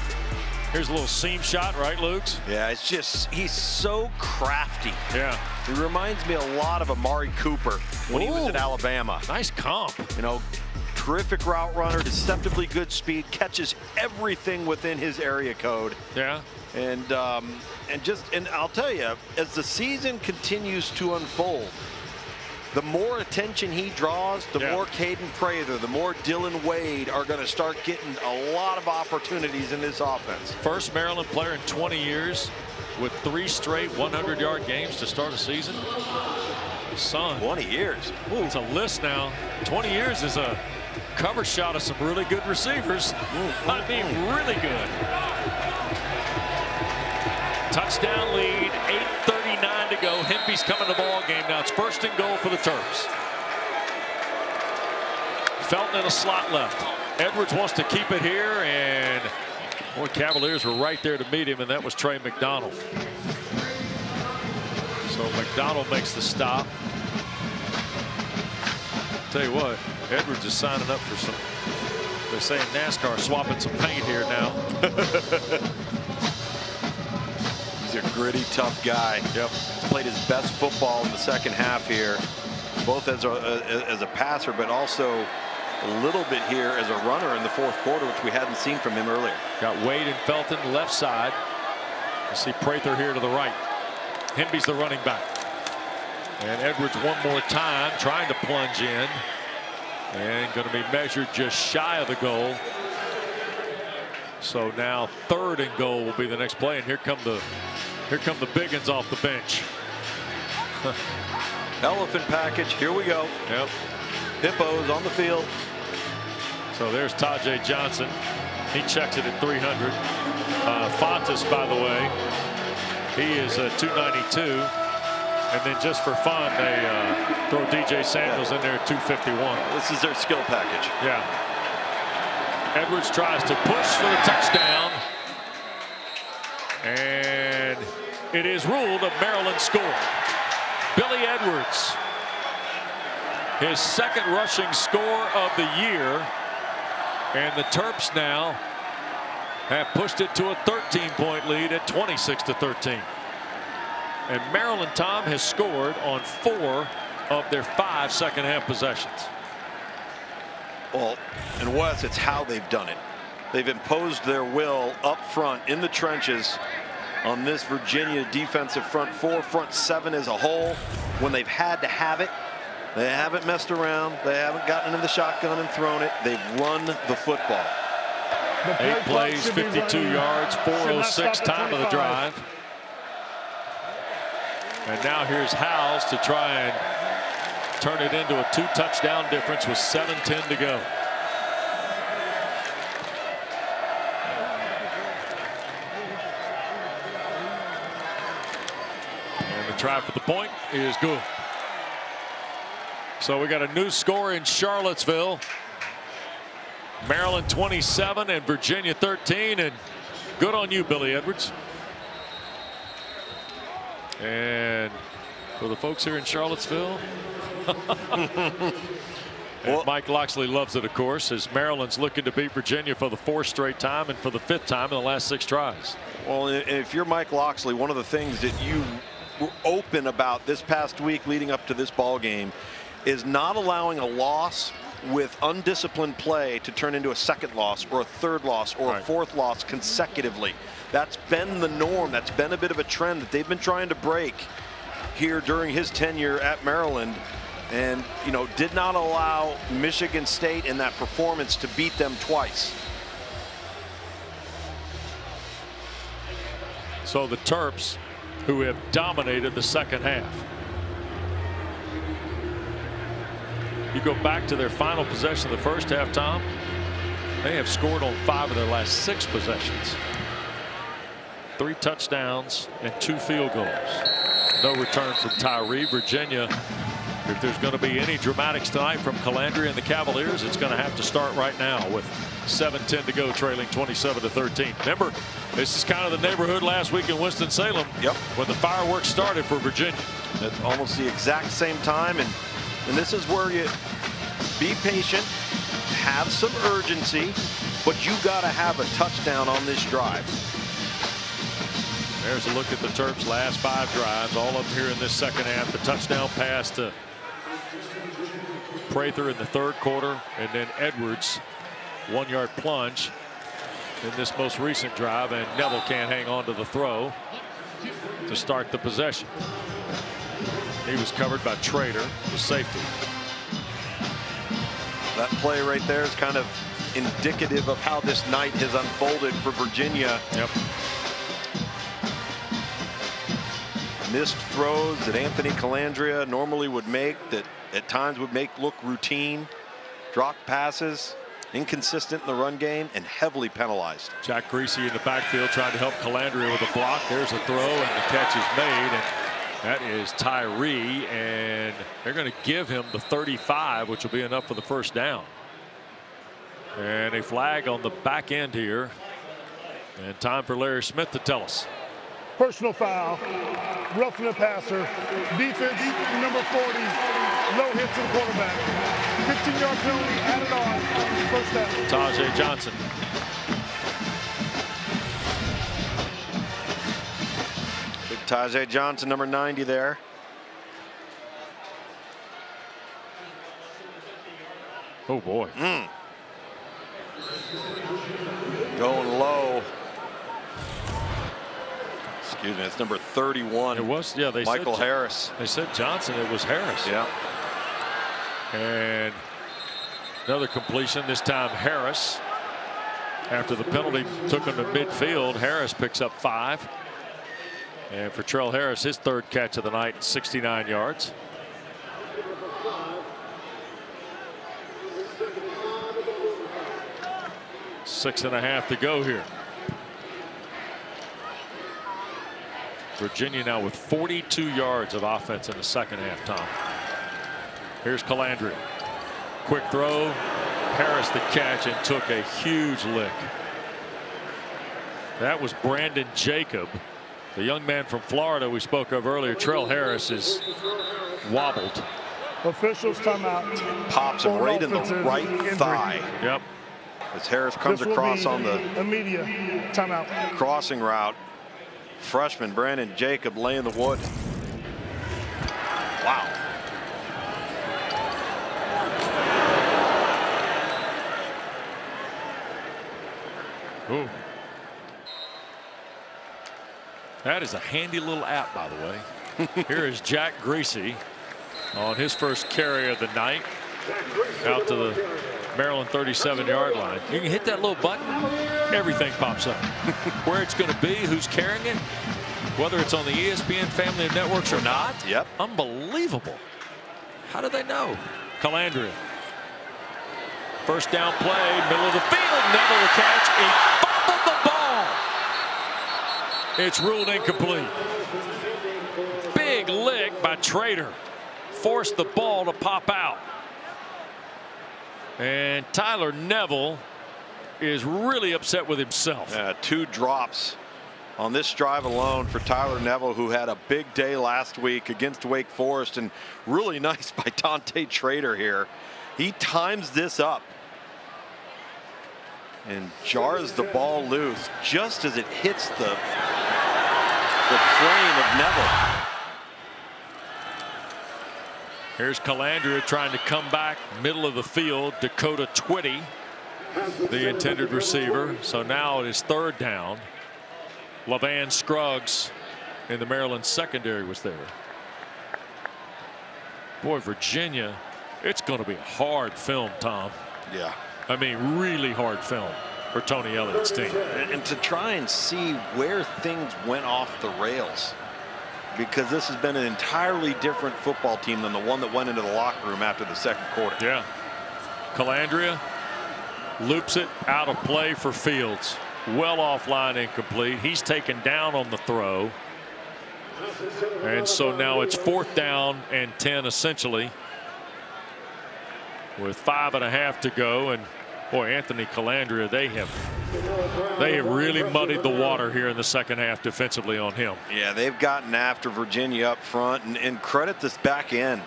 Here's a little seam shot, right, Lukes? Yeah, it's just, he's so crafty. Yeah. He reminds me a lot of Amari Cooper when he was at Alabama. Nice comp. You know, terrific route runner, deceptively good speed, catches everything within his area code. Yeah. And I'll tell you, as the season continues to unfold, the more attention he draws, the more Caden Prather, the more Dylan Wade are going to start getting a lot of opportunities in this offense. First Maryland player in 20 years with 3 straight 100-yard games to start a season. Son. 20 years. Ooh, it's a list now. 20 years is a cover shot of some really good receivers. I mean, really good. Touchdown lead, 8:39 to go. Hemby's coming to the ball game now. It's 1st and goal for the Terps. Felton in a slot left. Edwards wants to keep it here, and boy, Cavaliers were right there to meet him, and that was Trey McDonald. So McDonald makes the stop. Tell you what, Edwards is signing up for some. They're saying NASCAR swapping some paint here now. He's a gritty, tough guy. Yep. He's played his best football in the second half here, both as a passer, but also a little bit here as a runner in the 4th quarter, which we hadn't seen from him earlier. Got Wade and Felton left side. You see Prather here to the right. Hemby's the running back. And Edwards one more time trying to plunge in. And going to be measured just shy of the goal. So now 3rd and goal will be the next play. And here come the Biggins off the bench. Elephant package. Here we go. Yep. Hippos on the field. So there's Tajay Johnson. He checks it at 300. Fontes, by the way, he is 292. And then just for fun, they throw DJ Samuels in there at 251. This is their skill package. Yeah. Edwards tries to push for the touchdown. And it is ruled a Maryland score. Billy Edwards, his 2nd rushing score of the year. And the Terps now have pushed it to a 13-point lead at 26-13. And Maryland, Tom, has scored on 4 of their 5 second-half possessions. Well, and Wes, it's how they've done it. They've imposed their will up front in the trenches on this Virginia defensive front 4, front 7 as a whole. When they've had to have it, they haven't messed around. They haven't gotten into the shotgun and thrown it. They've run the football. 8 plays, 52 yards, 4:06 time of the drive. And now here's Howes to try and turn it into a 2-touchdown difference with 7:10 to go. And the try for the point is good. So we got a new score in Charlottesville. Maryland 27 and Virginia 13, and good on you, Billy Edwards. And for the folks here in Charlottesville, and Mike Loxley loves it, of course, as Maryland's looking to beat Virginia for the 4th straight time and for the 5th time in the last 6 tries. Well, if you're Mike Loxley, one of the things that you were open about this past week leading up to this ball game is not allowing a loss with undisciplined play to turn into a second loss or a third loss or a fourth loss consecutively. That's been the norm. That's been a bit of a trend that they've been trying to break here during his tenure at Maryland, and did not allow Michigan State in that performance to beat them twice. So the Terps, who have dominated the second half. You go back to their final possession of the first half, Tom, they have scored on 5 of their last 6 possessions. 3 touchdowns and 2 field goals. No return from Tyree. Virginia, if there's going to be any dramatics tonight from Calandria and the Cavaliers, it's going to have to start right now with 7:10 to go, trailing 27-13. Remember, this is kind of the neighborhood last week in Winston-Salem. Yep. When the fireworks started for Virginia. At almost the exact same time, and this is where you be patient, have some urgency, but you got to have a touchdown on this drive. There's a look at the Terps' last 5 drives, all of them here in this second half. The touchdown pass to Prather in the 3rd quarter, and then Edwards 1-yard plunge in this most recent drive, and Neville can't hang on to the throw to start the possession. He was covered by Trader, the safety. That play right there is kind of indicative of how this night has unfolded for Virginia. Yep. Missed throws that Anthony Calandria normally would make, that at times would make look routine. Dropped passes, inconsistent in the run game, and heavily penalized. Jack Greasy in the backfield trying to help Calandria with a block. There's a throw, and the catch is made. And that is Tyree, and they're going to give him the 35, which will be enough for the first down. And a flag on the back end here. And time for Larry Smith to tell us. Personal foul, roughing the passer, defense number 40, no hit to the quarterback. 15-yard penalty added on, first down. Tajay Johnson. Big Tajay Johnson, number 90 there. Oh boy. Going low. Excuse me, it's number 31. It was, yeah, Michael Harris. They said Johnson, it was Harris. Yeah. And another completion, this time Harris. After the penalty took him to midfield, Harris picks up 5. And for Trell Harris, his 3rd catch of the night, 69 yards. Six and a half to go here. Virginia now with 42 yards of offense in the second half, Tom. Here's Calandria. Quick throw. Harris the catch and took a huge lick. That was Brandon Jacob, the young man from Florida we spoke of earlier. Trell Harris is wobbled. Officials timeout. Pops him right in the right thigh. Yep. As Harris comes across on the immediate timeout crossing route. Freshman Brandon Jacob laying the wood. Wow. Ooh. That is a handy little app, by the way. Here is Jack Greasy on his first carry of the night out to the Maryland 37-yard line. You can hit that little button, everything pops up. Where it's going to be, who's carrying it, whether it's on the ESPN family of networks or not. Yep. Unbelievable. How do they know? Calandria. First down play, middle of the field. Neville the catch. He fumbled the ball. It's ruled incomplete. Big lick by Trader. Forced the ball to pop out. And Tyler Neville is really upset with himself. 2 drops on this drive alone for Tyler Neville, who had a big day last week against Wake Forest, and really nice by Dante Trader here. He times this up and jars the ball loose just as it hits the frame of Neville. Here's Calandria trying to come back middle of the field. Dakota Twitty, the intended receiver. So now it is 3rd down. LaVan Scruggs in the Maryland secondary was there. Boy, Virginia, it's going to be a hard film, Tom. Yeah. I mean, really hard film for Tony Elliott's team. And to try and see where things went off the rails, because this has been an entirely different football team than the one that went into the locker room after the 2nd quarter. Yeah. Calandria loops it out of play for Fields. Well offline, incomplete. He's taken down on the throw. And so now it's 4th down and 10 essentially, with 5.5 to go. And boy, Anthony Calandria, they have really muddied the water here in the 2nd half defensively on him. Yeah, they've gotten after Virginia up front, and credit this back end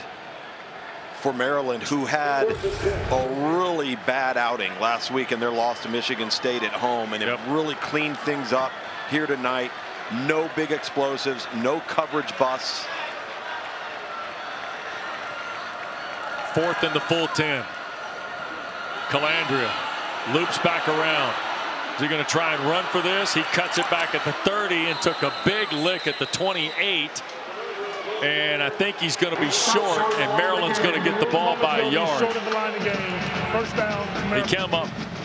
for Maryland, who had a really bad outing last week in their loss to Michigan State at home, and have really cleaned things up here tonight. No big explosives, no coverage busts. 4th and the full 10. Calandria loops back around. Is he going to try and run for this? He cuts it back at the 30 and took a big lick at the 28. And I think he's going to be short, and Maryland's going to get the ball by a yard. Short of the line again. 1st down. He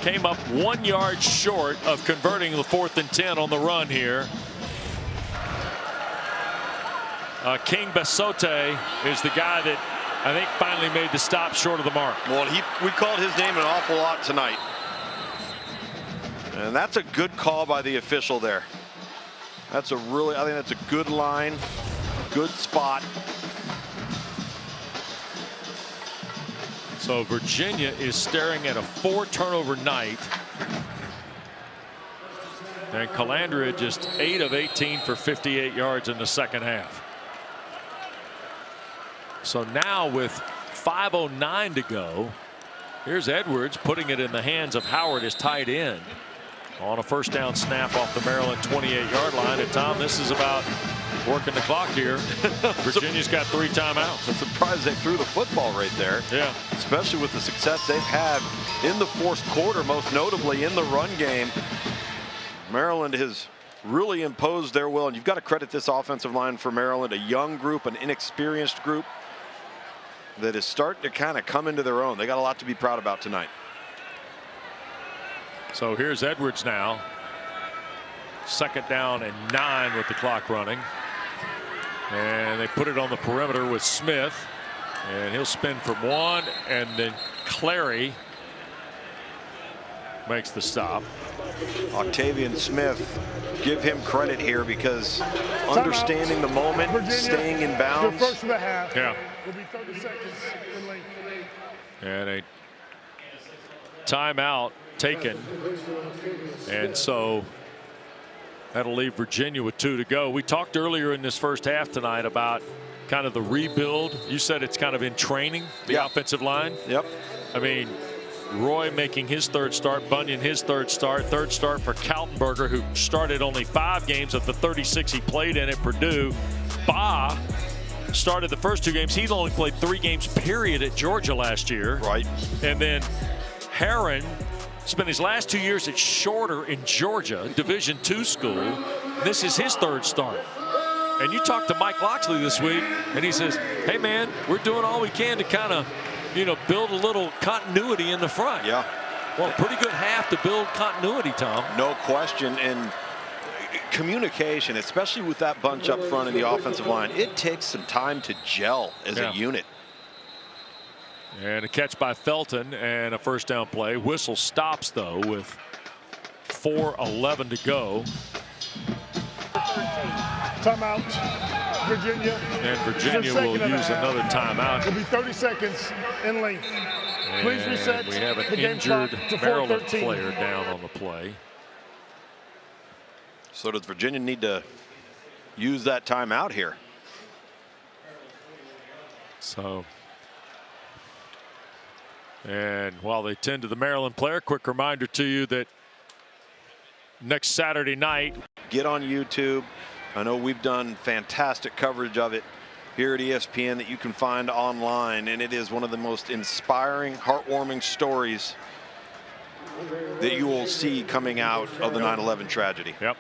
came up 1 yard short of converting the 4th and 10 on the run here. King Basote is the guy that I think finally made the stop short of the mark. Well, we called his name an awful lot tonight. And that's a good call by the official there. I think that's a good line, good spot. So Virginia is staring at a 4-turnover night. And Calandria just 8 of 18 for 58 yards in the 2nd half. So now with 5:09 to go, here's Edwards putting it in the hands of Howard as tight end on a 1st down snap off the Maryland 28-yard line. And Tom, this is about working the clock here. Virginia's got 3 timeouts. I'm surprised they threw the football right there. Yeah. Especially with the success they've had in the 4th quarter, most notably in the run game. Maryland has really imposed their will, and you've got to credit this offensive line for Maryland, a young group, an inexperienced group that is starting to kind of come into their own. They got a lot to be proud about tonight. So here's Edwards now. 2nd down and 9 with the clock running. And they put it on the perimeter with Smith. And he'll spin from 1, and then Clary makes the stop. Octavian Smith, give him credit here, because understanding the moment, Virginia, staying in bounds. The 1st of the half. Yeah. Will be 30 seconds in length. And a timeout taken. And so that'll leave Virginia with 2 to go. We talked earlier in this 1st half tonight about kind of the rebuild. You said it's kind of in training, the offensive line. Yep. I mean, Roy making his 3rd start, Bunyan his 3rd start for Kaltenberger, who started only 5 games of the 36 he played in at Purdue. Ba started the first 2 games. He's only played 3 games period at Georgia last year. Right. And then Herron spent his last 2 years at Shorter in Georgia, Division II school. This is his 3rd start. And you talked to Mike Loxley this week, and he says, hey man, we're doing all we can to kind of, build a little continuity in the front. Yeah. Well, pretty good half to build continuity, Tom. No question. And communication, especially with that bunch up front in the offensive line, it takes some time to gel as a unit. And a catch by Felton and a 1st down play. Whistle stops, though, with 4:11 to go. Timeout. Virginia. And Virginia will use another timeout. It'll be 30 seconds in length. Please reset. We have an the game injured clock to Maryland 4:13. player down on the play. So does Virginia need to use that timeout here? So, and while they tend to the Maryland player, quick reminder to you that next Saturday night. Get on YouTube. I know we've done fantastic coverage of it here at ESPN that you can find online, and it is one of the most inspiring, heartwarming stories that you will see coming out of the 9/11 tragedy. Yep.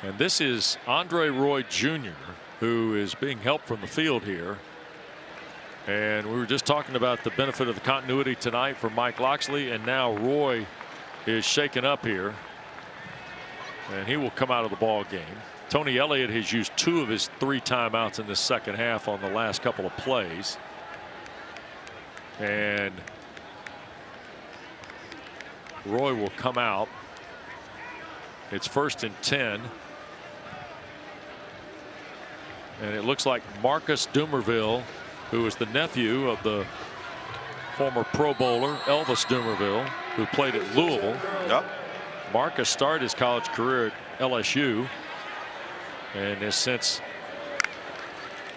And this is Andre Roy Jr., who is being helped from the field here. And we were just talking about the benefit of the continuity tonight for Mike Loxley, and now Roy is shaken up here, and he will come out of the ball game. Tony Elliott has used 2 of his 3 timeouts in the second half on the last couple of plays. And Roy will come out. It's 1st and 10. And it looks like Marcus Dumerville, who is the nephew of the former Pro Bowler Elvis Dumerville, who played at Louisville. Yep. Marcus started his college career at LSU and has since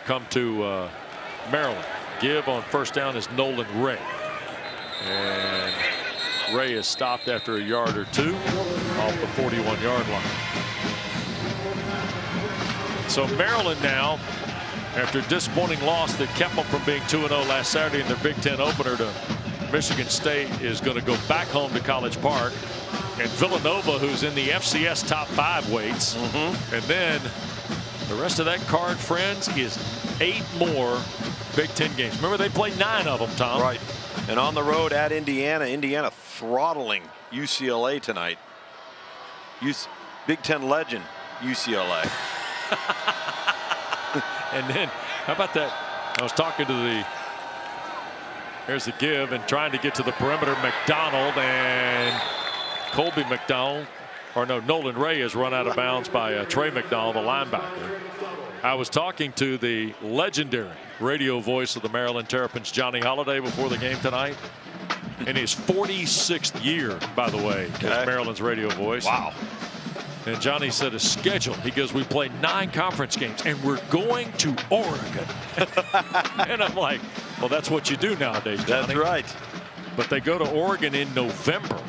come to Maryland. Give on 1st down is Nolan Ray. And Ray is stopped after a yard or 2 off the 41-yard line. So Maryland now, after a disappointing loss that kept them from being 2-0 last Saturday in their Big Ten opener to Michigan State, is going to go back home to College Park. And Villanova, who's in the FCS top 5, waits. And then the rest of that card, friends, is 8 more Big Ten games. Remember, they played 9 of them, Tom. Right. And on the road at Indiana. Indiana throttling UCLA tonight. Big Ten legend UCLA. And then, how about that? I was talking to there's the give and trying to get to the perimeter. McDonald and Colby McDonald, or no, Nolan Ray is run out of bounds by Trey McDonald, the linebacker. I was talking to the legendary radio voice of the Maryland Terrapins, Johnny Holliday, before the game tonight. In his 46th year, by the way, as Maryland's radio voice. Wow. And Johnny said a schedule. He goes, we play 9 conference games and we're going to Oregon. And I'm like, well, that's what you do nowadays, Johnny. That's right. But they go to Oregon in November.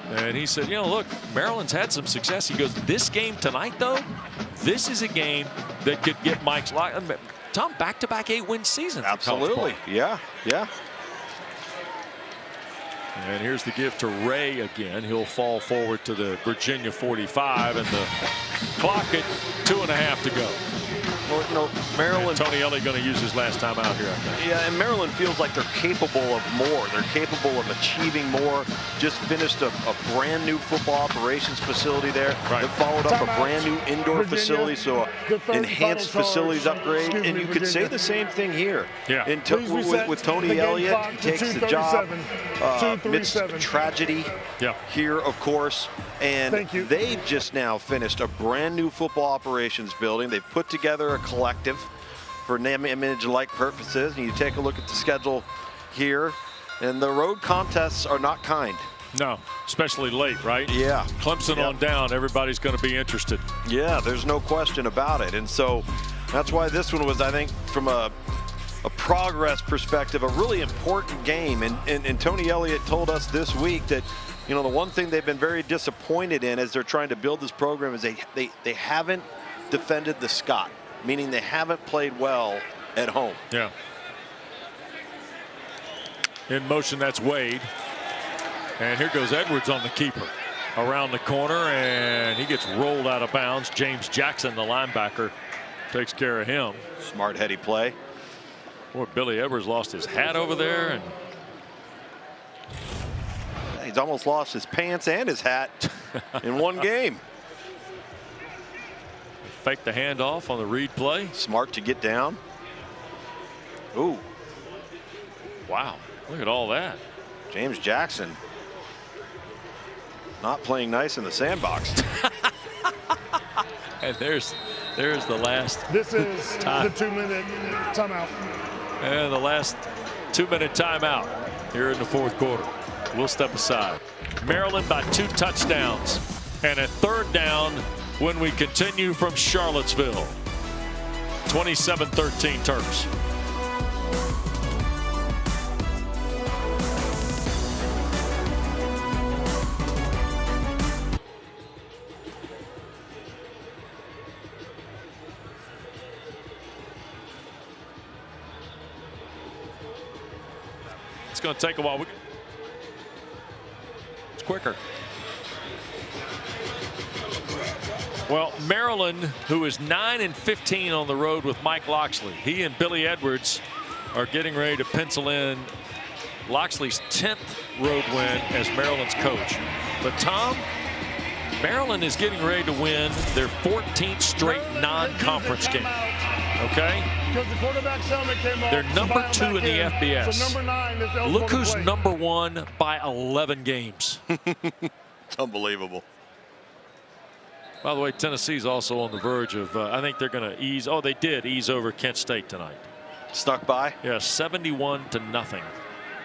And he said, you know, look, Maryland's had some success. He goes, this game tonight, though, this is a game that could get Mike's Tom, back-to-back 8-win season. Absolutely. Yeah. Yeah. And here's the give to Ray again. He'll fall forward to the Virginia 45, and the clock at 2.5 to go. Well, you know, Maryland. And Tony Elliott going to use his last time out here, I think. Yeah, and Maryland feels like they're capable of more. They're capable of achieving more. Just finished a brand new football operations facility there. Right. They followed up a brand new indoor Virginia, facility, so enhanced facilities upgrade. And you could say the same thing here. Yeah. With Tony Elliott, he takes the job amidst tragedy here, of course. And they've just now finished a brand new football operations building. They've put together a collective for name, image, and like purposes. And you take a look at the schedule here, and the road contests are not kind. No, especially late, right? Yeah. Clemson on down, everybody's going to be interested. Yeah, there's no question about it. And so that's why this one was, I think, from a progress perspective, a really important game. And Tony Elliott told us this week that, you know, the one thing they've been very disappointed in as they're trying to build this program is they haven't defended the Scott, meaning they haven't played well at home. Yeah. In motion, that's Wade. And here goes Edwards on the keeper. Around the corner, and he gets rolled out of bounds. James Jackson, the linebacker, takes care of him. Smart, heady play. Boy, Billy Edwards lost his hat over there, and he's almost lost his pants and his hat in one game. Faked the handoff on the read play. Smart to get down. Ooh. Wow, look at all that. James Jackson not playing nice in the sandbox. And there's the last. This is the 2-minute timeout. And the last 2-minute timeout here in the 4th quarter. We'll step aside. Maryland by 2 touchdowns and a 3rd down when we continue from Charlottesville. 27-13 Terps. going to take a while. It's quicker. Well, Maryland, who is 9-15 on the road with Mike Locksley, he and Billy Edwards are getting ready to pencil in Locksley's 10th road win as Maryland's coach. But Tom, Maryland is getting ready to win their 14th straight non-conference game. Okay? Because the quarterback's helmet came off. They're number 2 in the FBS. So number 9 is eligible. Look who's number 1 by 11 games. It's unbelievable. By the way, Tennessee's also on the verge of, I think they're going to ease. Oh, they did ease over Kent State tonight. Snuck by? Yeah, 71-0.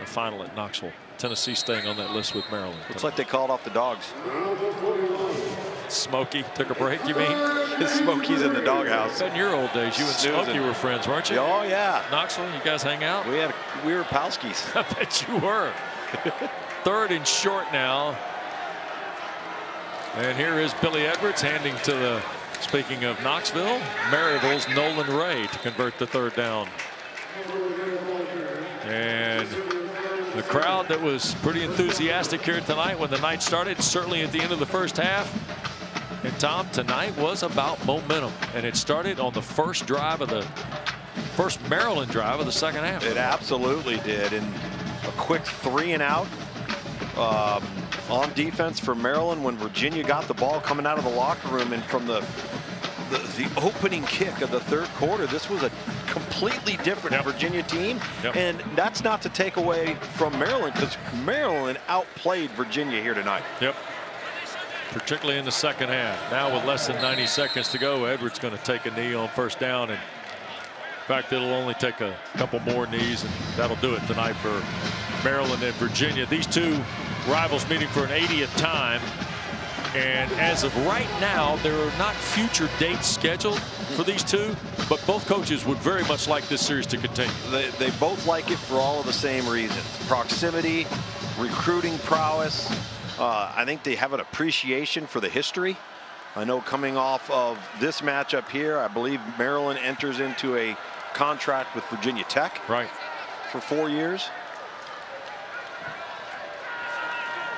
The final at Knoxville. Tennessee staying on that list with Maryland. Looks like they called off the dogs. Smokey took a break, you mean? Smokey's in the doghouse. In your old days, you and Smokey were friends, weren't you? Oh, yeah. Knoxville, you guys hang out? We were Palskis. I bet you were. 3rd and short now. And here is Billy Edwards handing to the, speaking of Knoxville, Maryville's Nolan Ray to convert the 3rd down. And the crowd that was pretty enthusiastic here tonight when the night started, certainly at the end of the first half. And Tom, tonight was about momentum, and it started on the first Maryland drive of the second half. It absolutely did, and a quick 3 and out on defense for Maryland when Virginia got the ball coming out of the locker room, and from the opening kick of the 3rd quarter, this was a completely different Virginia team. And that's not to take away from Maryland, because Maryland outplayed Virginia here tonight. Yep. Particularly in the second half. Now with less than 90 seconds to go, Edwards going to take a knee on 1st down. And in fact, it'll only take a couple more knees, and that'll do it tonight for Maryland and Virginia. These two rivals meeting for an 80th time. And as of right now, there are not future dates scheduled for these two, but both coaches would very much like this series to continue. They both like it for all of the same reasons. Proximity, recruiting prowess. I think they have an appreciation for the history. I know coming off of this matchup here, I believe Maryland enters into a contract with Virginia Tech. Right. For 4 years.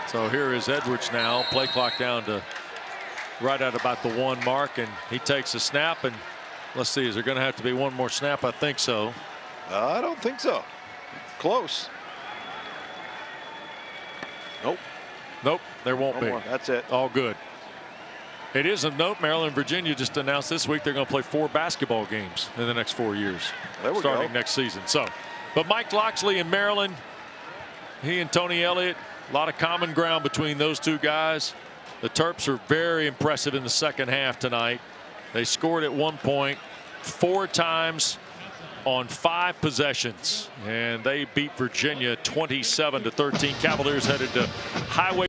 So here is Edwards now. Play clock down to right at about the 1 mark, and he takes a snap. And let's see, is there going to have to be one more snap? I think so. I don't think so. Close. Nope. Nope, there won't be. More. That's it. All good. It is a note. Maryland and Virginia just announced this week they're going to play 4 basketball games in the next 4 years. There we starting go. next season. So, but Mike Locksley in Maryland, he and Tony Elliott, a lot of common ground between those two guys. The Terps are very impressive in the second half tonight. They scored at one point 4 times on 5 possessions, and they beat Virginia 27-13. Cavaliers headed to Highway